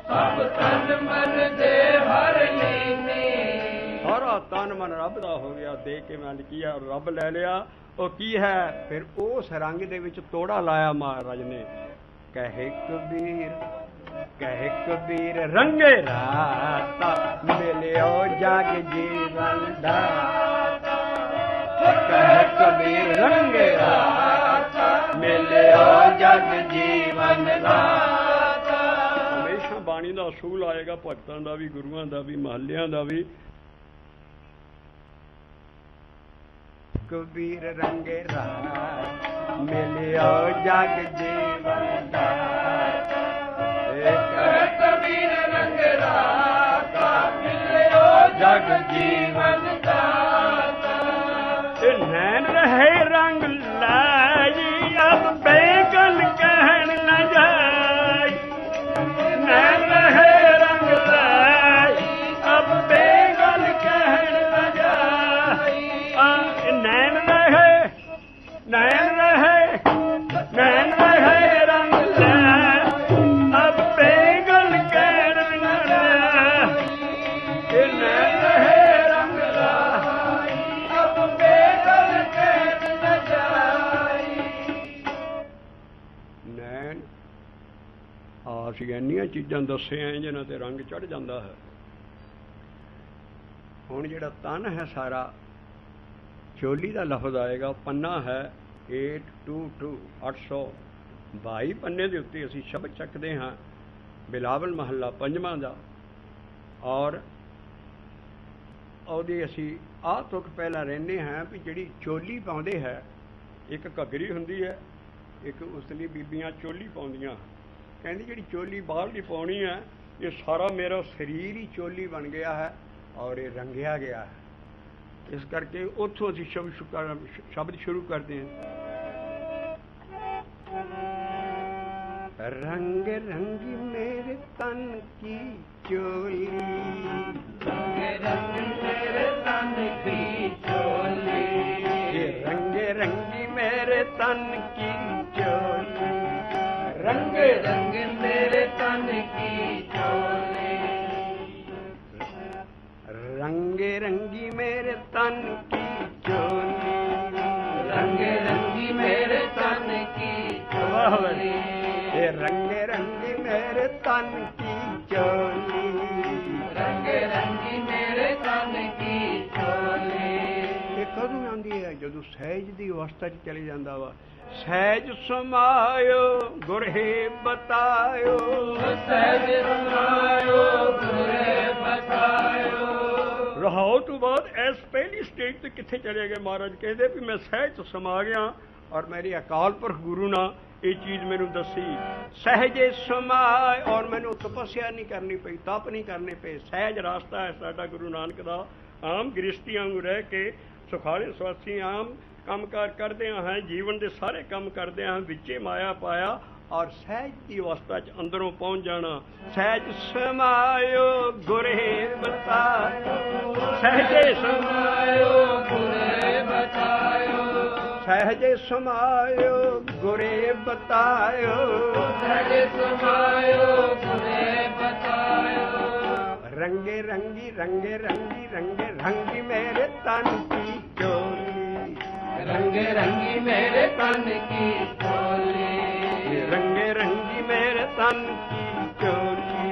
ਸਭ ਤਨ ਮਨ ਦੇਹ ਹਰ ਲੀਨੇ। ਸਾਰਾ ਤਨ ਮਨ ਰੱਬ ਦਾ ਹੋ ਗਿਆ। ਦੇ ਕੇ ਮਨ ਕੀਆ ਰੱਬ ਲੈ ਲਿਆ। ਉਹ ਕੀ ਹੈ? ਫਿਰ ਉਸ ਰੰਗ ਦੇ ਵਿੱਚ ਤੋੜਾ ਲਾਇਆ ਮਹਾਰਾਜ ਨੇ। ਕਹੇ ਕਬੀਰ, ਕਹੇ ਕਬੀਰ ਰੰਗੇ ਰਾਤਾ, ਮਿਲਿਓ ਜਗ ਜੀਵਨ ਦਾਤਾ। ਕਹੇ ਕਬੀਰ ਰੰਗੇ ਰਾਤਾ, ਮਿਲਿਓ ਜਗ ਜੀਵਨ ਦਾਤਾ। ਹਮੇਸ਼ਾ ਬਾਣੀ ਦਾ ਅਸੂਲ ਆਏਗਾ, ਭਗਤਾਂ ਦਾ ਵੀ, ਗੁਰੂਆਂ ਦਾ ਵੀ, ਮਹੱਲਿਆਂ ਦਾ ਵੀ। ਕਬੀਰ ਰੰਗੇ ਰਾਤਾ, ਮਿਲਿਓ ਜਗ ਜੀਵਨ ਦਾਤਾ। ਕਬੀਰ ਰੰਗ ਰਾਤਾ, ਮਿਲਿਓ ਜਗ ਜੀਵਨ ਦਾਤਾ। ਇਹ ਨੈਣ ਰਹੇ ਰੰਗ ਲਾਈ, ਅਬ ਬੇਗਲ ਕਹਿਣ ਨ ਜਾਈ। ਨੈਣ ਰਹੇ ਰੰਗ ਲਾਈ, ਅਬ ਬੇਗਲ ਕਹਿਣ ਨ ਜਾਈ। ਨੈਣ ਰਹੇ, ਨੈਣ ਰਹੇ, ਨੈਣ ਰਹੇ ਰੰਗ ਲਾਈ, ਅਬ ਬੇਗਲ ਕਹਿਣ ਨ ਜਾਈ। ਇਹ ਨੈਣ ਰਹੇ ਰੰਗ ਲਾਈ, ਅਬ ਬੇਗਲ ਕਹਿਣ ਨ ਜਾਈ। ਨੈਣ ਅਸੀਂ ਇੰਨੀਆਂ ਚੀਜ਼ਾਂ ਦੱਸੀਆਂ ਜਿਹਨਾਂ ਤੇ ਰੰਗ ਚੜ ਜਾਂਦਾ ਹੈ। ਹੁਣ ਜਿਹੜਾ ਤਨ ਹੈ ਸਾਰਾ, ਚੋਲੀ ਦਾ ਲਫ਼ਜ਼ ਆਏਗਾ, ਪੰਨਾ ਹੈ 822 822 ਪੰਨੇ ਦੇ ਉੱਤੇ ਅਸੀਂ ਸ਼ਬਦ ਚੱਕਦੇ ਹਾਂ ਬਿਲਾਵਲ ਮਹੱਲਾ ਪੰਜਵਾਂ ਦਾ। ਔਰ ਉਹਦੇ ਅਸੀਂ ਆਹ ਤੁਕ ਪਹਿਲਾਂ ਰਹਿੰਦੇ ਹਾਂ ਵੀ ਜਿਹੜੀ ਚੋਲੀ ਪਾਉਂਦੇ ਹੈ, ਇੱਕ ਘੱਗਰੀ ਹੁੰਦੀ ਹੈ, ਇੱਕ ਉਸ ਲਈ ਬੀਬੀਆਂ ਚੋਲੀ ਪਾਉਂਦੀਆਂ। ਕਹਿੰਦੀ ਜਿਹੜੀ ਚੋਲੀ ਬਾਹਰ ਦੀ ਪਾਉਣੀ ਹੈ, ਇਹ ਸਾਰਾ ਮੇਰਾ ਸਰੀਰ ਹੀ ਚੋਲੀ ਬਣ ਗਿਆ ਹੈ ਔਰ ਇਹ ਰੰਗਿਆ ਗਿਆ ਹੈ। ਇਸ ਕਰਕੇ ਉੱਥੋਂ ਅਸੀਂ ਸ਼ਬਦ ਸ਼ੁਰੂ ਕਰਦੇ ਹਾਂ। रंग रंग मेरे तन की चोली, रंग रंग मेरे तन की चोली, रंग रंग मेरे तन की चोली, रंग रंग मेरे तन की चोली, रंग रंगी मेरे तन की चोली, रंग रंगी मेरे तन की चोली, रंग रंगी मेरे तन की चोली, रंग रंगी मेरे तन की चोली। ਇਹ ਕਦੋਂ ਆਉਂਦੀ ਹੈ? ਜਦੋਂ ਸਹਿਜ ਦੀ ਅਵਸਥਾ 'ਚ ਚਲੇ ਜਾਂਦਾ ਵਾ। ਸਹਿਜ ਸਮਾਇਓ ਗੁਰਹੇ ਬਤਾਇਓ, ਸਹਿਜ ਸਮਾਇਓ ਗੁਰੇ ਬਤਾਇਓ, ਰਹਾਉ ਭਾਵ ਤੋਂ ਬਾਅਦ ਇਸ ਪਹਿਲੀ ਸਟੇਜ ਤੇ ਕਿੱਥੇ ਚਲੇ ਗਏ ਮਹਾਰਾਜ ਕਹਿੰਦੇ ਵੀ ਮੈਂ ਸਹਿਜ ਚ ਸਮਾ ਗਿਆ ਔਰ ਮੇਰੀ ਅਕਾਲ ਪੁਰਖ ਗੁਰੂ ਨਾਲ ਇਹ ਚੀਜ਼ ਮੈਨੂੰ ਦੱਸੀ ਸਹਿਜੇ ਸਮਾਏ ਔਰ ਮੈਨੂੰ ਤਪੱਸਿਆ ਨਹੀਂ ਕਰਨੀ ਪਈ ਤਪ ਨਹੀਂ ਕਰਨੇ ਪਏ ਸਹਿਜ ਰਾਸਤਾ ਹੈ ਸਾਡਾ ਗੁਰੂ ਨਾਨਕ ਦਾ ਆਮ ਗ੍ਰਸਤੀਆਂ ਨੂੰ ਰਹਿ ਕੇ ਸੁਖਾਲੇ ਸਵਾਸੀ ਆਮ ਕੰਮਕਾਰ ਕਰਦੇ ਹਾਂ ਜੀਵਨ ਦੇ ਸਾਰੇ ਕੰਮ ਕਰਦੇ ਹਾਂ ਵਿੱਚੇ ਮਾਇਆ ਪਾਇਆ ਔਰ ਸਹਿਜ ਦੀ ਅਵਸਥਾ ਚ ਅੰਦਰੋਂ ਪਹੁੰਚ ਜਾਣਾ ਸਹਿਜ ਸਮਾਇਓ ਗੁਰੇ ਬਤਾਇਓ ਸਹਿਜੇ ਸਮਾਇਓ ਗੁਰੇ ਬਤਾਇਓ ਸਹਿਜੇ ਸਮਾਇਓ ਗੁਰੇ ਬਤਾਇਓ ਸਹਿਜੇ ਸਮਾਇਓ ਗੁਰੇ ਬਤਾਇਓ ਰੰਗੇ ਰੰਗੀ ਰੰਗੇ ਰੰਗੀ ਰੰਗੇ ਰੰਗੀ ਮੇਰੇ ਤਨ ਕੀ ਚੋਲੀ ਰੰਗੇ ਰੰਗੀ ਮੇਰੇ ਤਨ ਕੀ ਚੋਲੀ ਰੰਗੇ ਰੰਗੀ ਮੇਰੇ ਤਨ ਕੀ ਚੋਲੀ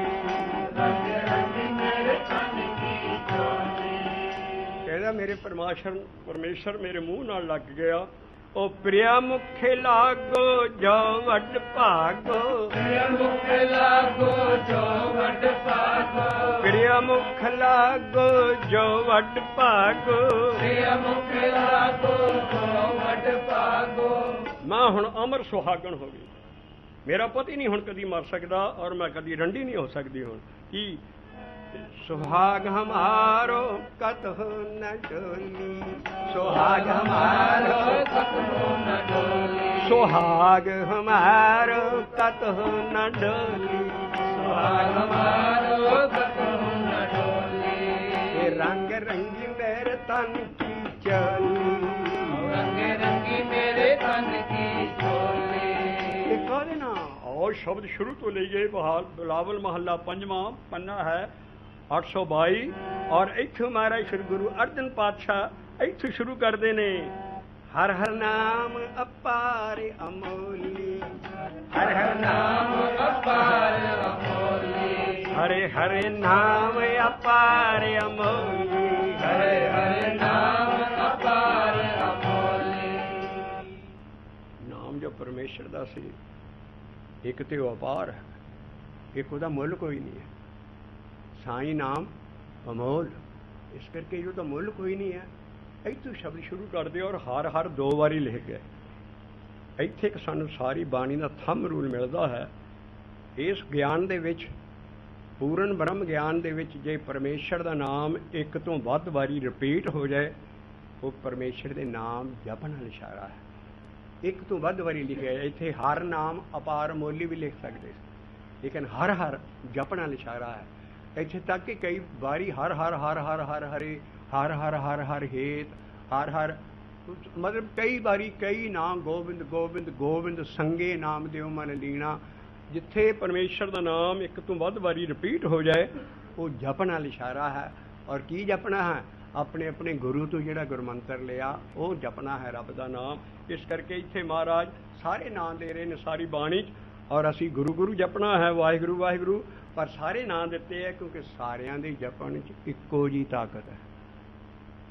ਰੰਗੇ ਰੰਗੀ ਮੇਰੇ ਤਨ ਕੀ ਚੋਲੀ ਕਹਿੰਦਾ ਮੇਰੇ ਪਰਮੇਸ਼ਰ ਮੇਰੇ ਮੂੰਹ ਨਾਲ ਲੱਗ ਗਿਆ ਉਹ ਪ੍ਰਿਆ ਮੁਖੇ ਲਾਗੋ ਜੋ ਵੱਡ ਭਾਗੋ ਪ੍ਰਿਆ ਮੁਖ ਲਾਗੋ ਜੋ ਵੱਡ ਭਾਗੋ ਪ੍ਰਿਆ ਮੁਖ ਲਾਗੋ ਜੋ ਵੱਡ ਭਾਗੋ ਪ੍ਰਿਆ ਮੁਖ ਲਾਗੋ ਜੋ ਵੱਡ ਭਾਗੋ ਮੈਂ ਹੁਣ ਅਮਰ ਸੁਹਾਗਣ ਹੋ ਗਈ ਮੇਰਾ ਪਤੀ ਨਹੀਂ ਹੁਣ ਕਦੀ ਮਰ ਸਕਦਾ ਔਰ ਮੈਂ ਕਦੀ ਰੰਡੀ ਨਹੀਂ ਹੋ ਸਕਦੀ ਹੁਣ ਕੀ सुहाग हमारो कतहु न डोली सुहाग हमारो कतहु न डोली सुहाग हमारो कतहु न डोली सुहाग हमारो कतहु न डोली रंग रंगी मेरे तन की चोली रंगे रंगी मेरे तन की चोली कहते ना और शब्द शुरू तो ले गए बिलावल महला पंजवा पन्ना है 822 ਔਰ ਇੱਥੋਂ ਮਹਾਰਾਜ ਸ੍ਰੀ ਗੁਰੂ ਅਰਜਨ ਪਾਤਸ਼ਾਹ ਇੱਥੋਂ ਸ਼ੁਰੂ ਕਰਦੇ ਨੇ ਹਰ ਹਰ ਨਾਮ ਅਪਾਰ ਅਮੋਲੀ ਹਰ ਹਰ ਨਾਮ ਅਪਾਰ ਅਮੋਲੀ ਹਰੇ ਹਰੇ ਨਾਮ ਅਪਾਰ ਅਮੋਲੀ ਹਰੇ ਹਰੇ ਨਾਮ ਅਪਾਰ ਅਮੋਲੀ ਨਾਮ ਜੋ ਪਰਮੇਸ਼ਰ ਦਾ ਸੀ ਇੱਕ ਤੇ ਉਹ ਅਪਾਰ ਹੈ ਇੱਕ ਉਹਦਾ ਮੁੱਲ ਕੋਈ ਨਹੀਂ ਹੈ ਸਾਈ ਨਾਮ ਅਮੋਲ ਇਸ ਕਰਕੇ ਇਹ ਤਾਂ ਮੁੱਲ ਕੋਈ ਨਹੀਂ ਹੈ ਇੱਥੋਂ ਸ਼ਬਦ ਸ਼ੁਰੂ ਕਰਦੇ ਔਰ ਹਰ ਹਰ 2 ਵਾਰੀ ਲਿਖ ਗਏ ਇੱਥੇ ਕਿ ਸਾਨੂੰ ਸਾਰੀ ਬਾਣੀ ਦਾ ਥੰਮ ਰੂਲ ਮਿਲਦਾ ਹੈ ਇਸ ਗਿਆਨ ਦੇ ਵਿੱਚ ਪੂਰਨ ਬ੍ਰਹਮ ਗਿਆਨ ਦੇ ਵਿੱਚ ਜੇ ਪਰਮੇਸ਼ਰ ਦਾ ਨਾਮ ਇੱਕ ਤੋਂ ਵੱਧ ਵਾਰੀ ਰਿਪੀਟ ਹੋ ਜਾਏ ਉਹ ਪਰਮੇਸ਼ਰ ਦੇ ਨਾਮ ਜਪਣ ਨਾਲ ਇਸ਼ਾਰਾ ਹੈ ਇੱਕ ਤੋਂ ਵੱਧ ਵਾਰੀ ਲਿਖਿਆ ਇੱਥੇ ਹਰ ਨਾਮ ਅਪਾਰ ਮੋਲੀ ਵੀ ਲਿਖ ਸਕਦੇ ਸੀ ਲੇਕਿਨ ਹਰ ਹਰ ਜਪਣ ਨਾਲ ਇਸ਼ਾਰਾ ਹੈ ਇੱਥੇ ਤੱਕ ਕਿ ਕਈ ਵਾਰੀ ਹਰ ਹਰ ਹਰ ਹਰ ਹਰ ਹਰੇ ਹਰ ਹਰ ਹਰ ਹਰ ਹੇਤ ਹਰ ਹਰ ਮਤਲਬ ਕਈ ਵਾਰੀ ਕਈ ਨਾਮ ਗੋਬਿੰਦ ਗੋਬਿੰਦ ਗੋਬਿੰਦ ਸੰਗੇ ਨਾਮ ਦਿਓ ਮਨ ਲੀਣਾ ਜਿੱਥੇ ਪਰਮੇਸ਼ਰ ਦਾ ਨਾਮ ਇੱਕ ਤੋਂ ਵੱਧ ਵਾਰੀ ਰਿਪੀਟ ਹੋ ਜਾਏ ਉਹ ਜਪਣ ਨਾਲ ਇਸ਼ਾਰਾ ਹੈ ਔਰ ਕੀ ਜਪਣਾ ਹੈ ਆਪਣੇ ਆਪਣੇ ਗੁਰੂ ਤੋਂ ਜਿਹੜਾ ਗੁਰਮੰਤਰ ਲਿਆ ਉਹ ਜਪਣਾ ਹੈ ਰੱਬ ਦਾ ਨਾਮ ਇਸ ਕਰਕੇ ਇੱਥੇ ਮਹਾਰਾਜ ਸਾਰੇ ਨਾਮ ਦੇ ਰਹੇ ਨੇ ਸਾਰੀ ਬਾਣੀ 'ਚ ਔਰ ਅਸੀਂ ਗੁਰੂ ਗੁਰੂ ਜਪਣਾ ਹੈ ਵਾਹਿਗੁਰੂ ਵਾਹਿਗੁਰੂ ਪਰ ਸਾਰੇ ਨਾਂ ਦਿੱਤੇ ਹੈ ਕਿਉਂਕਿ ਸਾਰਿਆਂ ਦੇ ਜਪਣ 'ਚ ਇੱਕੋ ਜੀ ਤਾਕਤ ਹੈ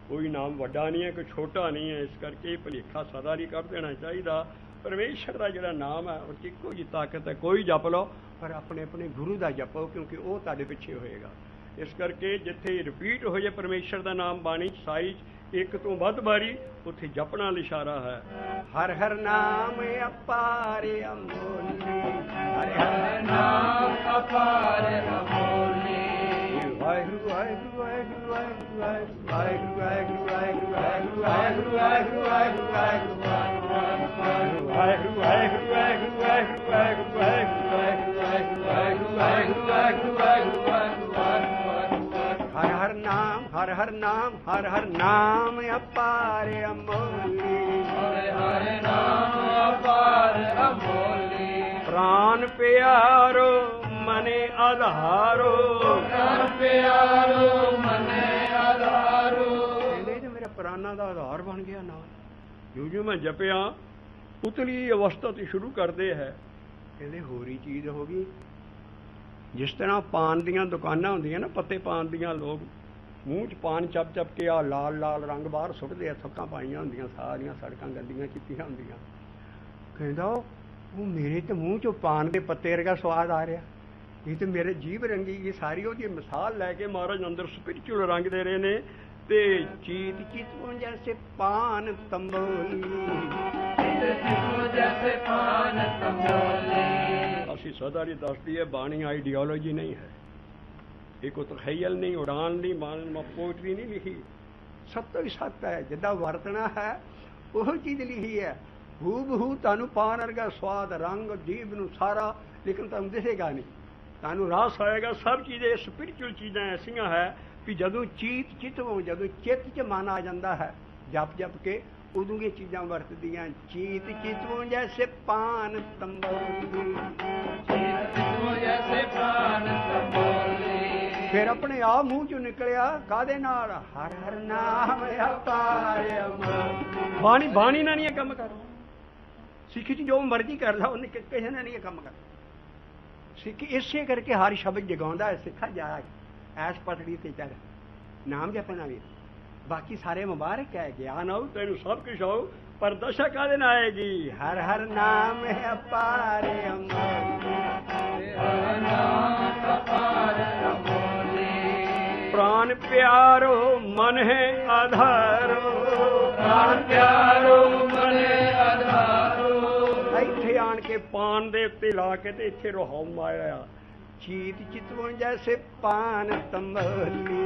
ਕੋਈ ਨਾਮ ਵੱਡਾ ਨਹੀਂ ਹੈ ਕੋਈ ਛੋਟਾ ਨਹੀਂ ਹੈ ਇਸ ਕਰਕੇ ਇਹ ਭੁਲੇਖਾ ਸਦਾ ਨਹੀਂ ਕਰ ਦੇਣਾ ਚਾਹੀਦਾ ਪਰਮੇਸ਼ਰ ਦਾ ਜਿਹੜਾ ਨਾਮ ਹੈ ਉਹ 'ਚ ਇੱਕੋ ਜੀ ਤਾਕਤ ਹੈ ਕੋਈ ਜਪ ਲਓ ਪਰ ਆਪਣੇ ਆਪਣੇ ਗੁਰੂ ਦਾ ਜਪੋ ਕਿਉਂਕਿ ਉਹ ਤੁਹਾਡੇ ਪਿੱਛੇ ਹੋਏਗਾ ਇਸ ਕਰਕੇ ਜਿੱਥੇ ਰਿਪੀਟ ਹੋ ਜਾਏ ਪਰਮੇਸ਼ਰ ਦਾ ਨਾਮ ਬਾਣੀ 'ਚ ਸਾਈ 'ਚ ਇੱਕ ਤੋਂ ਵੱਧ ਵਾਰੀ ਉੱਥੇ ਜਪਣ ਨਾਲ ਇਸ਼ਾਰਾ ਹੈ ਹਰ ਹਰ ਨਾਮ ਅਪਾਰ ਅਮੋਲੀ ਹਰ ਹਰ ਨਾਮ ਅਪਾਰ ਅਮੋਲੀ ਵਾਹਿਗੁਰੂ ਵਾਹਿਗੁਰੂ ਵਾਹਿਗੁਰੂ ਵਾਹਿਗੁਰੂ ਵਾਹਿਗੁਰੂ ਵਾਹਿਗੁਰੂ ਵਾਹਿਗੁਰੂ ਵਾਹਿਗੁਰੂ ਵਾਹਿਗੁਰੂ ਵਾਹਿਗੁਰੂ ਵਾਹਿਗੁਰੂ ਵਾਹਿਗੁਰੂ ਵਾਹਿਗੁਰੂ ਵਾਹਿਗੁਰੂ ਵਾਹਿਗੁਰੂ ਵਾਹਿਗੁਰੂ ਵਾਹਿਗੁਰੂ ਵਾਹਿਗੁਰੂ ਵਾਹਿਗੁਰੂ ਹਰ ਹਰ ਨਾਮ ਹਰ ਹਰ ਨਾਮ ਹਰ ਹਰ ਨਾਮ ਅਪਾਰ ਅਮੋਲੀ ਹਰੇ ਹਰੇ ਨਾਮ ਅਪਾਰ ਅਮੋਲੀ ਪ੍ਰਾਨ ਪਿਆਰੋ ਮਨੇ ਆਧਾਰੋ ਪ੍ਰਾਨ ਪਿਆਰੋ ਮਨੇ ਆਧਾਰੋ ਕਹਿੰਦੇ ਜੇ ਮੇਰਾ ਪ੍ਰਾਨਾਂ ਦਾ ਆਧਾਰ ਬਣ ਗਿਆ ਨਾ ਜਿਉਂ ਮੈਂ ਜਪਿਆ ਉਤਲੀ ਅਵਸਥਾ ਤੇ ਸ਼ੁਰੂ ਕਰਦੇ ਹੈ ਕਹਿੰਦੇ ਹੋਰ ਹੀ ਚੀਜ਼ ਹੋ ਗਈ ਜਿਸ ਤਰ੍ਹਾਂ ਪਾਨ ਦੀਆਂ ਦੁਕਾਨਾਂ ਹੁੰਦੀਆਂ ਨਾ ਪੱਤੇ ਪਾਨ ਦੀਆਂ ਲੋਕ ਮੂੰਹ 'ਚ ਪਾਨ ਚੱਪ ਚੱਪ ਕੇ ਆ ਲਾਲ ਲਾਲ ਰੰਗ ਬਾਹਰ ਸੁੱਟਦੇ ਆ ਥੱਕਾਂ ਪਾਈਆਂ ਹੁੰਦੀਆਂ ਸਾਰੀਆਂ ਸੜਕਾਂ ਗੰਦੀਆਂ ਕੀਤੀਆਂ ਹੁੰਦੀਆਂ ਕਹਿੰਦਾ ਉਹ ਮੇਰੇ ਤੇ ਮੂੰਹ 'ਚੋਂ ਪਾਨ ਦੇ ਪੱਤੇ ਵਰਗਾ ਸਵਾਦ ਆ ਰਿਹਾ ਇਹ ਤੇ ਮੇਰੇ ਜੀਭ ਰੰਗੀ ਗਈ ਸਾਰੀ ਉਹਦੀ ਮਿਸਾਲ ਲੈ ਕੇ ਮਹਾਰਾਜ ਅੰਦਰ ਸਪਿਰਿਚੁਅਲ ਰੰਗ ਦੇ ਰਹੇ ਨੇ ते चीत चितवों जैसे पान तंबोली। जैसे पान तंबोली। ਅਸੀਂ ਸਦਾ ਦੀ ਦੱਸਦੀ ਹੈ ਬਾਣੀ ਆਈਡੀਓਲੋਜੀ ਨਹੀਂ ਹੈ, ਇਹ ਕੋਈ ਤਖਯਲ ਨਹੀਂ, ਉਡਾਨ ਨਹੀਂ, ਪੋਇਟਰੀ ਨਹੀਂ ਲਿਖੀ। ਸੱਤੋ ਹੀ ਸੱਤ ਹੈ, ਜਿੱਦਾਂ ਵਰਤਣਾ ਹੈ ਉਹ ਚੀਜ਼ ਲਿਖੀ ਹੈ। ਹੂ ਬਹੂ ਤੁਹਾਨੂੰ ਪਾਨ ਵਰਗਾ ਸਵਾਦ, ਰੰਗ, ਜੀਭ ਨੂੰ ਸਾਰਾ, ਲੇਕਿਨ ਤੁਹਾਨੂੰ ਦਿਸੇਗਾ ਨਹੀਂ। ਤੁਹਾਨੂੰ ਰਾਸ ਆਏਗਾ। ਸਭ ਚੀਜ਼ਾਂ ਸਪਿਰਿਚੁਅਲ ਚੀਜ਼ਾਂ ਐਸੀਆਂ ਹੈ ਵੀ ਜਦੋਂ ਚੀਤ ਚਿਤਵੋਂ, ਜਦੋਂ ਚਿੱਤ 'ਚ ਮਨ ਆ ਜਾਂਦਾ ਹੈ ਜਪ ਜਪ ਕੇ, ਉਦੋਂ ਇਹ ਚੀਜ਼ਾਂ ਵਰਤਦੀਆਂ। ਚੀਤ ਚਿਤਵੋਂ ਜੈਸੇ ਪਾਨ ਤੰਬੋਲੀ। जैसे पान तंबोली। ਫਿਰ ਆਪਣੇ ਆਪ ਮੂੰਹ 'ਚੋਂ ਨਿਕਲਿਆ ਕਾਹਦੇ ਨਾਲ? ਹਰ ਹਰ ਨਾਮ ਅਪਾਰ ਅਮਰ। ਬਾਣੀ ਨਾਲ ਨਹੀਂ ਇਹ ਕੰਮ ਕਰ। ਸਿੱਖ 'ਚ ਜੋ ਮਰਜ਼ੀ ਕਰਦਾ, ਉਹਨੇ ਕਿਸੇ ਨੇ ਨਹੀਂ ਇਹ ਕੰਮ ਕਰਦਾ। ਸਿੱਖ ਇਸੇ ਕਰਕੇ ਹਰ ਸ਼ਬਦ ਜਗਾਉਂਦਾ ਹੈ, ਸਿੱਖਾ ਜਾ ਐਸ ਪਤੜੀ ਤੇ ਚੱਲ, ਨਾਮ ਜਪਣਾ ਵੀ। ਬਾਕੀ ਸਾਰੇ ਮੁਬਾਰਕ ਹੈ, ਗਿਆਨ ਆਉ, ਤੈਨੂੰ ਸਭ ਕੁਛ ਆਉ, ਪਰ ਦਸ਼ਾ ਕਾਹਦੇ ਨਾਲ ਆਏਗੀ? ਹਰ ਹਰ ਨਾਮ ਅਪਾਰ ਅਮਰ। हर नाम अपार अमोली। प्राण प्यारो मन है आधारो। प्राण प्यारो मन आधारो। ਇੱਥੇ ਆਣ ਕੇ ਪਾਨ ਦੇ ਉੱਤੇ ਲਾ ਕੇ ਤੇ ਇੱਥੇ ਰਹਾਉ ਮਾਇਆ। ਚੀਤ ਚਿਤਵੋਂ ਜੈਸੇ ਪਾਨ ਤੰਬੋਲੀ।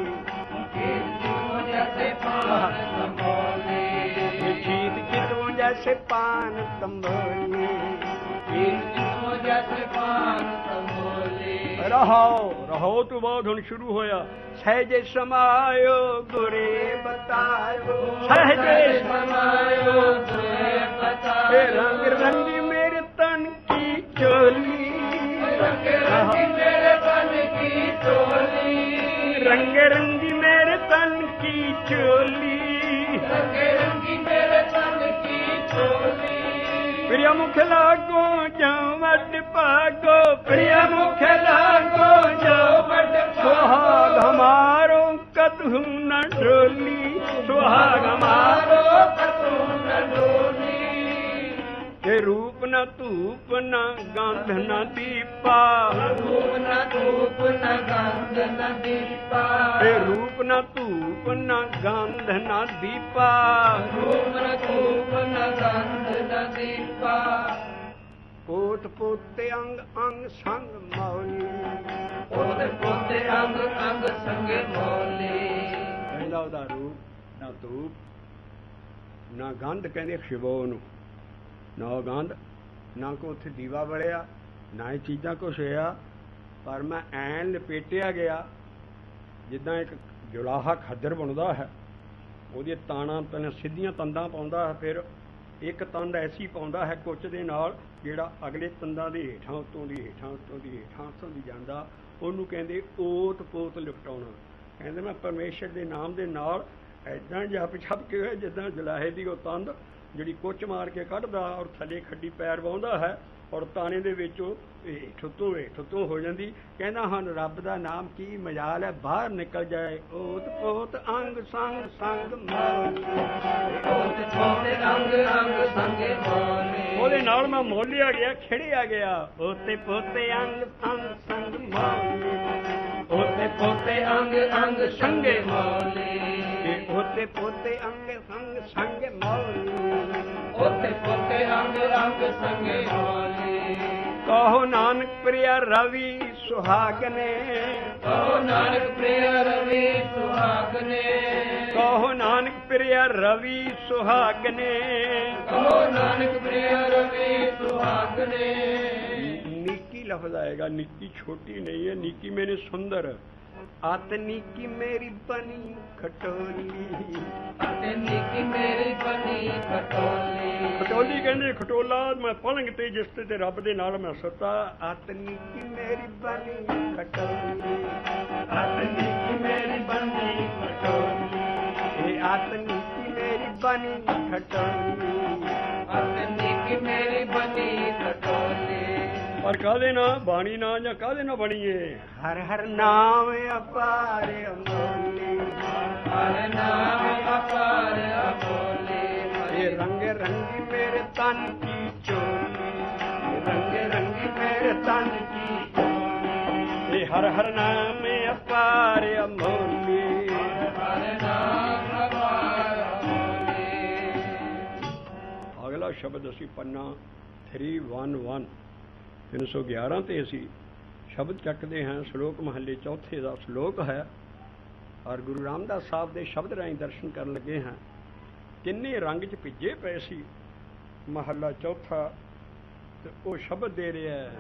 जैसे पान तंबोली। चीत चितवों जैसे पान तंबोली। जैसे पान तंबोली। ਰਹਾਓ ਤੋਂ ਬਾਅਦ ਹੁਣ ਸ਼ੁਰੂ ਹੋਇਆ। सहजे समायो गुरे बतायो। सहजे समायो गुरे बतायो। रंग रंगी मेरे तन की चोली। रंग रंगी मेरे तन की चोली। रंग रंगी मेरे तन की चोली। रंग रंगी मेरे तन की चोली। प्रिय मुख लागो जो वट पागो। प्रिय मुख लागो जो वट सुहाग हमारो कतहु न डोली। सुहाग हमारो कतहु न डोली। हे रूप न धूप न गंध न दीपा। रूप न धूप न गंध न दीपा। हे रूप न धूप न गंध न दीपा। रूप न धूप न गंध न दीपा। पोत पोते अंग अंग संग मौली। पोते पोते अंग अंग संग मौली। ਕਹਿੰਦਾ ਉਹਦਾ ਰੂਪ ਨਾ ਧੂਪ ਨਾ ਗੰਧ, ਕਹਿੰਦੇ ਸ਼ਿਵੋ ਨੂੰ, ਨਾ ਗੰਧ, ਨਾ ਕੋ ਉੱਥੇ ਦੀਵਾ ਬਲਿਆ, ਨਾ ਇਹ ਚੀਜ਼ਾਂ ਕੁਛ ਹੋਇਆ, ਪਰ ਮੈਂ ਐਨ ਲਪੇਟਿਆ ਗਿਆ ਜਿੱਦਾਂ ਇੱਕ ਜੁਲਾਹਾ ਖੱਦਰ ਬਣਦਾ ਹੈ, ਉਹਦੀਆਂ ਤਾਣਾ ਤਨ ਸਿੱਧੀਆਂ ਤੰਦਾਂ ਪਾਉਂਦਾ ਹੈ, ਫਿਰ ਇੱਕ ਤੰਦ ਐਸੀ ਪਾਉਂਦਾ ਹੈ ਕੁੱਚ ਦੇ ਨਾਲ ਜਿਹੜਾ ਅਗਲੇ ਤੰਦਾਂ ਦੇ ਹੇਠਾਂ ਉੱਤੋਂ ਦੀ ਹੇਠਾਂ ਉੱਤੋਂ ਦੀ ਹੇਠਾਂ ਉੱਤੋਂ ਦੀ ਜਾਂਦਾ, ਉਹਨੂੰ ਕਹਿੰਦੇ ਓਤ ਪੋਤ ਲਿਪਟਾਉਣਾ। ਕਹਿੰਦੇ ਮੈਂ ਪਰਮੇਸ਼ਰ ਦੇ ਨਾਮ ਦੇ ਨਾਲ ਐਦਾਂ ਜਪ ਛਪ ਕੇ ਹੋਇਆ ਜਿੱਦਾਂ ਜਲਾਹੇ ਦੀ ਉਹ ਤੰਦ ਜਿਹੜੀ ਕੁੱਚ ਮਾਰ ਕੇ ਕੱਢਦਾ ਔਰ ਥੱਲੇ ਖੱਡੀ ਪੈਰ ਵਾਹੁੰਦਾ ਹੈ ਔਰ ਤਾਣੇ ਦੇ ਵਿੱਚ ਉਹ ਠੁੱਤੋਂ ਹੋ ਜਾਂਦੀ। ਕਹਿੰਦਾ ਹਨ ਰੱਬ ਦਾ ਨਾਮ ਕੀ ਮਜਾਲ ਹੈ, ਬਾਹਰ ਨਿਕਲ ਜਾਏ ਓਤ ਪੋਤ ਅੰਗ ਸੰਗ ਸੰਗ ਮੌਲੀ। पोते पोते अंग अंग संग मौली। ਉਹਦੇ ਨਾਲ ਮੈਂ ਮੋਲਿਆ ਗਿਆ, ਖਿੜਿਆ ਗਿਆ। ਓਤੇ ਪੋਤੇ ਅੰਗ ਅੰਗ ਸੰਗ ਮੌਲੀ। पोते पोते अंग अंग संग मौली। ਓਤੇ ਪੋਤੇ ਅੰਗ ਸੰਗ ਸੰਗ ਮੌਲੀ। पोते पोते अंग अंग संग मौली। ਕਹੋ ਨਾਨਕ ਪ੍ਰਿਆ ਰਵੀ ਸੁਹਾਗਨੇ। कहो नानक प्रिय रवि सुहागने। ਕਹੋ ਨਾਨਕ ਪ੍ਰਿਆ ਰਵੀ ਸੁਹਾਗਨੇ। कहो नानक प्रिय रवि सुहागने। ਨੀਕੀ ਲਫ਼ਜ਼ ਆਏਗਾ, ਨੀਕੀ ਛੋਟੀ ਨਹੀਂ ਹੈ, ਨੀਕੀ ਮੈਨੇ ਸੁੰਦਰ। ਅਤ ਨੀਕੀ ਮੇਰੀ ਬਣੀ ਖਟੋਲੀ। अतनी की मेरी बनी खटोली। ਖਟੋਲੀ ਕਹਿੰਦੇ ਖਟੋਲਾ ਮੈਂ ਪਲੰਗ ਤੇ ਜਿਸ ਤੇ ਰੱਬ ਦੇ ਨਾਲ ਮੈਂ ਸੁੱਤਾ। ਅਤ ਨੀਕੀ ਮੇਰੀ ਬਣੀ ਖਟੋਲੀ। अतनी की मेरी बनी खटोली। ਇਹ ਅਤ ਨੀਕੀ ਮੇਰੀ ਬਣੀ ਖਟੋਲੀ। अतनी की मेरी बनी खटोली। ਪਰ ਕਾਹਦੇ ਨਾਲ ਬਾਣੀ ਨਾਲ ਜਾਂ ਕਾਹਦੇ ਨਾਲ ਬਣੀਏ? ਹਰ ਹਰ ਨਾਮ ਅਪਾਰ ਅਮੋਲੀ। हर नाम अपार अमोली। ਇਹ ਰੰਗ ਰੰਗੀ ਮੇਰੇ ਤਨ ਕੀ ਚੋਲੀ। ਰੰਗ ਰੰਗੀ ਮੇਰੇ ਤਨ ਕੀ ਚੋਲੀ। ਇਹ ਹਰ ਹਰ ਨਾਮ ਅਪਾਰ ਅਮੋਲੀ। हर नाम पहला शब्द असी पन्ना 311 311 ਤੇ ਅਸੀਂ ਸ਼ਬਦ ਚੱਕਦੇ ਹਾਂ। ਸ਼ਲੋਕ ਮਹੱਲੇ ਚੌਥੇ ਦਾ ਸ਼ਲੋਕ ਹੈ ਔਰ ਗੁਰੂ ਰਾਮਦਾਸ ਸਾਹਿਬ ਦੇ ਸ਼ਬਦ ਰਾਹੀਂ ਦਰਸ਼ਨ ਕਰਨ ਲੱਗੇ ਹਾਂ। ਕਿੰਨੇ ਰੰਗ 'ਚ ਭਿੱਜੇ ਪਏ ਸੀ ਮਹੱਲਾ ਚੌਥਾ, ਤੇ ਉਹ ਸ਼ਬਦ ਦੇ ਰਿਹਾ ਹੈ।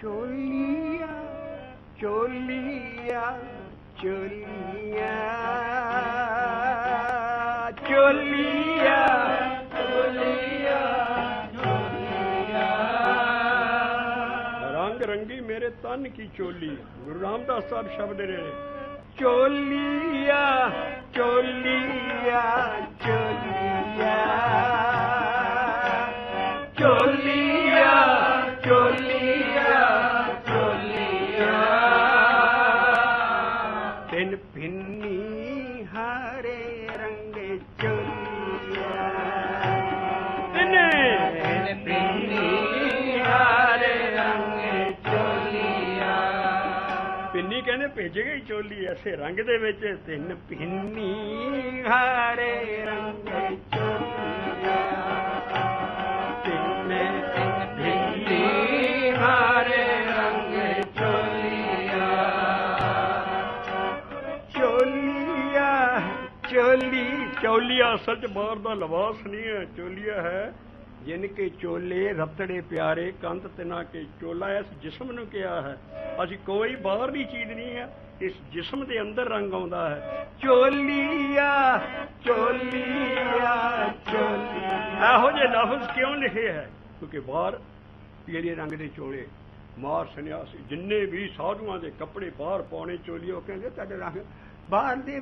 ਚੋਲੀਆ ਚੋਲੀਆ ਚੋਲੀਆ ਚੋਲੀਆ ਚੋਲੀਆ ਚੋਲੀਆ ਰੰਗ ਰੰਗੀ ਮੇਰੇ ਤਨ ਕੀ ਚੋਲੀ, ਗੁਰੂ ਰਾਮਦਾਸ ਸਾਹਿਬ ਸ਼ਬਦ ਨੇ। ਚੋਲੀਆ ਚੋਲੀਆ ਚੋਲੀਆ ਚੋਲੀਆ ਚੋਲੀਆ ਚੋਲੀਆ ਤਿੰਨ ਭਿੰਨੀ ਹਰੇ ਰੰਗ ਚੋਲੀਆ ਤਿੰਨ ਭਿੰਨੀ ਹਰੇ ਰੰਗ ਚੋਲੀਆ। ਪਿੰਨੀ ਕਹਿੰਦੇ ਭੇਜ ਗਈ ਚੋਲੀ ਐਸੇ ਰੰਗ ਦੇ ਵਿੱਚ। ਤਿੰਨ ਭਿੰਨੀ ਹਰੇ ਰੰਗ ਚੋਲੀਆ ਤਿੰਨ ਭਿੰਨੀ ਹਰੇ ਰੰਗ ਚੋਲੀਆ ਚੋਲੀਆ ਚੋਲੀ। ਚੋਲੀਆ ਅਸਲ 'ਚ ਬਾਹਰ ਦਾ ਲਿਬਾਸ ਨਹੀਂ ਹੈ, ਚੋਲੀਆ ਹੈ ਜਿਨ ਕੇ ਚੋਲੇ ਰਤੜੇ ਪਿਆਰੇ ਕੰਤ ਤਿਨਾ ਕੇ ਚੋਲਾ। ਇਸ ਜਿਸਮ ਨੂੰ ਕਿਹਾ ਹੈ। ਅਸੀਂ ਕੋਈ ਬਾਹਰ ਦੀ ਚੀਜ਼ ਨਹੀਂ ਹੈ, ਇਸ ਜਿਸਮ ਦੇ ਅੰਦਰ ਰੰਗ ਆਉਂਦਾ ਹੈ। ਚੋਲੀਆ ਚੋਲੀਆ ਚੋਲੀਆ। ਇਹੋ ਜਿਹੇ ਲਫ਼ਜ਼ ਕਿਉਂ ਲਿਖੇ ਹੈ? ਕਿਉਂਕਿ ਬਾਹਰ ਪੀਲੇ ਰੰਗ ਦੇ ਚੋਲੇ ਮਾਰ ਸੰਨਿਆਸੀ ਜਿੰਨੇ ਵੀ ਸਾਧੂਆਂ ਦੇ ਕੱਪੜੇ ਬਾਹਰ ਪਾਉਣੇ ਚੋਲੀ। ਉਹ ਕਹਿੰਦੇ ਤੁਹਾਡੇ ਰੰਗ ਬਾਹਰ ਦੇ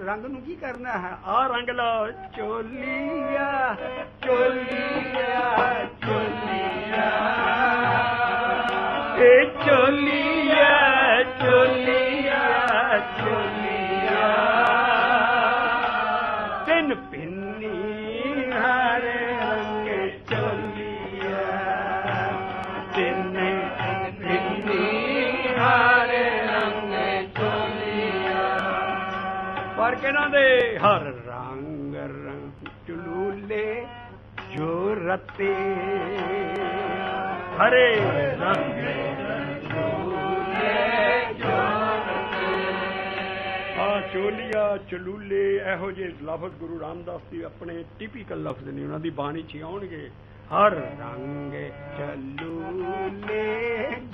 ਰੰਗ ਨੂੰ ਕੀ ਕਰਨਾ ਹੈ? ਆਹ ਰੰਗ ਲਾ। ਚੋਲੀਆ ਚੋਲੀਆ ਚੋਲੀਆ ਇਹ ਚੋਲੀਆ ਚੋਲੀਆ ਚੋਲੀਆ ਤਿੰਨ ਭਿੰਨੀ ਹਰੇ ਰੰਗ ਚੋਲੀਆ ਤਿੰਨ ਭਿੰਨੀ ਹਰੇ ਰੰਗ ਚੋਲੀਆ। ਪਰ ਕਿਹਨਾਂ ਦੇ? ਹਰ ਰੰਗ ਰੰਗ ਚਲੂਲੇ ਜੋ ਰਤੇ ਹਰੇ ਰੰਗ ਚਲੂਲੇ ਜੋ ਆ ਚੋਲੀਆ ਚਲੂਲੇ ਇਹੋ ਜਿਹੇ ਲਫ਼ਜ਼ ਗੁਰੂ ਰਾਮਦਾਸ ਦੀ ਆਪਣੇ ਟਿਪੀਕਲ ਲਫ਼ਜ਼ ਨੇ, ਉਹਨਾਂ ਦੀ ਬਾਣੀ 'ਚ ਆਉਣਗੇ। ਹਰ ਰੰਗ ਚਲੂਲੇ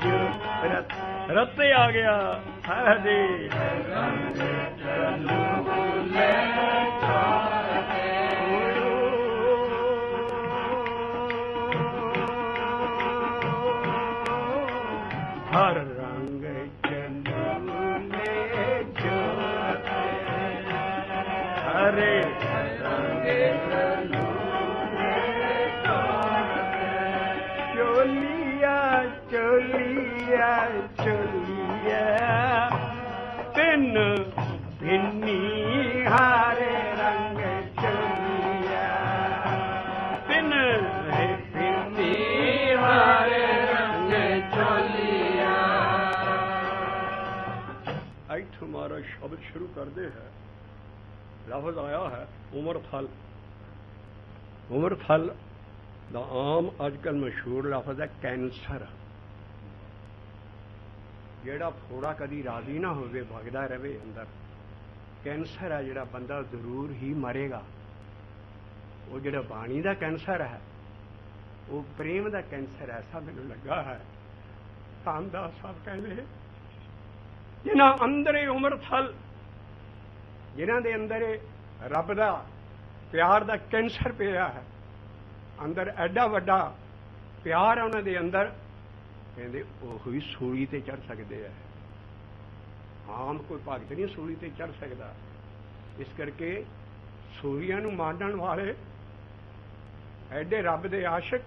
ਜੋ ਰਤੇ ਆ ਗਿਆ ਹਰੇ ਰੰਗ ਚਲੂਲੇ ਹਰ ਰੰਗ ਚਲੂਲੇ ਜੋ ਹਰੇ ਰੰਗ ਚੋਲੀਆ ਚੋਲੀਆ ਚੋਲੀਆ ਤਿੰਨ ਭਿੰਨੀ ਹਰੇ ਰੰਗ ਚੋਲੀਆ ਤਿੰਨ ਭਿੰਨੀ ਹਰੇ ਰੰਗ ਚੋਲੀਆ। ਇੱਥੋਂ ਹਮਾਰਾ ਸ਼ਬਦ ਸ਼ੁਰੂ ਕਰਦੇ ਹੈ। ਲਫ਼ਜ਼ ਆਇਆ ਹੈ ਉਮਰ ਫਲ। ਉਮਰ ਫਲ ਦਾ ਆਮ ਅੱਜ ਕੱਲ੍ਹ ਮਸ਼ਹੂਰ ਲਫ਼ਜ਼ ਹੈ ਕੈਂਸਰ। ਜਿਹੜਾ ਫੋੜਾ ਕਦੀ ਰਾਜ਼ੀ ਨਾ ਹੋਵੇ, ਵਗਦਾ ਰਹੇ ਅੰਦਰ, ਕੈਂਸਰ ਹੈ ਜਿਹੜਾ ਬੰਦਾ ਜ਼ਰੂਰ ਹੀ ਮਰੇਗਾ। ਉਹ ਜਿਹੜਾ ਬਾਣੀ ਦਾ ਕੈਂਸਰ ਹੈ ਉਹ ਪ੍ਰੇਮ ਦਾ ਕੈਂਸਰ ਐਸਾ ਮੈਨੂੰ ਲੱਗਾ ਹੈ। ਰਾਮਦਾਸ ਸਾਹਿਬ ਕਹਿੰਦੇ ਜਿਨ੍ਹਾਂ ਅੰਦਰੇ ਉਮਰ ਫਲ, ਜਿਨ੍ਹਾਂ ਦੇ ਅੰਦਰ ਰੱਬ ਦਾ ਪਿਆਰ ਦਾ ਕੈਂਸਰ ਪਿਆ ਹੈ, ਅੰਦਰ ਐਡਾ ਵੱਡਾ ਪਿਆਰ ਹੈ ਉਹਨਾਂ ਦੇ ਅੰਦਰ, ਕਹਿੰਦੇ ਉਹ ਹੀ ਸੂਲੀ ਤੇ ਚੜ ਸਕਦੇ ਆ। ਆਮ ਕੋਈ ਭਗਤ ਨਹੀਂ ਸੂਲੀ ਤੇ ਚੜ ਸਕਦਾ। ਇਸ ਕਰਕੇ ਸੂਲੀਆਂ ਨੂੰ ਮਾਣਨ ਵਾਲੇ ਐਡੇ ਰੱਬ ਦੇ ਆਸ਼ਿਕ,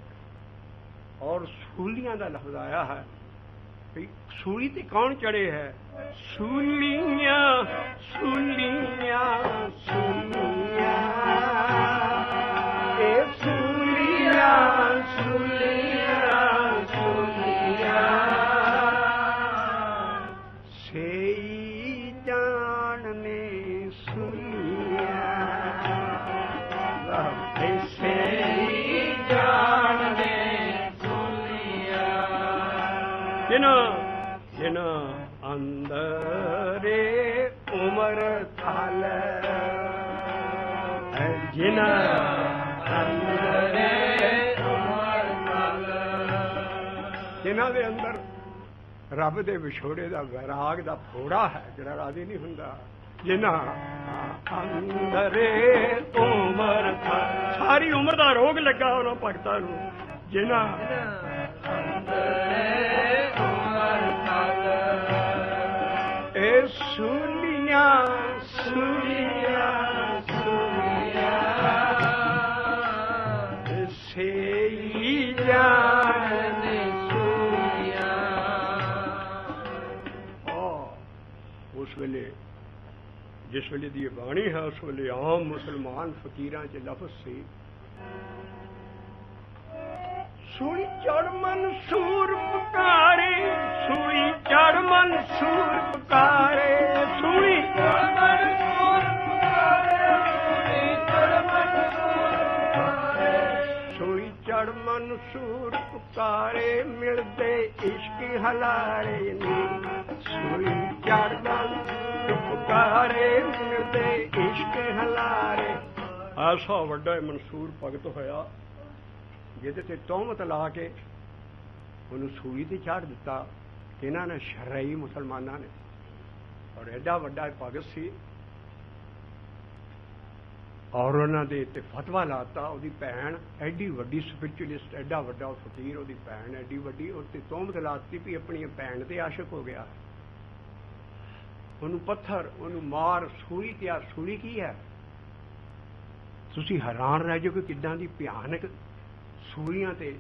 ਔਰ ਸੂਲੀਆਂ ਦਾ ਲਫ਼ਜ਼ ਆਇਆ ਹੈ ਵੀ ਸੂਲੀ ਤੇ ਕੌਣ ਚੜੇ ਹੈ? ਸੂਲੀਆਂ ਸੂਲੀਆਂ ਸੂਲੀਆਂ ਇਹ ਸੂਲੀਆਂ ਸੂਲੀਆਂ ਸੂਲੀਆਂ ਸੇਈ ਜਾਣਨੇ ਸੂਲੀਆਂ ਜਿਨ ਅੰਦਰੇ ਉਮਰ ਥਲ ਜਿਨ ਅੰਦਰੇ ਉਮਰ ਥਲ ਜਿਨ੍ਹਾਂ ਦੇ ਅੰਦਰ ਰੱਬ ਦੇ ਵਿਛੋੜੇ ਦਾ ਵੈਰਾਗ ਦਾ ਫੋੜਾ ਹੈ ਜਿਹੜਾ ਰਾਜ਼ੀ ਨਹੀਂ ਹੁੰਦਾ ਜਿਨ੍ਹਾਂ ਅੰਦਰੇ ਉਮਰ ਥਲ ਸਾਰੀ ਉਮਰ ਦਾ ਰੋਗ ਲੱਗਾ ਉਹਨਾਂ ਭਗਤਾਂ ਨੂੰ ਜਿਨ੍ਹਾਂ ਇਹ ਸੁਨੀਆਂ ਸੁਨੀਆਂ ਸੁਨੀਆਂ ਸੇਈ ਜਾਣ ਸੁਨੀਆਂ ਉਸ ਵੇਲੇ ਜਿਸ ਵੇਲੇ ਦੀ ਬਾਣੀ ਹੈ ਉਸ ਵੇਲੇ ਆਮ ਮੁਸਲਮਾਨ ਫਕੀਰਾਂ 'ਚ ਲਫ਼ਜ਼ ਸੀ ਸੂਈ ਚੜ ਮਨਸੂਰ ਪੁਕਾਰੇ ਸੂਈ ਚੜ ਮਨਸੂਰ ਪੁਕਾਰੇ ਸੂਈ ਚੜ ਮਨਸੂਰ ਪੁਕਾਰੇ ਸੂਈ ਚੜ ਮਨਸੂਰ ਪੁਕਾਰੇ ਸੂਈ ਚੜ ਮਨਸੂਰ ਪੁਕਾਰੇ ਮਿਲਦੇ ਇਸ਼ਕ ਹਲਾਰੇ ਨੀ ਸੂਈ ਚੜ ਮਨਸੂਰ ਪੁਕਾਰੇ ਮਿਲਦੇ ਇਸ਼ਕ ਹਲਾਰੇ ਐਸਾ ਵੱਡਾ ਮਨਸੂਰ ਭਗਤ ਹੋਇਆ ਜਿਹਦੇ ਤੇ ਤੌਹਮਤ ਲਾ ਕੇ ਉਹਨੂੰ ਸੂਈ ਤੇ ਚਾੜ ਦਿੱਤਾ ਇਹਨਾਂ ਨੇ ਸ਼ਰਈ ਮੁਸਲਮਾਨਾਂ ਨੇ ਔਰ ਐਡਾ ਵੱਡਾ ਭਗਤ ਸੀ ਔਰ ਉਹਨਾਂ ਦੇ ਤੇ ਫਤਵਾ ਲਾਤਾ ਉਹਦੀ ਭੈਣ ਐਡੀ ਵੱਡੀ ਸਪਿਰਚੁਅਲਿਸਟ ਐਡਾ ਵੱਡਾ ਫਕੀਰ ਉਹਦੀ ਭੈਣ ਐਡੀ ਵੱਡੀ ਉਹ ਤੇ ਤੌਹਮਤ ਲਾਤੀ ਵੀ ਆਪਣੀ ਭੈਣ ਤੇ ਆਸ਼ਿਕ ਹੋ ਗਿਆ ਉਹਨੂੰ ਪੱਥਰ ਉਹਨੂੰ ਮਾਰ ਸੂਈ ਤੇ ਆ ਸੂਈ ਕੀ ਹੈ ਤੁਸੀਂ ਹੈਰਾਨ ਰਹਿ ਜਾਓ ਕਿ ਕਿੱਦਾਂ ਦੀ ਭਿਆਨਕ ਸੂਈਆਂ ਤੇ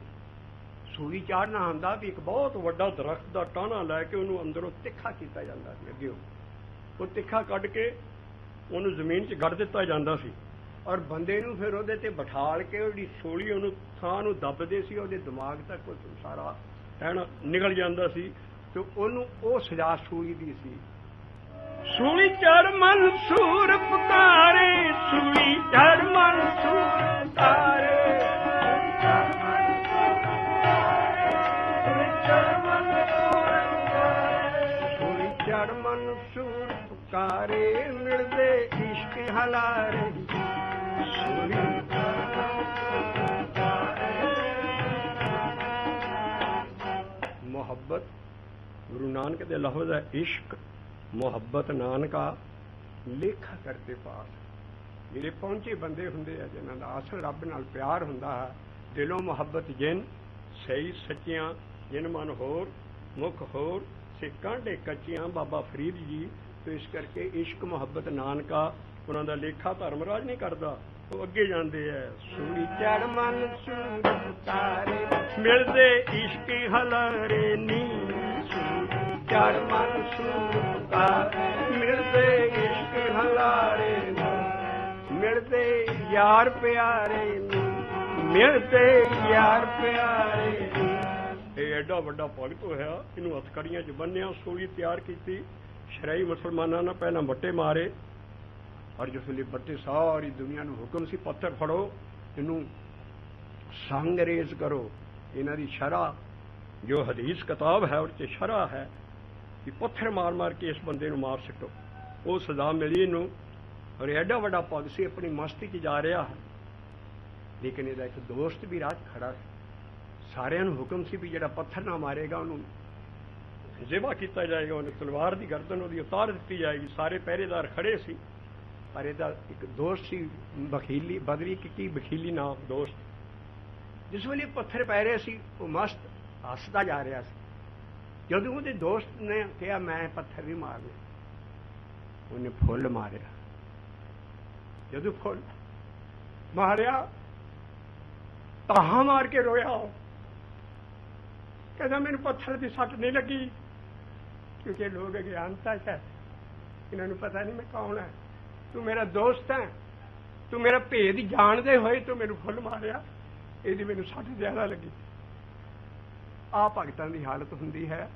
ਸੂਈ ਚਾੜਨਾ ਹੁੰਦਾ ਵੀ ਇੱਕ ਬਹੁਤ ਵੱਡਾ ਦਰਖਤ ਦਾ ਟਾਹਣਾ ਲੈ ਕੇ ਉਹਨੂੰ ਅੰਦਰੋਂ ਤਿੱਖਾ ਕੀਤਾ ਜਾਂਦਾ ਸੀ ਅੱਗੇ ਉਹ ਤਿੱਖਾ ਕੱਢ ਕੇ ਉਹਨੂੰ ਜ਼ਮੀਨ 'ਚ ਗੱਡ ਦਿੱਤਾ ਜਾਂਦਾ ਸੀ ਔਰ ਬੰਦੇ ਨੂੰ ਫਿਰ ਉਹਦੇ ਤੇ ਬਿਠਾਲ ਕੇ ਉਹਦੀ ਸੂਲੀ ਉਹਨੂੰ ਥਾਂ ਨੂੰ ਦੱਬਦੇ ਸੀ ਉਹਦੇ ਦਿਮਾਗ ਤੱਕ ਸਾਰਾ ਟਾਹਣਾ ਨਿਕਲ ਜਾਂਦਾ ਸੀ ਤੇ ਉਹਨੂੰ ਉਹ ਸਜ਼ਾ ਸੂਈ ਦੀ ਸੀ ਸੂਈ ਚੜ ਮਨਸੂਰ ਪੁਕਾਰੇ ਸੂਈ ਚੜ ਮਨਸੂਰ ਪੁਕਾਰੇ ਚੜ ਮਨਸੂਰ ਪੁਕਾਰੇ ਮਿਲਦੇ ਇਸ਼ਕ ਹਲਾਰੇ ਮੁਹੱਬਤ ਗੁਰੂ ਨਾਨਕ ਦੇ ਲਫ਼ਜ਼ ਹੈ ਇਸ਼ਕ ਮੁਹੱਬਤ ਨਾਨਕਾ ਲੇਖਾ ਕਰਤੇ ਪਾਸ ਜਿਹੜੇ ਪਹੁੰਚੇ ਬੰਦੇ ਹੁੰਦੇ ਆ ਜਿਨ੍ਹਾਂ ਦਾ ਅਸਲ ਰੱਬ ਨਾਲ ਪਿਆਰ ਹੁੰਦਾ ਹੈ ਦਿਲੋਂ ਮੁਹੱਬਤ ਜਿਨ ਸਹੀ ਸੱਚੀਆਂ ਜਿਨ ਮਨ ਹੋਰ ਮੁਖ ਹੋਰ ਸਿੱਕਾਂ ਢੇ ਕੱਚੀਆਂ ਬਾਬਾ ਫਰੀਦ ਜੀ ਤੇ ਇਸ ਕਰਕੇ ਇਸ਼ਕ ਮੁਹੱਬਤ ਨਾਨਕਾ ਉਹਨਾਂ ਦਾ ਲੇਖਾ ਧਰਮਰਾਜ ਨਹੀਂ ਕਰਦਾ ਉਹ ਅੱਗੇ ਜਾਂਦੇ ਐ ਸੂਈ ਚੜ ਮਨ ਸੂਰ ਪੁਕਾਰੇ ਮਿਲਦੇ ਇਸ਼ਕ ਹਲਾਰੇ ਨੀ ਸੂਈ ਚੜ ਮਨ ਸੂਰ ਪੁਕਾਰੇ ਮਿਲਦੇ ਇਸ਼ਕ ਹਲਾਰੇ ਨੀ ਮਿਲਦੇ ਯਾਰ ਪਿਆਰੇ ਨੀ ਮਿਲਦੇ ਯਾਰ ਪਿਆਰੇ ਨੀ ਇਹ ਐਡਾ ਵੱਡਾ ਭਗਤ ਹੋਇਆ ਇਹਨੂੰ ਹੱਥਕੜੀਆਂ 'ਚ ਬੰਨਿਆ ਸੂਈ ਤਿਆਰ ਕੀਤੀ ਸ਼ਰਈ ਮੁਸਲਮਾਨਾਂ ਨੇ ਪਹਿਲਾਂ ਵੱਟੇ ਮਾਰੇ ਔਰ ਜਿਸ ਵੇਲੇ ਵੱਟੇ ਸਾਰੀ ਦੁਨੀਆ ਨੂੰ ਹੁਕਮ ਸੀ ਪੱਥਰ ਫੜੋ ਇਹਨੂੰ ਸੰਗਰੇਜ਼ ਕਰੋ ਇਹਨਾਂ ਦੀ ਸ਼ਰ੍ਹਾ ਜੋ ਹਦੀਸ ਕਿਤਾਬ ਹੈ ਉਹ 'ਚ ਸ਼ਰ੍ਹਾ ਹੈ ਕਿ ਪੱਥਰ ਮਾਰ ਮਾਰ ਕੇ ਇਸ ਬੰਦੇ ਨੂੰ ਮਾਰ ਸਟੋ ਉਹ ਸਜ਼ਾ ਮਿਲੀ ਇਹਨੂੰ ਔਰ ਐਡਾ ਵੱਡਾ ਭਗਤ ਸੀ ਆਪਣੀ ਮਸਤੀ 'ਚ ਜਾ ਰਿਹਾ ਲੇਕਿਨ ਇਹਦਾ ਇੱਕ ਦੋਸਤ ਵੀ ਰਾਹ 'ਚ ਖੜਾ ਸੀ ਸਾਰਿਆਂ ਨੂੰ ਹੁਕਮ ਸੀ ਵੀ ਜਿਹੜਾ ਪੱਥਰ ਨਾ ਮਾਰੇਗਾ ਉਹਨੂੰ ਜ਼ਿਬਾ ਕੀਤਾ ਜਾਏਗਾ ਉਹਨੂੰ ਤਲਵਾਰ ਦੀ ਗਰਦਨ ਉਹਦੀ ਉਤਾਰ ਦਿੱਤੀ ਜਾਏਗੀ ਸਾਰੇ ਪਹਿਰੇਦਾਰ ਖੜੇ ਸੀ ਪਰ ਇਹਦਾ ਇੱਕ ਦੋਸਤ ਸੀ ਬਖੀਲੀ ਬਦਰੀ ਕੀ ਬਖੀਲੀ ਨਾਮ ਦੋਸਤ ਜਿਸ ਵੇਲੇ ਪੱਥਰ ਪੈ ਰਹੇ ਸੀ ਉਹ ਮਸਤ ਹੱਸਦਾ ਜਾ ਰਿਹਾ ਸੀ ਜਦੋਂ ਉਹਦੇ ਦੋਸਤ ਨੇ ਕਿਹਾ ਮੈਂ ਪੱਥਰ ਵੀ ਮਾਰਨਾ ਉਹਨੇ ਫੁੱਲ ਮਾਰਿਆ ਜਦੋਂ ਫੁੱਲ ਮਾਰਿਆ ਤਾਹਾਂ ਮਾਰ ਕੇ ਰੋਇਆ ਕਹਿੰਦਾ ਮੈਨੂੰ ਪੱਥਰ ਦੀ ਸੱਟ ਨਹੀਂ ਲੱਗੀ ਕਿਉਂਕਿ ਲੋਕ ਅਗਿਆਨਤਾ ਹੈ ਇਹਨਾਂ ਨੂੰ ਪਤਾ ਨਹੀਂ ਮੈਂ ਕੌਣ ਹੈ ਤੂੰ ਮੇਰਾ ਦੋਸਤ ਹੈ ਤੂੰ ਮੇਰਾ ਭੇਦ ਜਾਣਦੇ ਹੋਏ ਤੂੰ ਮੈਨੂੰ ਫੁੱਲ ਮਾਰਿਆ ਇਹਦੀ ਮੈਨੂੰ ਸੱਟ ਜ਼ਿਆਦਾ ਲੱਗੀ ਆਹ ਭਗਤਾਂ ਦੀ ਹਾਲਤ ਹੁੰਦੀ ਹੈ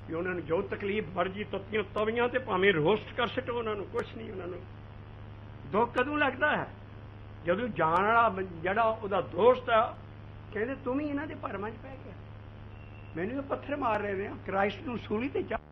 ਕਿ ਉਹਨਾਂ ਨੂੰ ਜੋ ਤਕਲੀਫ ਮਰਜੀ ਤੱਤੀਆਂ ਤਵੀਆਂ ਤੇ ਭਾਵੇਂ ਰੋਸਟ ਕਰ ਸਟੋ ਉਹਨਾਂ ਨੂੰ ਕੁਛ ਨਹੀਂ ਉਹਨਾਂ ਨੂੰ ਦੁੱਖ ਕਦੋਂ ਲੱਗਦਾ ਹੈ ਜਦੋਂ ਜਾਣ ਵਾਲਾ ਜਿਹੜਾ ਉਹਦਾ ਦੋਸਤ ਆ ਕਹਿੰਦੇ ਤੂੰ ਵੀ ਇਹਨਾਂ ਦੇ ਭਰਮਾਂ 'ਚ ਪੈ ਗਿਆ ਮੈਨੂੰ ਇਹ ਪੱਥਰ ਮਾਰ ਰਹੇ ਨੇ ਕ੍ਰਾਈਸਟ ਨੂੰ ਸੂਲੀ ਤੇ ਚੜ੍ਹ